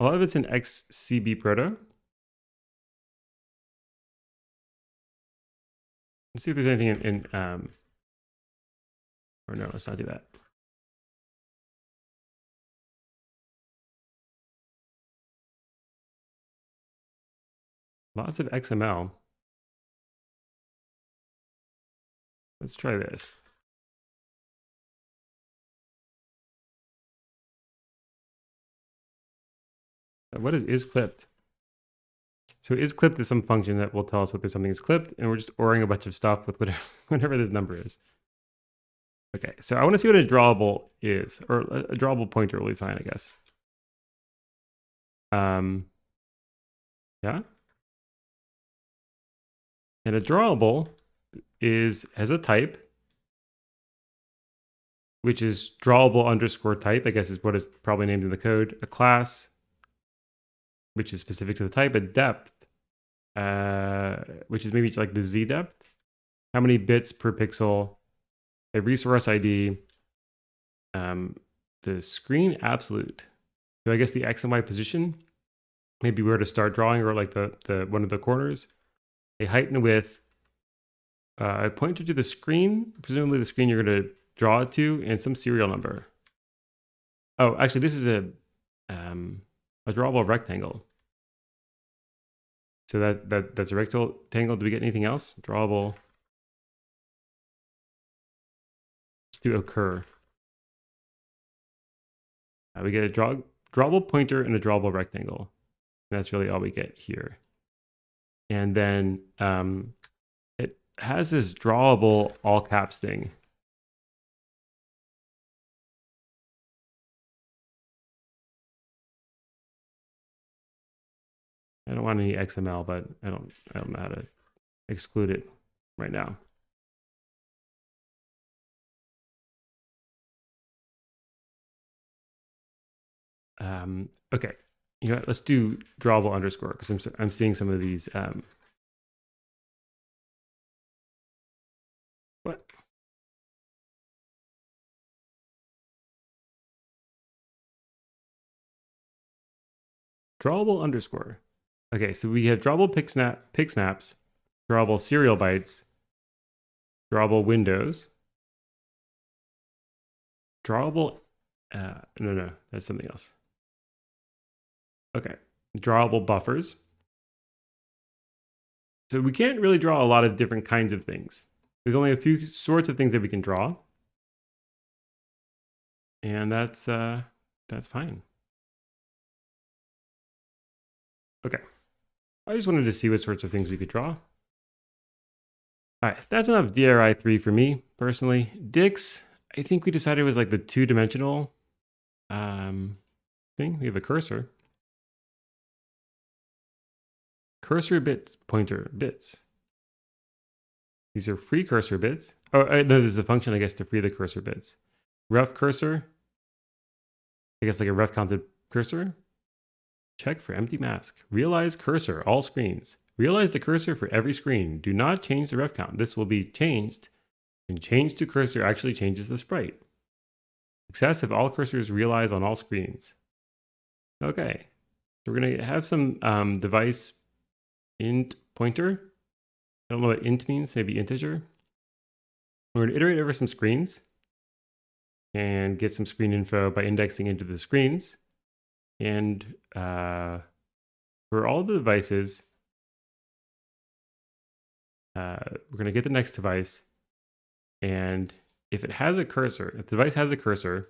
A lot of it's in XCB proto. Let's see if there's anything in or no, let's not do that. Lots of XML. Let's try this. What is clipped? So is clipped is some function that will tell us whether something is clipped, and we're just ORing a bunch of stuff with whatever this number is. Okay, so I want to see what a drawable is, or a drawable pointer will be fine, I guess. Yeah. And a drawable has a type, which is drawable underscore type, I guess is what is probably named in the code. A class, which is specific to the type. A depth, which is maybe like the z depth. How many bits per pixel? A resource ID. The screen absolute. So I guess the X and Y position, maybe where to start drawing, or like the one of the corners. A height and width. I pointer to the screen, presumably the screen you're going to draw it to, and some serial number. Oh, actually, this is a drawable rectangle. So that's a rectangle. Do we get anything else? Drawable. Let's do occur. We get a drawable pointer and a drawable rectangle. And that's really all we get here. And then it has this drawable all caps thing. I don't want any XML, but I don't know how to exclude it right now. Okay, you know what? Let's do drawable underscore, because I'm seeing some of these. What? Drawable underscore. Okay, so we have drawable pixmaps, drawable serial bytes, drawable windows, drawable. No, that's something else. Okay, drawable buffers. So we can't really draw a lot of different kinds of things. There's only a few sorts of things that we can draw. And that's fine. Okay. I just wanted to see what sorts of things we could draw. All right, that's enough DRI3 for me, personally. Dix, I think we decided it was like the two-dimensional thing. We have a cursor. Cursor bits, pointer bits. These are free cursor bits. Oh, no, there's a function, I guess, to free the cursor bits. Ref cursor. I guess like a ref counted cursor. Check for empty mask. Realize cursor, all screens. Realize the cursor for every screen. Do not change the ref count. This will be changed. And change to cursor actually changes the sprite. Success if all cursors realize on all screens. Okay. So we're going to have some device int pointer. I don't know what int means, maybe integer. We're going to iterate over some screens and get some screen info by indexing into the screens. And for all the devices, we're going to get the next device. And if it has a cursor, if the device has a cursor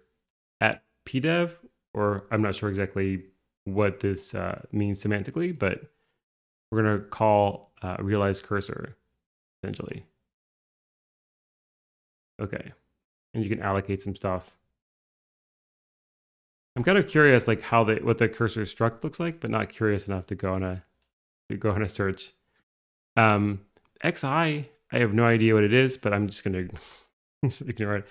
at pdev, or I'm not sure exactly what this means semantically, but we're going to call realize cursor, essentially. Okay. And you can allocate some stuff. I'm kind of curious, like what the cursor struct looks like, but not curious enough to go on a search. XI, I have no idea what it is, but I'm just gonna just ignore it.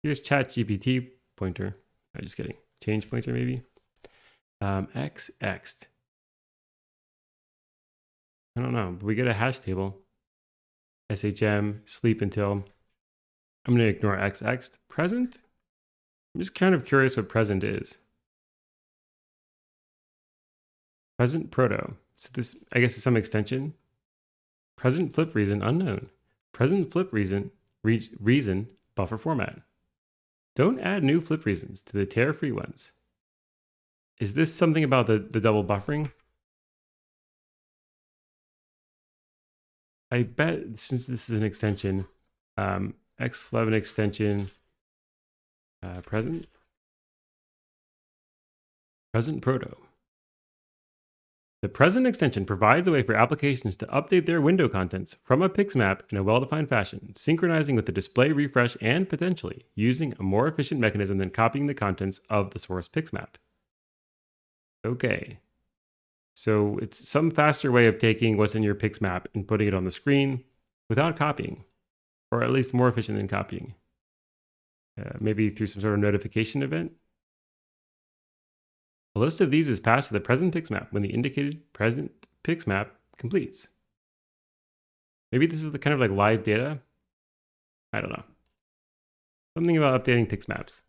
Here's ChatGPT pointer. I'm just kidding. Change pointer maybe. XXed. I don't know, but we get a hash table. SHM sleep until. I'm gonna ignore XXed. Present. I'm just kind of curious what present is. Present proto. So this, I guess, is some extension. Present flip reason unknown. Present flip reason buffer format. Don't add new flip reasons to the tear free ones. Is this something about the double buffering? I bet since this is an extension, X11 extension, present proto. The present extension provides a way for applications to update their window contents from a pixmap in a well-defined fashion, synchronizing with the display refresh and potentially using a more efficient mechanism than copying the contents of the source pixmap. Okay. So it's some faster way of taking what's in your pixmap and putting it on the screen without copying, or at least more efficient than copying. maybe through some sort of notification event. A list of these is passed to the present PIX map when the indicated present PIX map completes. Maybe this is the kind of like live data. I don't know. Something about updating PIX maps.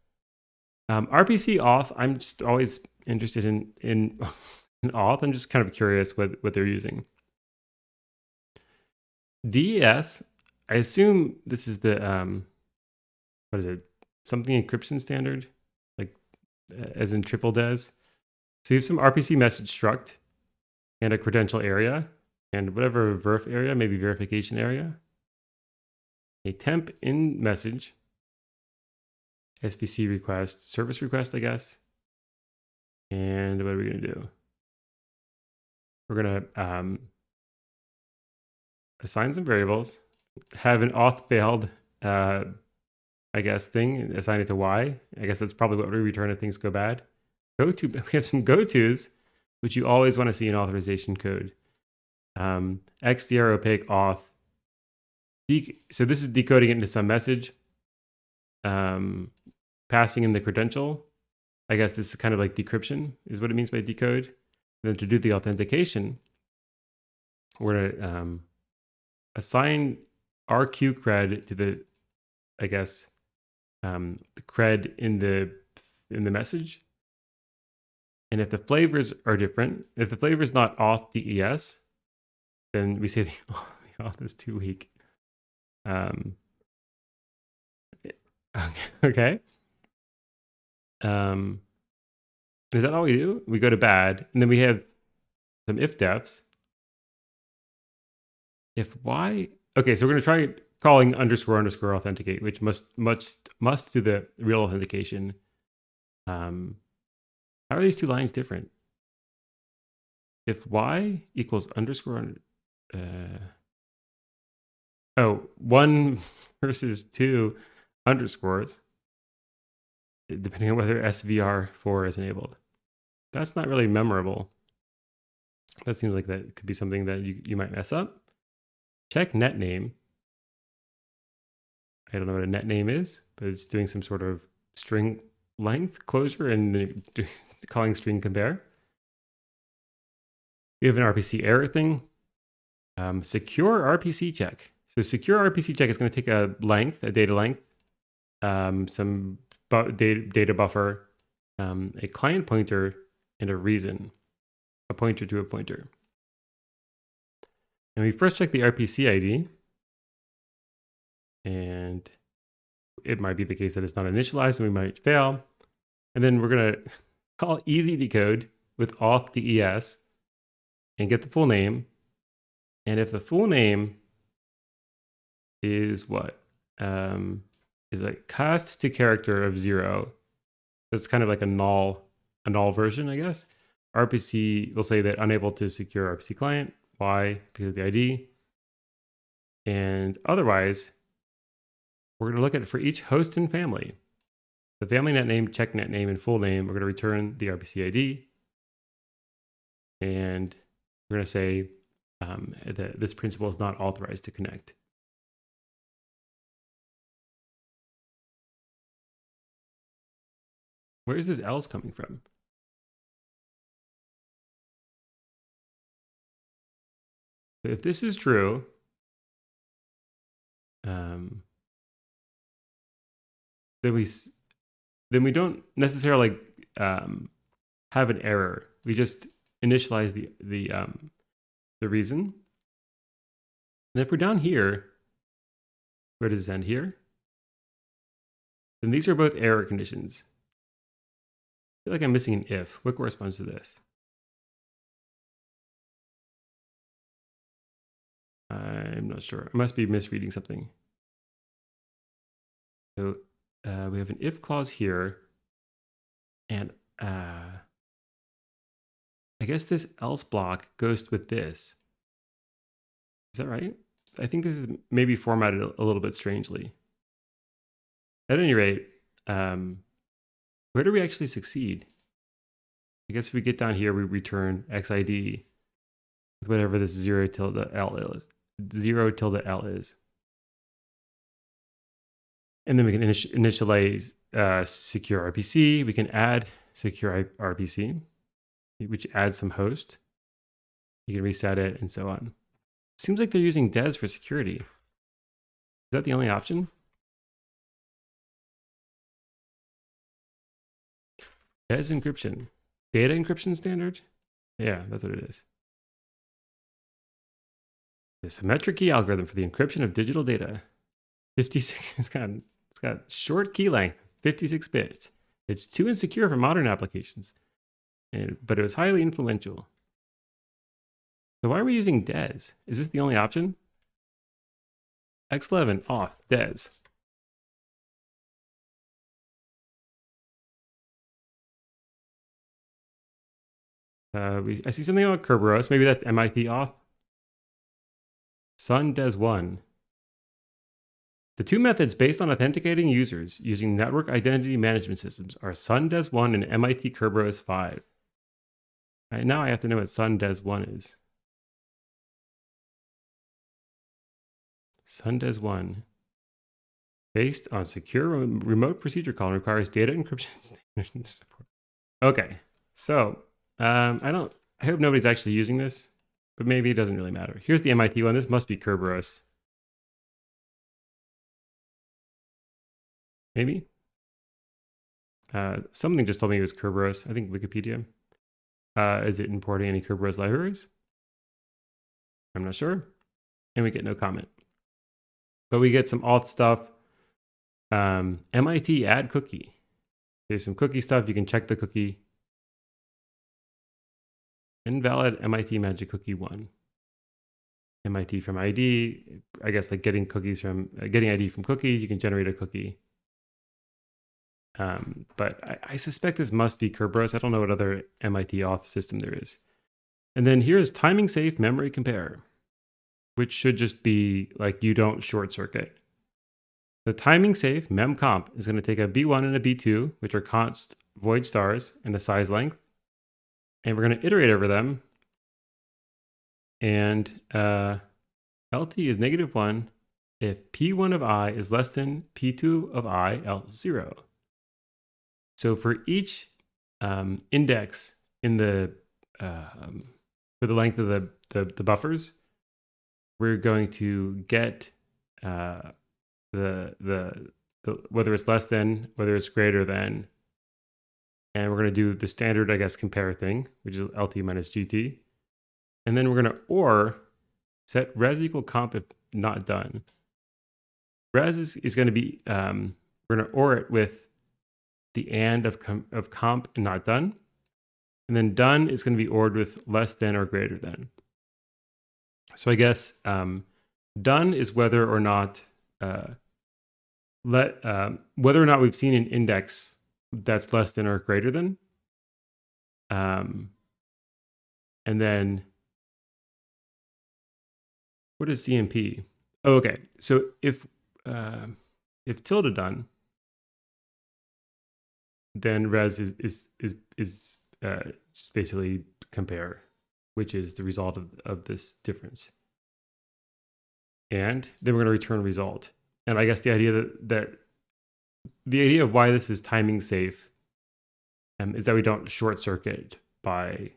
RPC auth, I'm just always interested in in auth. I'm just kind of curious what they're using. DES, I assume this is the what is it? Something encryption standard, like as in triple DES. So you have some RPC message struct and a credential area and whatever verif area, maybe verification area. A temp in message, SVC request, service request, I guess. And what are we going to do? We're going to assign some variables, have an auth failed, I guess, thing, assign it to Y. I guess that's probably what we return if things go bad. We have some go-tos, which you always want to see in authorization code. XDR opaque auth. So this is decoding it into some message, passing in the credential. I guess this is kind of like decryption is what it means by decode. And then to do the authentication, we're going to assign RQ cred to the, I guess, the cred in the message. And if the flavors are different, if the flavor is not auth DES, then we say the auth is too weak. Okay. Is that all we do? We go to bad, and then we have some if defs. If Y, okay, so we're going to try calling __ authenticate, which must do the real authentication. How are these two lines different? If Y equals _, oh, 1 versus 2 underscores, depending on whether SVR4 is enabled. That's not really memorable. That seems like that could be something that you might mess up. Check net name. I don't know what a net name is, but it's doing some sort of string length closure and calling string compare. We have an RPC error thing. Secure RPC check. So secure RPC check is going to take a length, a data length, some data buffer, a client pointer, and a reason, a pointer to a pointer. And we first check the RPC ID. And it might be the case that it's not initialized and we might fail. And then we're going to call easy decode with auth DES and get the full name. And if the full name is what? Is a cast to character of 0. So it's kind of like a null version, I guess. RPC will say that unable to secure RPC client. Why? Because of the ID. And otherwise, we're going to look at it for each host and family. The family net name, check net name, and full name, we're going to return the RPC ID. And we're going to say that this principal is not authorized to connect. Where is this else coming from? So if this is true, then we don't necessarily have an error. We just initialize the reason. And if we're down here, where does it end here? Then these are both error conditions. I feel like I'm missing an if. What corresponds to this? I'm not sure. I must be misreading something. So we have an if clause here. And I guess this else block goes with this. Is that right? I think this is maybe formatted a little bit strangely. At any rate, where do we actually succeed? I guess if we get down here, we return XID with whatever this 0 tilde L is. 0 tilde L is. And then we can initialize secure RPC. We can add secure RPC, which adds some host. You can reset it and so on. Seems like they're using DES for security. Is that the only option? DES encryption. Data encryption standard? Yeah, that's what it is. The symmetric key algorithm for the encryption of digital data. 56. It's got short key length, 56 bits. It's too insecure for modern applications, but it was highly influential. So why are we using DES? Is this the only option? X11 off, DES. I see something about Kerberos. Maybe that's MIT off. Sun DES 1. The two methods based on authenticating users using network identity management systems are Sun DES 1 and MIT Kerberos 5. Now I have to know what Sun DES 1 is. Sun DES 1. Based on secure remote procedure call and requires data encryption standards support. Okay, so I hope nobody's actually using this, but maybe it doesn't really matter. Here's the MIT one. This must be Kerberos. Maybe. Something just told me it was Kerberos. I think Wikipedia. Is it importing any Kerberos libraries? I'm not sure. And we get no comment. But we get some auth stuff. MIT add cookie. There's some cookie stuff. You can check the cookie. Invalid MIT magic cookie 1. MIT from ID. I guess like getting cookies from getting ID from cookies. You can generate a cookie. But I suspect this must be Kerberos. I don't know what other MIT auth system there is. And then here's timing safe memory compare, which should just be like you don't short circuit. The timing safe memcomp is going to take a B1 and a B2, which are const void stars and the size length. And we're going to iterate over them. And LT is -1 if P1 of I is less than P2 of I L0. So for each index in the for the length of the buffers, we're going to get the whether it's less than, whether it's greater than, and we're going to do the standard, I guess, compare thing, which is LT minus GT, and then we're going to or set res equal comp if not done. Res is going to be we're going to or it with the and of comp and not done. And then done is going to be ORed with less than or greater than. So I guess done is whether or not whether or not we've seen an index that's less than or greater than. And then what is CMP? Oh, okay. So if tilde done, then res is just basically compare, which is the result of this difference. And then we're going to return result. And I guess the idea that the idea of why this is timing safe is that we don't short circuit by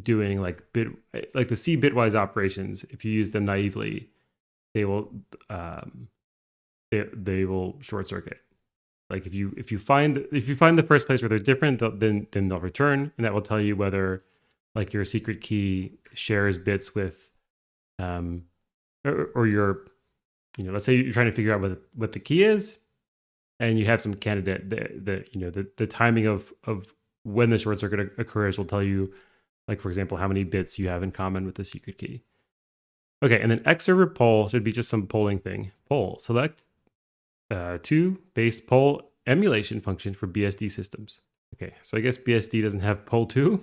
doing like the C bitwise operations. If you use them naively, they will short circuit. Like if you find the first place where they're different, then they'll return, and that will tell you whether like your secret key shares bits with or your, let's say you're trying to figure out what the key is, and you have some candidate the timing of when the short circuit occurs will tell you, like for example, how many bits you have in common with the secret key. Okay, and then X server poll should be just some polling thing. Poll select 2 base poll emulation function for BSD systems. Okay, so I guess BSD doesn't have poll 2.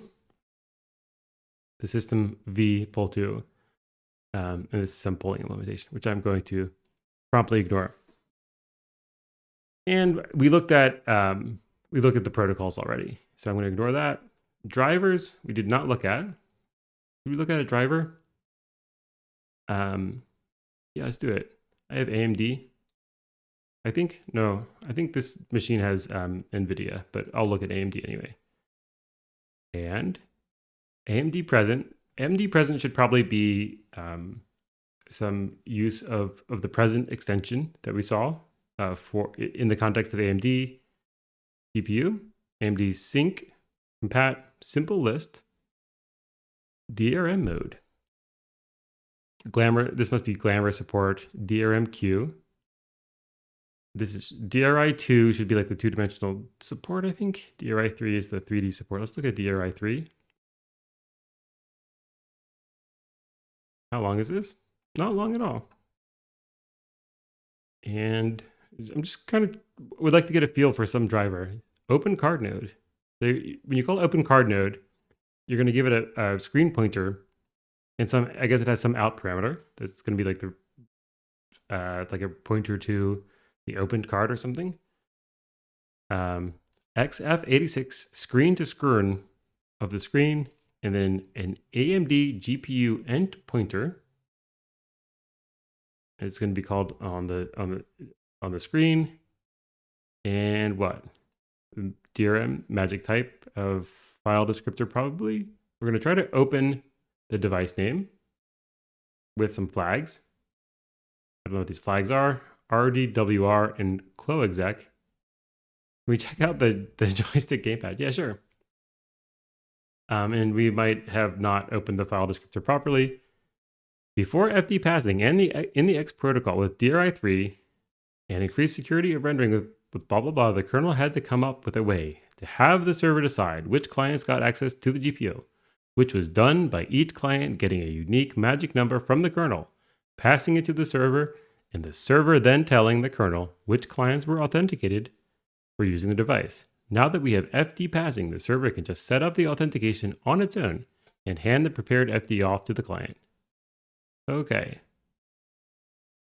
The system v poll 2, and it's some polling implementation, which I'm going to promptly ignore. And we looked at the protocols already, so I'm going to ignore that. Drivers we did not look at. Did we look at a driver? Yeah, let's do it. I have AMD. I think, no, I think this machine has NVIDIA, but I'll look at AMD anyway. And AMD present. AMD present should probably be some use of the present extension that we saw for in the context of AMD GPU, AMD sync, compat, simple list, DRM mode. Glamour, this must be Glamour support, DRM-Q. This is DRI2 should be like the two-dimensional support, I think. DRI3 is the 3D support. Let's look at DRI3. How long is this? Not long at all. And I'm just kind of would like to get a feel for some driver. Open card node. So when you call open card node, you're going to give it a screen pointer, and some, I guess it has some out parameter that's going to be like the like a pointer to the opened card or something. XF86 screen to screen of the screen, and then an AMD GPU end pointer. It's going to be called on the screen. And what? DRM magic type of file descriptor probably. We're going to try to open the device name with some flags. I don't know what these flags are. RDWR and CLOExec. Can we check out the joystick gamepad? Yeah, sure. And we might have not opened the file descriptor properly. Before FD passing and in the X protocol with DRI3 and increased security of rendering with blah, blah, blah, the kernel had to come up with a way to have the server decide which clients got access to the GPU, which was done by each client getting a unique magic number from the kernel, passing it to the server, and the server then telling the kernel which clients were authenticated for using the device. Now that we have FD passing, the server can just set up the authentication on its own and hand the prepared FD off to the client. Okay.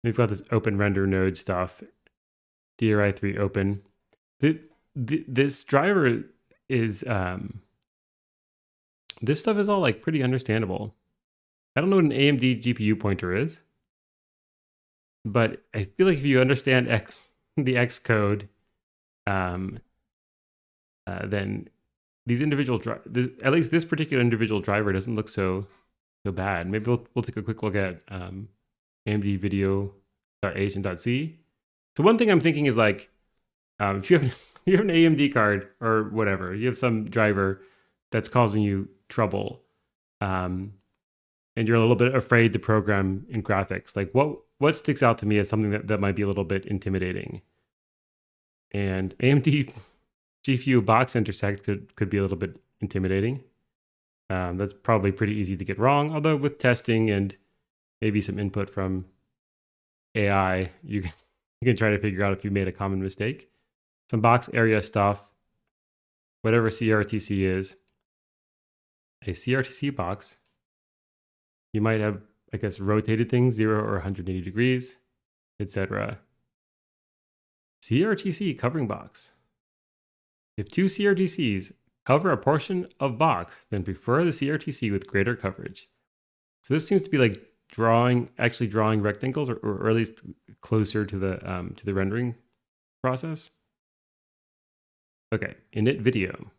We've got this open render node stuff. DRI3 open. This driver is, this stuff is all like pretty understandable. I don't know what an AMD GPU pointer is, but I feel like if you understand the X code, then these individual at least this particular individual driver doesn't look so bad. Maybe we'll take a quick look at AMD video.h and .c. So one thing I'm thinking is like, if you have an AMD card or whatever, you have some driver that's causing you trouble, and you're a little bit afraid to program in graphics. Like what sticks out to me as something that might be a little bit intimidating. And AMD GPU box intersect could be a little bit intimidating. That's probably pretty easy to get wrong, although with testing and maybe some input from AI, you can try to figure out if you made a common mistake. Some box area stuff, whatever CRTC is. A CRTC box, you might have, I guess, rotated things 0 or 180 degrees, etc. CRTC covering box. If two CRTCs cover a portion of box, then prefer the CRTC with greater coverage. So this seems to be like actually drawing rectangles, or at least closer to the rendering process. Okay, init video.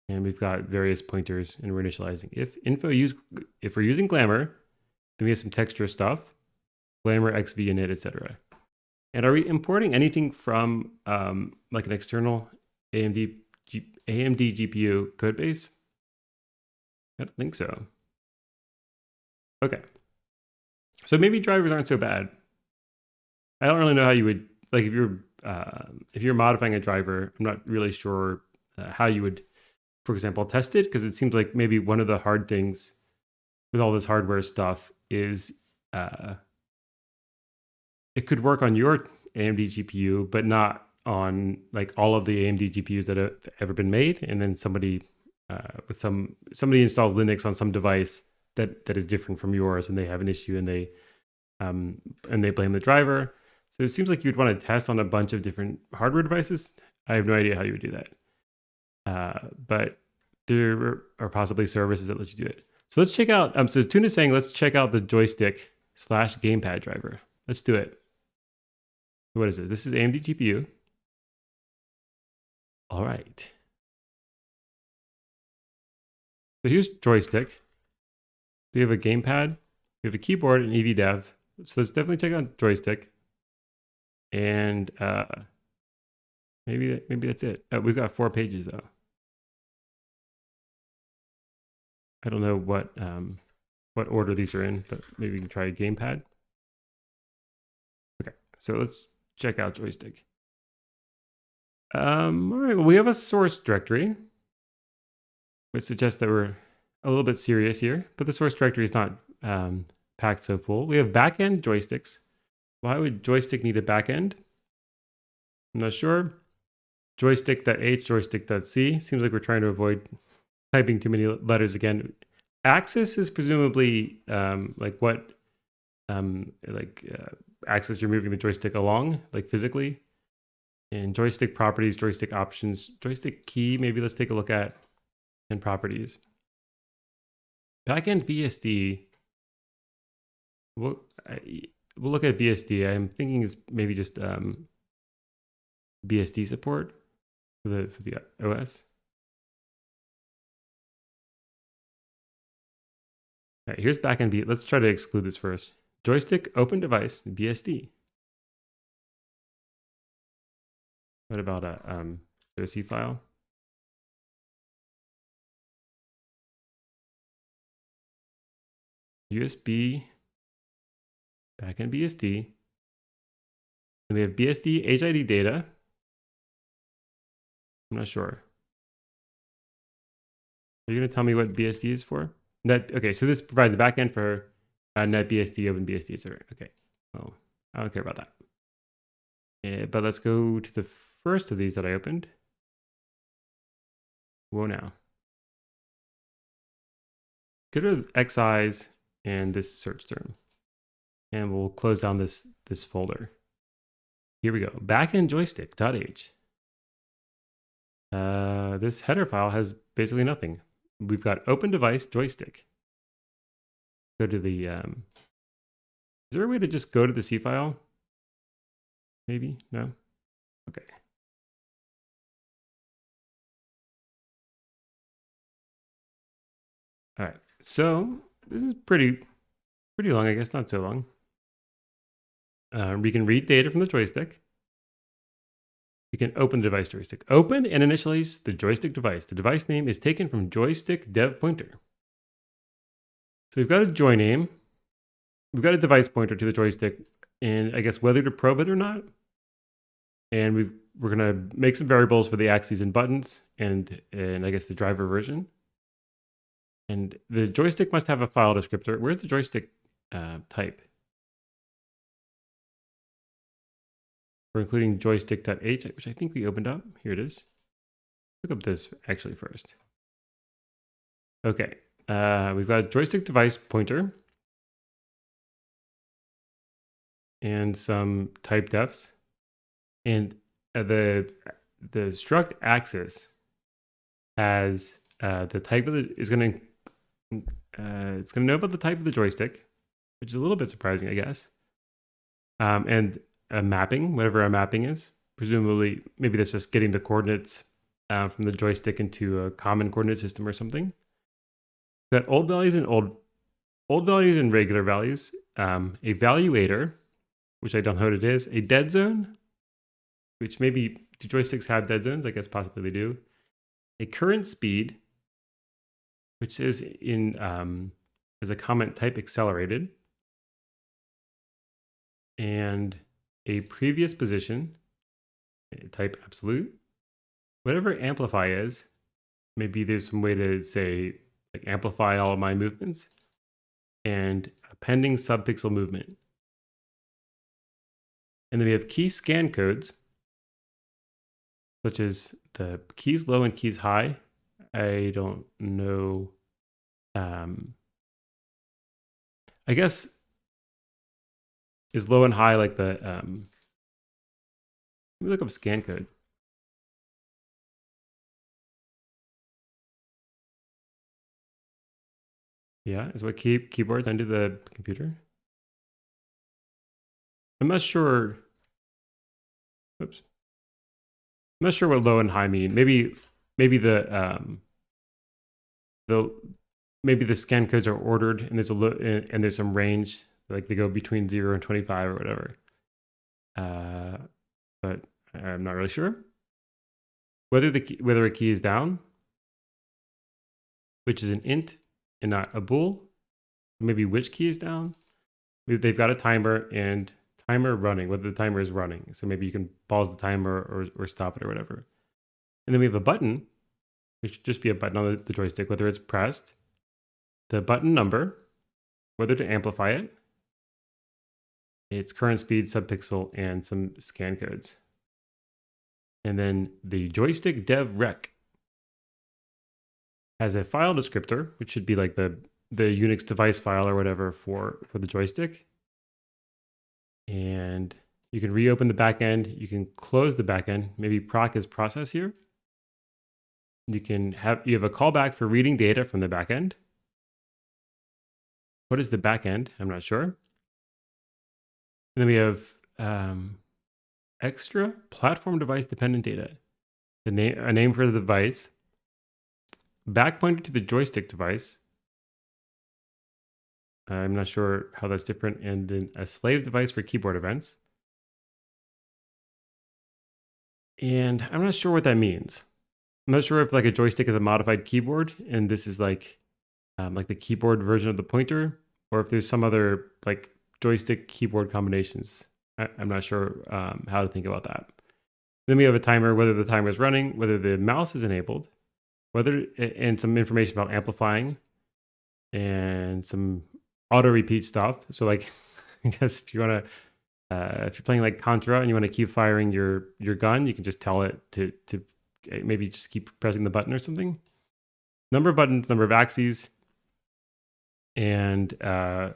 And we've got various pointers, and we're initializing. If we're using Glamour, then we have some texture stuff, Glamour, XV, init, etc. And are we importing anything from like an external AMD GPU codebase? I don't think so. Okay. So maybe drivers aren't so bad. I don't really know how you would, like, if you're modifying a driver, I'm not really sure how you would, for example, test it, because it seems like maybe one of the hard things with all this hardware stuff is it could work on your AMD GPU, but not on like all of the AMD GPUs that have ever been made. And then somebody installs Linux on some device that is different from yours, and they have an issue, and they blame the driver. So it seems like you'd want to test on a bunch of different hardware devices. I have no idea how you would do that. But there are possibly services that let you do it. So let's check out, so Tune is saying, let's check out the joystick /gamepad driver. Let's do it. What is it? This is AMD GPU. All right. So here's joystick. We have a gamepad. We have a keyboard and EV-Dev. So let's definitely check out joystick. And maybe that's it. We've got 4 pages though. I don't know what order these are in, but maybe we can try a gamepad. Okay, so let's check out joystick. All right, well, we have a source directory, which suggests that we're a little bit serious here, but the source directory is not packed so full. We have backend joysticks. Why would joystick need a backend? I'm not sure. Joystick.h, joystick.c. Seems like we're trying to avoid typing too many letters again. Axis is presumably like what axis you're moving the joystick along, like physically. And joystick properties, joystick options, joystick key, maybe let's take a look at in properties. Backend BSD, we'll look at BSD. I'm thinking it's maybe just BSD support for the OS. All right, here's backend B. Let's try to exclude this first. Joystick open device BSD. What about a C file? USB backend BSD. And we have BSD HID data. I'm not sure. Are you going to tell me what BSD is for? Okay, so this provides a backend for NetBSD, OpenBSD, etc. Okay, well, I don't care about that. But let's go to the first of these that I opened. Whoa, now. Go to XIs and this search term, and we'll close down this folder. Here we go. Backend joystick.h. This header file has basically nothing. We've got open device joystick. Go to the, is there a way to just go to the C file? Maybe, no? Okay. All right, so this is pretty long, I guess, not so long. We can read data from the joystick. We can open the device joystick. Open and initialize the joystick device. The device name is taken from joystick dev pointer. So we've got a joy name. We've got a device pointer to the joystick, and I guess whether to probe it or not. And we're gonna make some variables for the axes and buttons, and I guess the driver version. And the joystick must have a file descriptor. Where's the joystick type? We're including joystick.h, which I think we opened up. Here it is. Look up this actually first. Okay, we've got a joystick device pointer and some type defs, and the struct axis has the type of the is going to it's going to know about the type of the joystick, which is a little bit surprising, I guess, and a mapping, whatever a mapping is. Presumably, maybe that's just getting the coordinates from the joystick into a common coordinate system or something. We've got old values and old values and regular values. A valuator, which I don't know what it is. A dead zone, which maybe do joysticks have dead zones? I guess possibly they do. A current speed, which is in as a comment type accelerated, and a previous position type absolute. Whatever amplify is, maybe there's some way to say like amplify all of my movements, and a pending subpixel movement. And then we have key scan codes, such as the keys low and keys high. I don't know. I guess is low and high like the let me look up scan code. Yeah, is what keyboards under the computer. I'm not sure Oops. I'm not sure what low and high mean. Maybe the maybe the scan codes are ordered and there's some range, like they go between 0 and 25 or whatever. But I'm not really sure whether a key is down, which is an int and not a bool. Maybe which key is down. Maybe they've got a timer and timer running, whether the timer is running. So maybe you can pause the timer or stop it or whatever. And then we have a button, which should just be a button on the joystick, whether it's pressed, the button number, whether to amplify it, its current speed, subpixel, and some scan codes. And then the joystick dev rec has a file descriptor, which should be like the Unix device file or whatever for the joystick. And you can reopen the backend. You can close the backend. Maybe proc is process here. You have a callback for reading data from the backend. What is the backend? I'm not sure. And then we have extra platform device dependent data. A name for the device. Back pointer to the joystick device. I'm not sure how that's different. And then a slave device for keyboard events. And I'm not sure what that means. I'm not sure if like a joystick is a modified keyboard and this is like the keyboard version of the pointer, or if there's some other like joystick keyboard combinations. I'm not sure how to think about that. Then we have a timer, whether the timer is running, whether the mouse is enabled, and some information about amplifying and some auto repeat stuff. So like, I guess if you want to, if you're playing like Contra and you want to keep firing your gun, you can just tell it to maybe just keep pressing the button or something. Number of buttons, number of axes, and I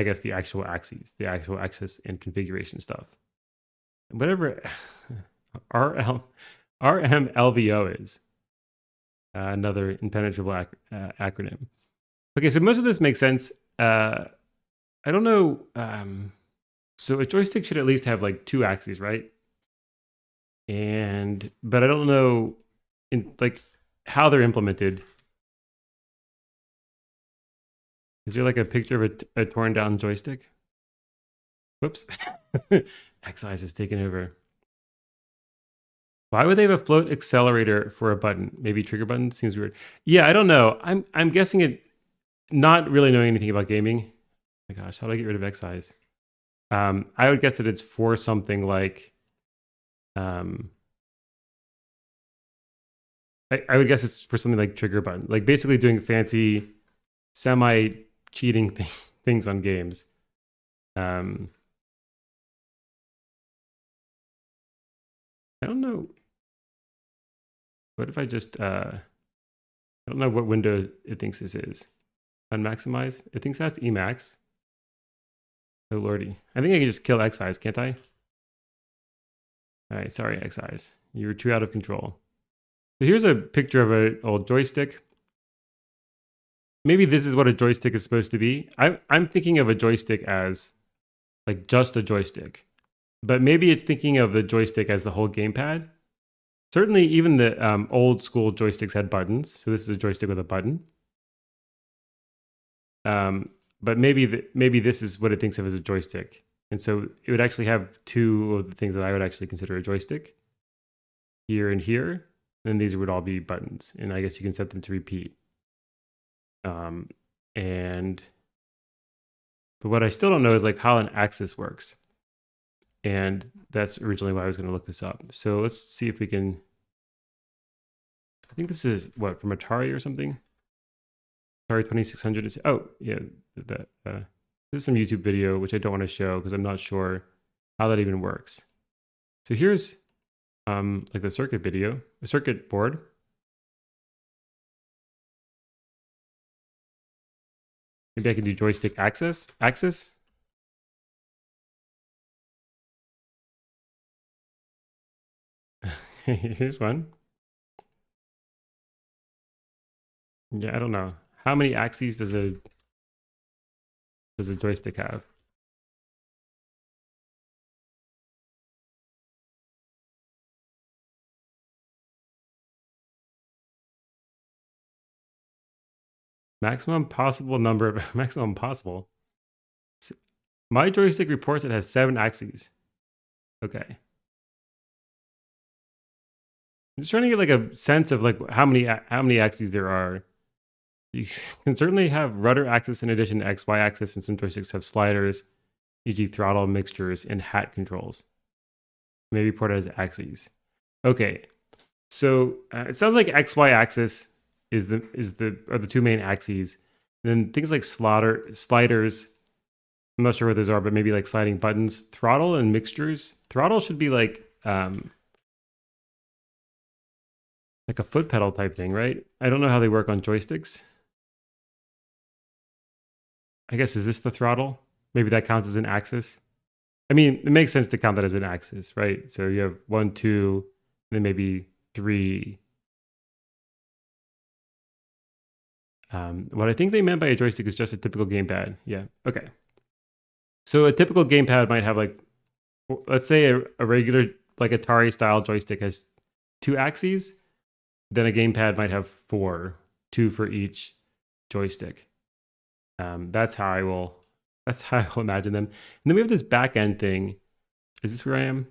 guess the actual axes, the actual axis and configuration stuff. Whatever RMLVO is, another impenetrable acronym. Okay, so most of this makes sense. I don't know. So a joystick should at least have like 2 axes, right? But I don't know how they're implemented. Is there like a picture of a torn down joystick? Whoops. Excise is taking over. Why would they have a float accelerator for a button? Maybe trigger button seems weird. Yeah, I don't know. I'm guessing it. Not really knowing anything about gaming. Oh my gosh, how do I get rid of excise? I would guess that it's for something like. I would guess it's for something like trigger button, like basically doing fancy, semi-cheating things on games. I don't know. What if I just I don't know what window it thinks this is. Unmaximize. It thinks that's Emacs. Oh lordy. I think I can just kill excise, can't I? All right, sorry, excise. You were too out of control. So here's a picture of an old joystick. Maybe this is what a joystick is supposed to be. I'm thinking of a joystick as like just a joystick. But maybe it's thinking of the joystick as the whole gamepad. Certainly, even the old school joysticks had buttons. So this is a joystick with a button. But maybe this is what it thinks of as a joystick. And so it would actually have 2 of the things that I would actually consider a joystick. Here and here. And then these would all be buttons. And I guess you can set them to repeat. But what I still don't know is like how an axis works. And that's originally why I was going to look this up. So let's see if we can. I think this is what, from Atari or something? Atari 2600. Oh, yeah. This is some YouTube video, which I don't want to show because I'm not sure how that even works. So here's like the circuit video, a circuit board. Maybe I can do joystick axis. Here's one. Yeah, I don't know. How many axes does a joystick have? Maximum possible number of maximum possible. My joystick reports it has 7 axes. Okay. I'm just trying to get like a sense of like how many axes there are. You can certainly have rudder axis in addition to XY axis, and some joysticks have sliders, e.g. throttle, mixtures, and hat controls. Maybe report as axes. Okay, so it sounds like XY axis are the two main axes. And then things like sliders. I'm not sure what those are, but maybe like sliding buttons, throttle, and mixtures. Throttle should be like a foot pedal type thing, right? I don't know how they work on joysticks. I guess, is this the throttle? Maybe that counts as an axis. I mean, it makes sense to count that as an axis, right? So you have 1, 2, then maybe 3. What I think they meant by a joystick is just a typical gamepad. Yeah, okay. So a typical gamepad might have like, let's say a regular like Atari style joystick has 2 axes. Then a gamepad might have 4, 2 for each joystick. That's how I will imagine them. And then we have this back end thing. Is this where I am?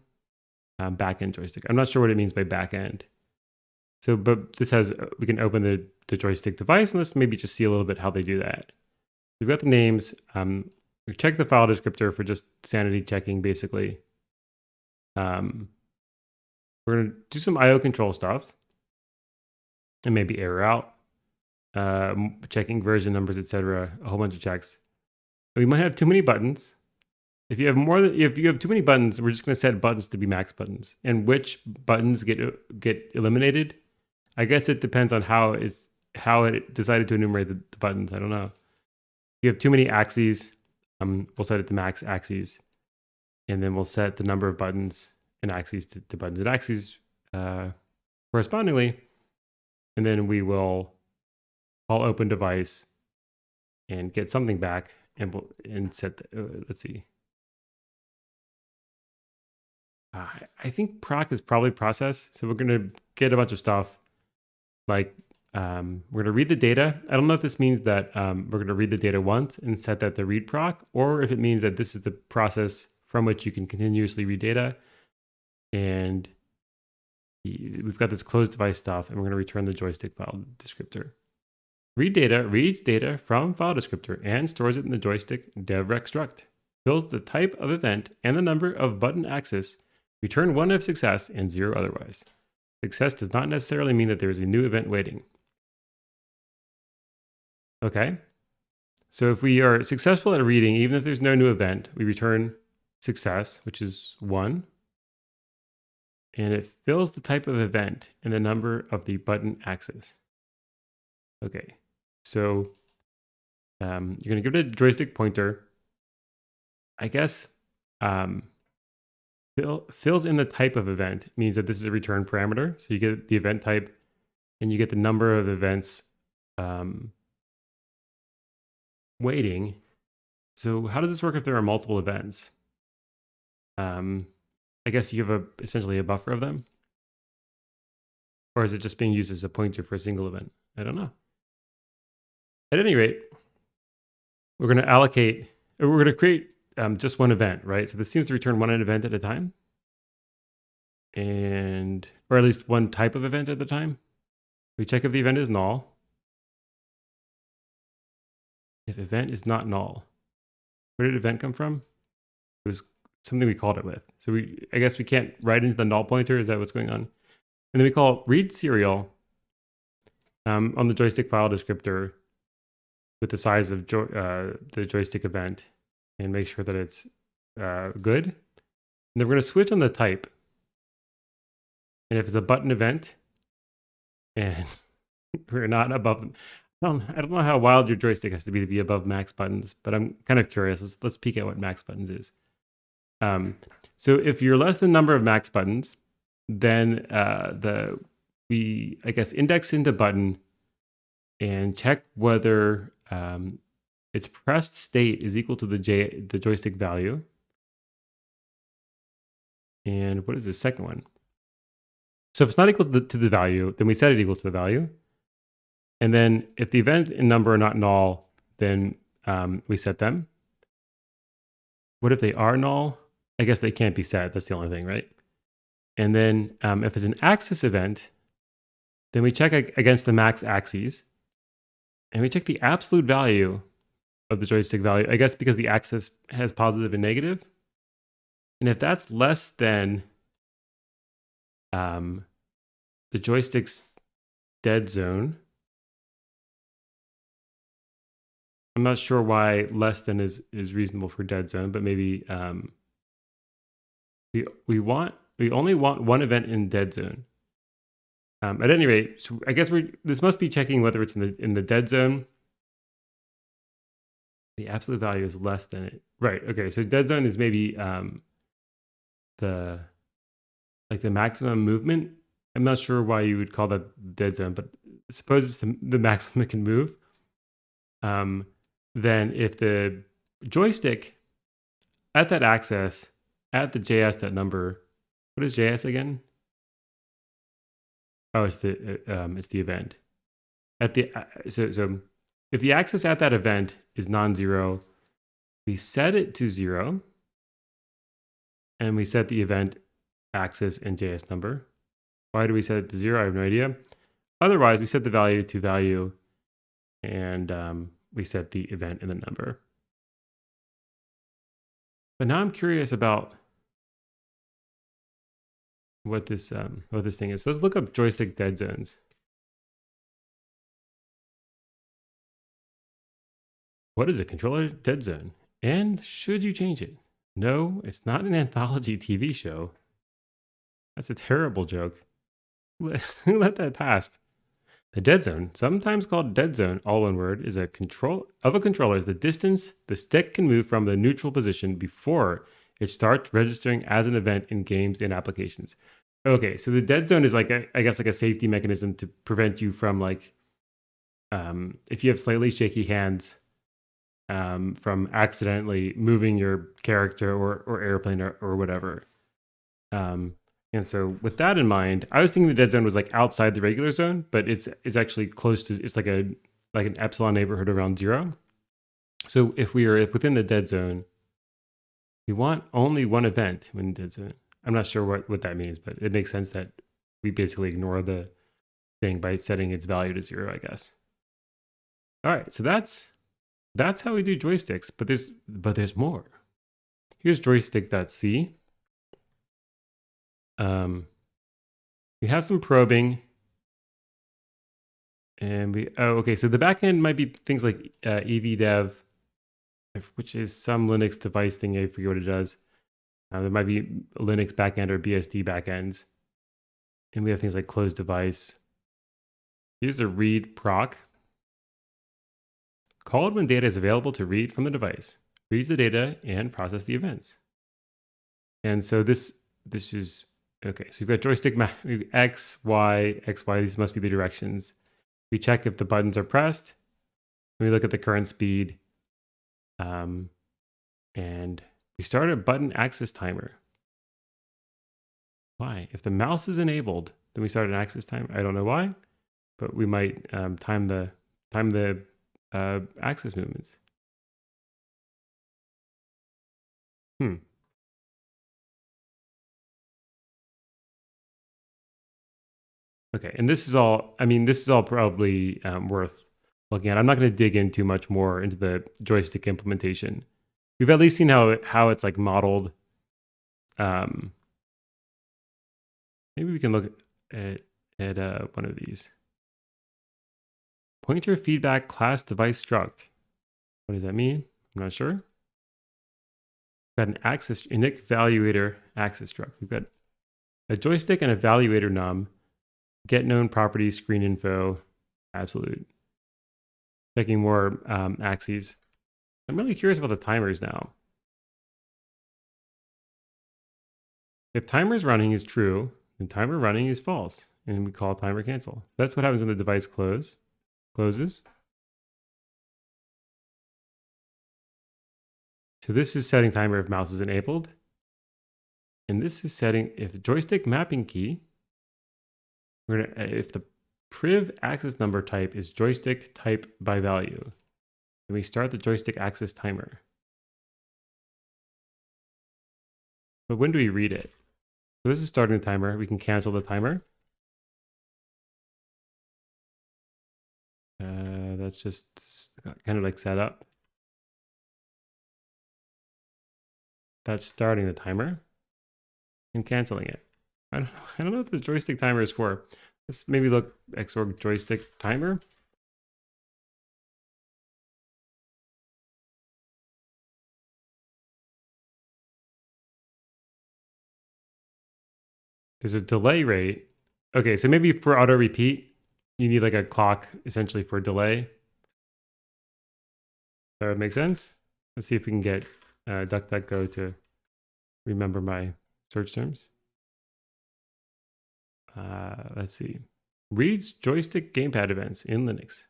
Back end joystick. I'm not sure what it means by back end. So, but this has, we can open the joystick device, and let's maybe just see a little bit how they do that. We've got the names. We check the file descriptor for just sanity checking, basically. We're going to do some IO control stuff, and maybe error out, checking version numbers, etc. A whole bunch of checks. We might have too many buttons. If you have too many buttons, we're just going to set buttons to be max buttons. And which buttons get eliminated? I guess it depends on how it decided to enumerate the buttons. I don't know. If you have too many axes, we'll set it to max axes, and then we'll set the number of buttons and axes to buttons and axes correspondingly, and then we will call open device and get something back, and set. Let's see. I think proc is probably process, so we're gonna get a bunch of stuff. Like we're gonna read the data. I don't know if this means that we're gonna read the data once and set that to read proc, or if it means that this is the process from which you can continuously read data. And we've got this closed device stuff, and we're gonna return the joystick file descriptor. Read data reads data from file descriptor and stores it in the joystick devrec struct. Fills the type of event and the number of button axis. Return 1 if success and 0 otherwise. Success does not necessarily mean that there is a new event waiting. Okay. So if we are successful at reading, even if there's no new event, we return success, which is 1. And it fills the type of event and the number of the button axis. Okay. So you're going to give it a joystick pointer. I guess fills in the type of event means that this is a return parameter. So you get the event type and you get the number of events waiting. So how does this work if there are multiple events? I guess you have essentially a buffer of them. Or is it just being used as a pointer for a single event? I don't know. At any rate, we're going to create just one event, right? So this seems to return one event at a time. Or at least one type of event at a time. We check if the event is null. If event is not null, where did event come from? It was something we called it with. So I guess we can't write into the null pointer. Is that what's going on? And then we call read serial on the joystick file descriptor with the size of the joystick event, and make sure that it's good. And then we're going to switch on the type. And if it's a button event, and we're not above, I don't know how wild your joystick has to be above max buttons, but I'm kind of curious. Let's peek at what max buttons is. So if you're less than number of max buttons, then we index into button and check whether its pressed state is equal to the joystick value. And what is the second one? So if it's not equal to the value, then we set it equal to the value. And then if the event and number are not null, then we set them. What if they are null? I guess they can't be set. That's the only thing, right? And then if it's an axis event, then we check against the max axes. And we check the absolute value of the joystick value, I guess because the axis has positive and negative. And if that's less than the joystick's dead zone, I'm not sure why less than is reasonable for dead zone, but maybe we only want one event in dead zone. At any rate, so I guess this must be checking whether it's in the dead zone. The absolute value is less than it. Right. Okay. So dead zone is maybe the maximum movement. I'm not sure why you would call that dead zone, but suppose it's the maximum it can move. Then if the joystick at that axis at the JS.number, what is JS again? Oh, it's the event. At the so if the axis at that event is non-zero, we set it to 0, and we set the event axis and JS number. Why do we set it to 0? I have no idea. Otherwise, we set the value to value, and we set the event and the number. But now I'm curious about what this thing is. So let's look up joystick dead zones. What is a controller dead zone? And should you change it? No, it's not an anthology TV show. That's a terrible joke. Who let that pass? The dead zone, sometimes called dead zone, all one word, is a control of a controller is the distance the stick can move from the neutral position before it starts registering as an event in games and applications. Okay, so the dead zone is like I guess like a safety mechanism to prevent you from if you have slightly shaky hands, from accidentally moving your character or airplane or whatever. And so with that in mind, I was thinking the dead zone was like outside the regular zone, but it's actually close to, it's like an epsilon neighborhood around 0. So if we are within the dead zone, we want only one event in dead zone. I'm not sure what that means, but it makes sense that we basically ignore the thing by setting its value to 0, I guess. All right, so that's how we do joysticks, but there's more. Here's joystick.c. We have some probing, and so the backend might be things like evdev, which is some Linux device thing. I forget what it does. There might be a Linux backend or BSD backends, and we have things like closed device. Here's a read proc. Called when data is available to read from the device. Reads the data and process the events. And so this is okay. So we've got joystick X, Y, X, Y. These must be the directions. We check if the buttons are pressed. We look at the current speed. And we start a button axis timer. Why? If the mouse is enabled, then we start an axis timer. I don't know why, but we might time the axis movements. Okay, and this is all probably worth looking at. I'm not going to dig in too much more into the joystick implementation. We've at least seen how it's like modeled. Maybe we can look at one of these. Pointer feedback class device struct. What does that mean? I'm not sure. We've got an axis init evaluator axis struct. We've got a joystick and evaluator num. Get known properties, screen info, absolute. Checking more axes. I'm really curious about the timers now. If timers running is true, then timer running is false, and we call timer cancel. That's what happens when the device closes. So this is setting timer if mouse is enabled. And this is setting if the joystick mapping key, if the priv axis number type is joystick type by value. Then we start the joystick axis timer. But when do we read it? So this is starting the timer. We can cancel the timer. That's just kind of like set up. That's starting the timer and canceling it. I don't know what the joystick timer is for. Let's maybe look Xorg joystick timer. There's a delay rate. Okay, so maybe for auto repeat, you need like a clock essentially for delay. Does that make sense? Let's see if we can get DuckDuckGo to remember my search terms. Let's see. Reads joystick gamepad events in Linux.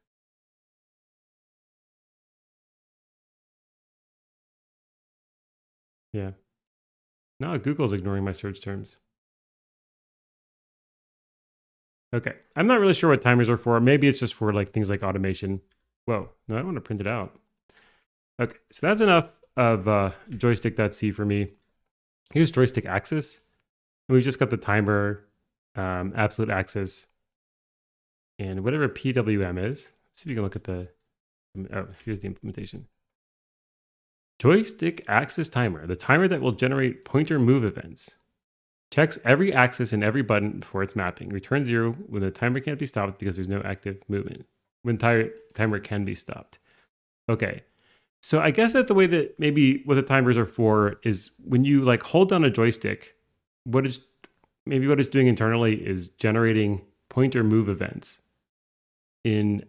Yeah. Now Google's ignoring my search terms. Okay. I'm not really sure what timers are for. Maybe it's just for like things like automation. Whoa. No, I don't want to print it out. Okay. So that's enough of joystick.c for me. Here's joystick axis. We've just got the timer, absolute axis, and whatever PWM is. Let's see if we can look at the, oh, here's the implementation. Joystick axis timer, the timer that will generate pointer move events. Checks every axis and every button before its mapping. Return 0 when the timer can't be stopped because there's no active movement. When timer can be stopped. Okay. So I guess that the way that maybe what the timers are for is when you like hold down a joystick, what it's doing internally is generating pointer move events in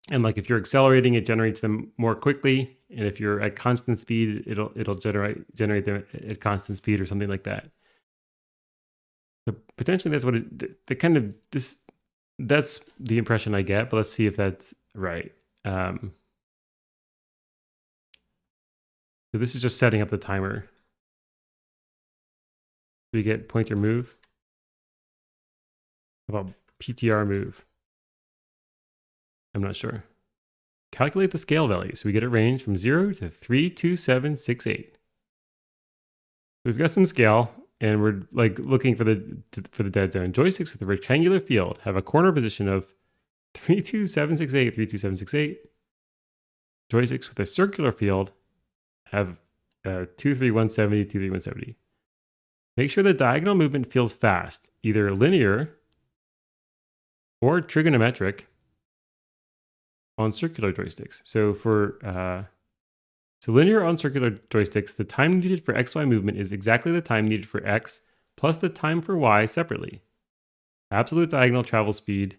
and like if you're accelerating, it generates them more quickly, and if you're at constant speed, it'll generate them at constant speed or something like that. So potentially that's what that's the impression I get, but let's see if that's right. So this is just setting up the timer. We get pointer move. How about PTR move? I'm not sure. Calculate the scale value. So we get a range from 0 to 32768. We've got some scale, and we're like looking for the dead zone. Joysticks with a rectangular field have a corner position of 32768, 32768. Joysticks with a circular field have 23170, 23170. Make sure the diagonal movement feels fast, either linear or trigonometric on circular joysticks. So for linear on circular joysticks, the time needed for XY movement is exactly the time needed for X plus the time for Y separately. Absolute diagonal travel speed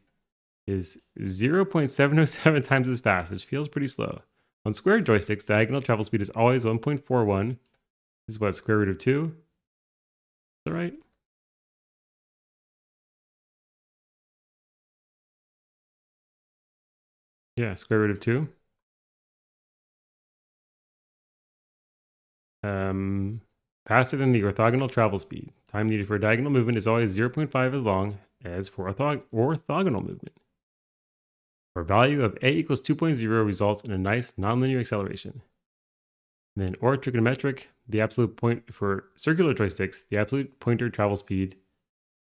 is 0.707 times as fast, which feels pretty slow. On square joysticks, diagonal travel speed is always 1.41. This is what, square root of 2? Is that right? Yeah, square root of 2. Faster than the orthogonal travel speed. Time needed for a diagonal movement is always 0.5 as long as for orthogonal movement. Our value of a equals 2.0 results in a nice nonlinear acceleration. And then or trigonometric, the absolute point for circular joysticks, the absolute pointer travel speed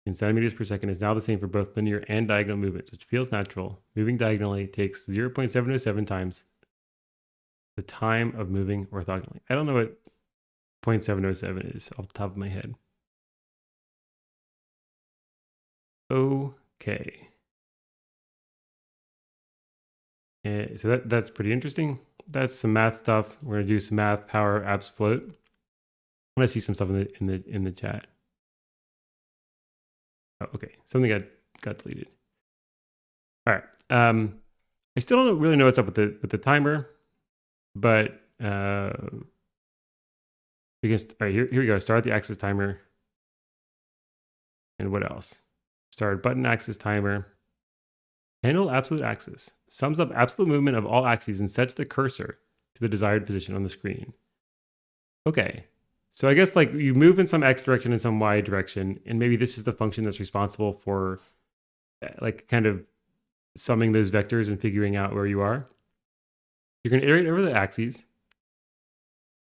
in centimeters per second is now the same for both linear and diagonal movements, which feels natural. Moving diagonally takes 0.707 times the time of moving orthogonally. I don't know what 0.707 is off the top of my head. Okay. So that's pretty interesting. That's some math stuff. We're gonna do some math, power, abs float. I'm gonna see some stuff in the chat. Oh, okay, something got deleted. All right. I still don't really know what's up with the timer, but all right, here we go. Start the axis timer. And what else? Start button axis timer. Handle absolute axis. Sums up absolute movement of all axes and sets the cursor to the desired position on the screen. Okay. So I guess like you move in some X direction and some Y direction, and maybe this is the function that's responsible for like kind of summing those vectors and figuring out where you are. You're going to iterate over the axes.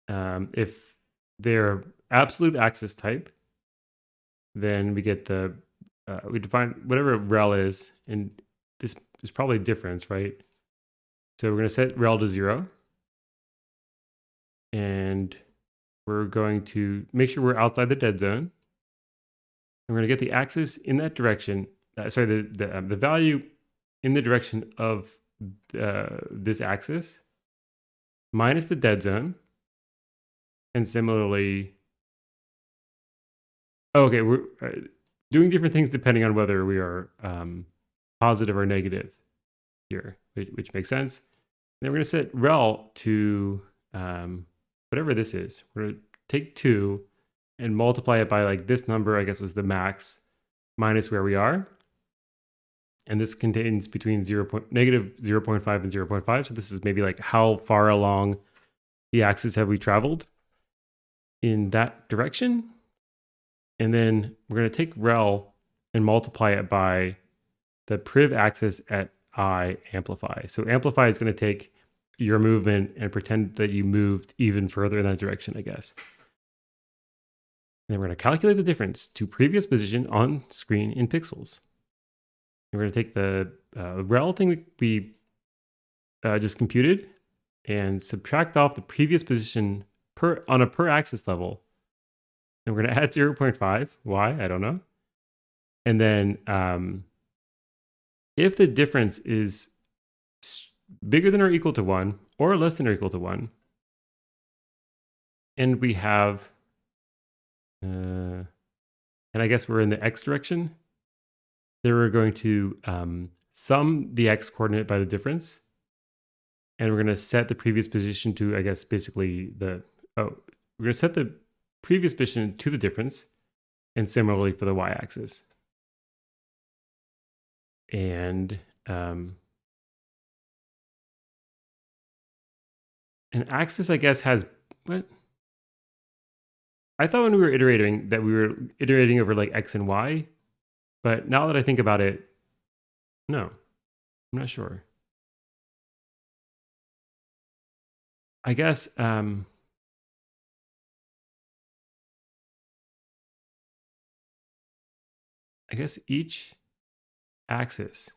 If they're absolute axis type, then we get we define whatever rel is, and this is probably difference, right? So we're going to set rel to 0. And we're going to make sure we're outside the dead zone. And we're going to get the axis in that direction. The value in the direction of this axis minus the dead zone. And similarly, okay, we're doing different things depending on whether we are positive or negative here, which makes sense. And then we're going to set rel to whatever this is. We're going to take 2 and multiply it by like this number, I guess was the max, minus where we are. And this contains between negative 0.5 and 0.5. So this is maybe like how far along the axis have we traveled in that direction. And then we're going to take rel and multiply it by the priv axis at I amplify. So amplify is going to take your movement and pretend that you moved even further in that direction, I guess. And then we're going to calculate the difference to previous position on screen in pixels. And we're going to take the rel thing we just computed and subtract off the previous position on a per axis level. And we're going to add 0.5. Why? I don't know. And then if the difference is bigger than or equal to 1 or less than or equal to 1, and we have, and I guess we're in the x direction, then we're going to sum the x coordinate by the difference. And we're going to set the previous position to, I guess, basically we're going to set the previous position to the difference, and similarly for the y-axis. And an axis, I guess, has what? I thought when we were iterating that we were iterating over like x and y, but now that I think about it, no, I'm not sure. I guess each axis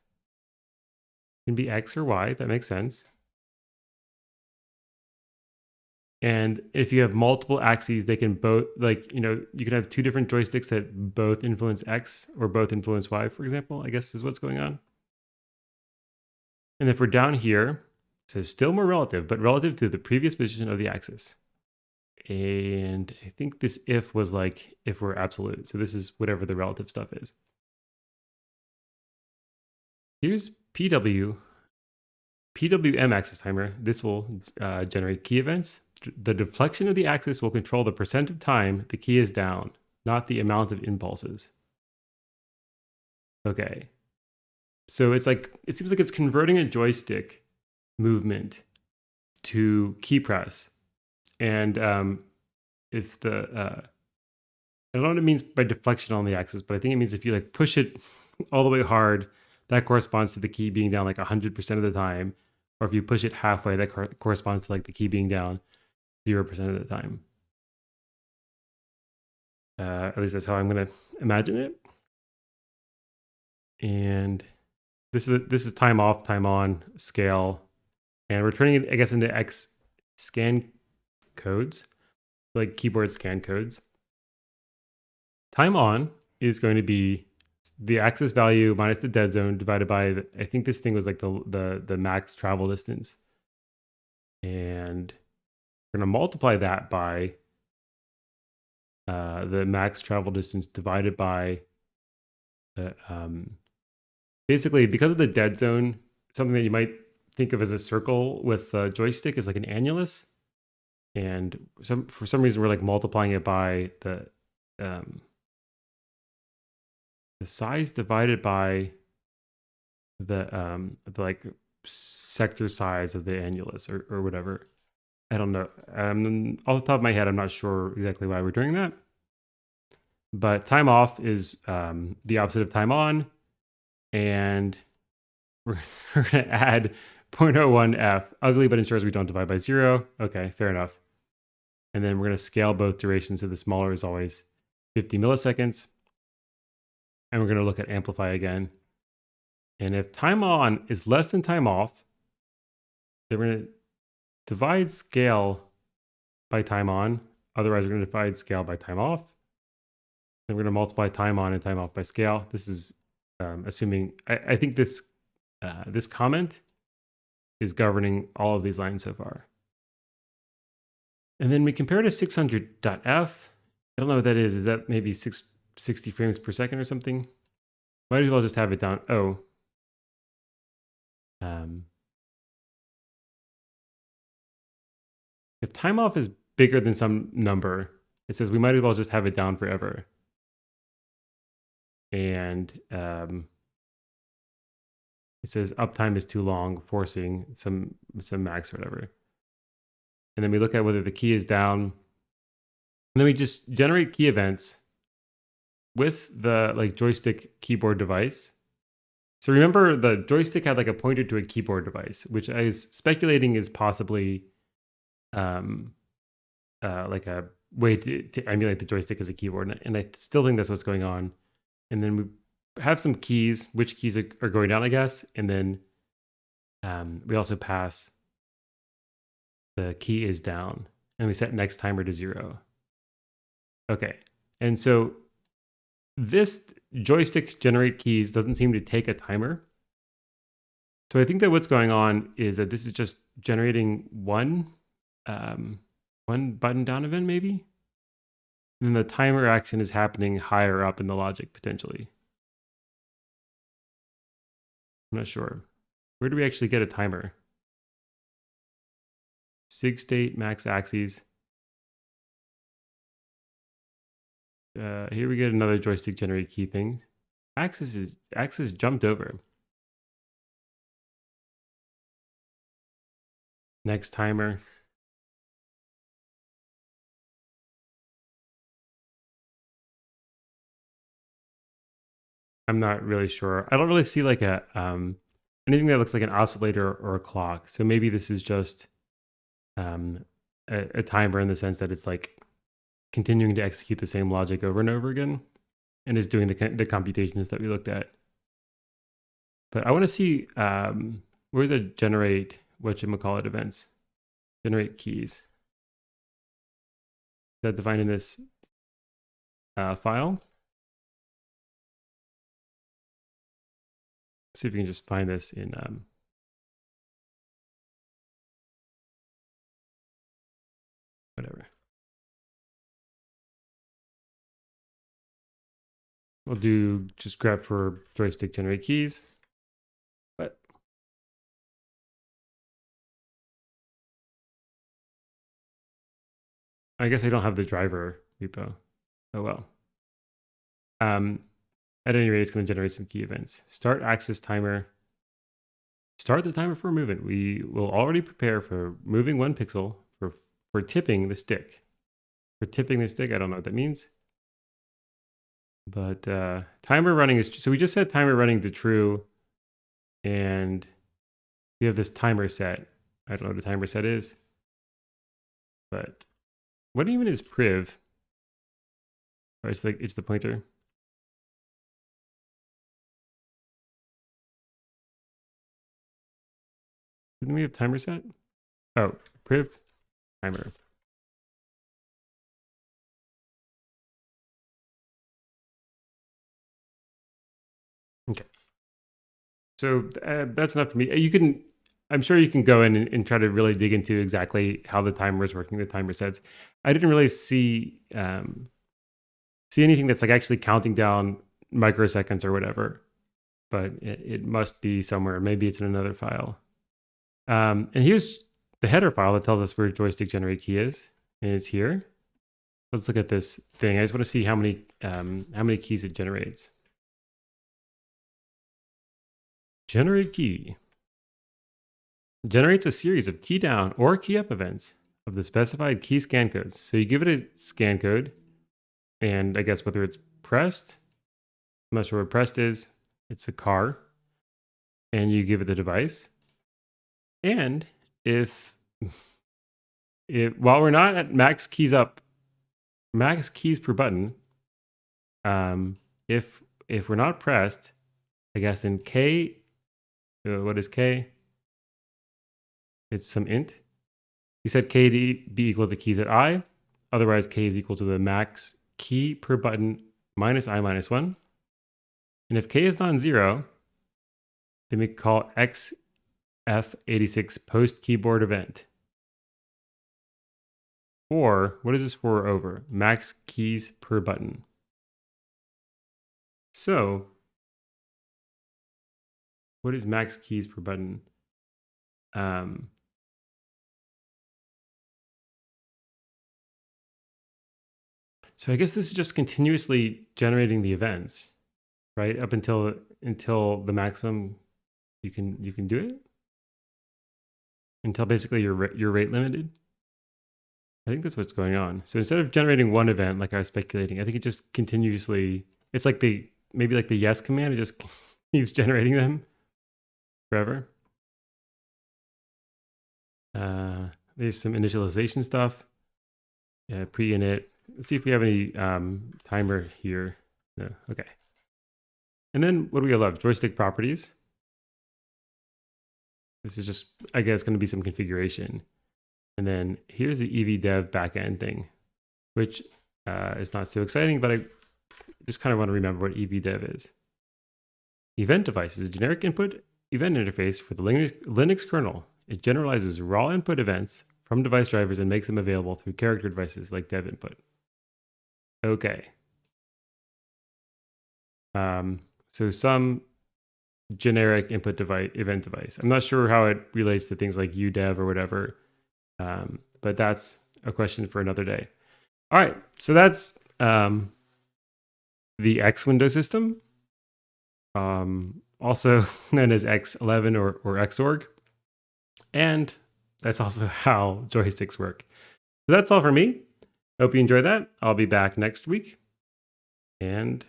can be x or y. That makes sense. And if you have multiple axes, they can both, like, you can have 2 different joysticks that both influence x or both influence y, for example, I guess is what's going on. And if we're down here, it says still more relative, but relative to the previous position of the axis. And I think this if was like if we're absolute. So this is whatever the relative stuff is. Here's PWM axis timer. This will generate key events. The deflection of the axis will control the percent of time the key is down, not the amount of impulses. Okay. So it's like, it seems like it's converting a joystick movement to key press. And if the, I don't know what it means by deflection on the axis, but I think it means if you like push it all the way hard, that corresponds to the key being down like 100% of the time. Or if you push it halfway, that corresponds to like the key being down 0% of the time. At least that's how I'm going to imagine it. And this is time off, time on scale. And we're turning it, I guess, into X scan codes, like keyboard scan codes. Time on is going to be the axis value minus the dead zone divided by, I think this thing was like the max travel distance. And we're going to multiply that by the max travel distance divided by the, basically, because of the dead zone, something that you might think of as a circle with a joystick is like an annulus. And for some reason, we're like multiplying it by the size divided by the like sector size of the annulus or whatever. I don't know. Off the top of my head, I'm not sure exactly why we're doing that. But time off is the opposite of time on. and we're going to add 0.01f, ugly but ensures we don't divide by 0. Okay, fair enough. And then we're going to scale both durations, so the smaller is always 50 milliseconds. And we're going to look at amplify again. And if time on is less than time off, then we're going to divide scale by time on. Otherwise, we're going to divide scale by time off. Then we're going to multiply time on and time off by scale. This is assuming, I think this comment is governing all of these lines so far. And then we compare to 600.f. I don't know what that is. Is that maybe 60 frames per second or something? Might as well just have it down. Oh. If time off is bigger than some number, it says we might as well just have it down forever. And it says uptime is too long, forcing some max or whatever. And then we look at whether the key is down. And then we just generate key events with the joystick keyboard device. So remember, the joystick had like a pointer to a keyboard device, which I was speculating is possibly like a way to emulate the joystick as a keyboard. And I still think that's what's going on. And then we have some keys, which keys are going down, I guess. And then we also pass the key is down. And we set next timer to 0. Okay. And so this joystick generate keys doesn't seem to take a timer. So I think that what's going on is that this is just generating one button down event maybe. And then the timer action is happening higher up in the logic potentially. I'm not sure. Where do we actually get a timer? Sig state, max axes. Here we get another joystick generate key thing. Axis jumped over. Next timer. I'm not really sure. I don't really see like a anything that looks like an oscillator or a clock. So maybe this is just a timer in the sense that it's like continuing to execute the same logic over and over again, and is doing the computations that we looked at. But I want to see where's the generate whatchamacallit events, generate keys. Is that defined in this file? See if we can just find this in whatever. We'll do just grep for joystick generate keys. But I guess I don't have the driver repo. Oh well. At any rate, it's going to generate some key events. Start axis timer. Start the timer for a movement. We will already prepare for moving 1 pixel for tipping the stick. For tipping the stick, I don't know what that means. But timer running is, so we just set timer running to true. And we have this timer set. I don't know what the timer set is. But what even is priv? Or it's the pointer. Didn't we have timer set? Oh, priv timer. Okay. So that's enough for me. I'm sure you can go in and try to really dig into exactly how the timer is working, the timer sets. I didn't really see anything that's like actually counting down microseconds or whatever, but it must be somewhere. Maybe it's in another file. And here's the header file that tells us where joystick generate key is, and it's here. Let's look at this thing. I just want to see how many keys it generates. Generate key generates a series of key down or key up events of the specified key scan codes. So you give it a scan code, and I guess whether it's pressed, I'm not sure what pressed is, it's a car, and you give it the device. And if while we're not at max keys per button, if we're not pressed, I guess in K, what is K? It's some int. You said K to be equal to the keys at I. Otherwise, K is equal to the max key per button minus I minus 1. And if K is non-zero, then we call XF86 post keyboard event. Or, what is this for over? Max keys per button. So, what is max keys per button? So I guess this is just continuously generating the events, right? Up until the maximum you can do it. Until basically you're rate limited. I think that's what's going on. So instead of generating one event like I was speculating, I think it just continuously, it's like maybe like the yes command, it just keeps generating them forever. There's some initialization stuff. Pre-init. Let's see if we have any timer here. No, okay. And then what do we love? Joystick properties. This is just, I guess, going to be some configuration. And then here's the EVDev backend thing, which is not so exciting, but I just kind of want to remember what EVDev is. Event device is a generic input event interface for the Linux kernel. It generalizes raw input events from device drivers and makes them available through character devices like dev input. Okay. So some generic input device, event device. I'm not sure how it relates to things like UDev or whatever, but that's a question for another day. All right, so that's the X window system, also known as X11 or Xorg, and that's also how joysticks work. So that's all for me. Hope you enjoyed that. I'll be back next week, and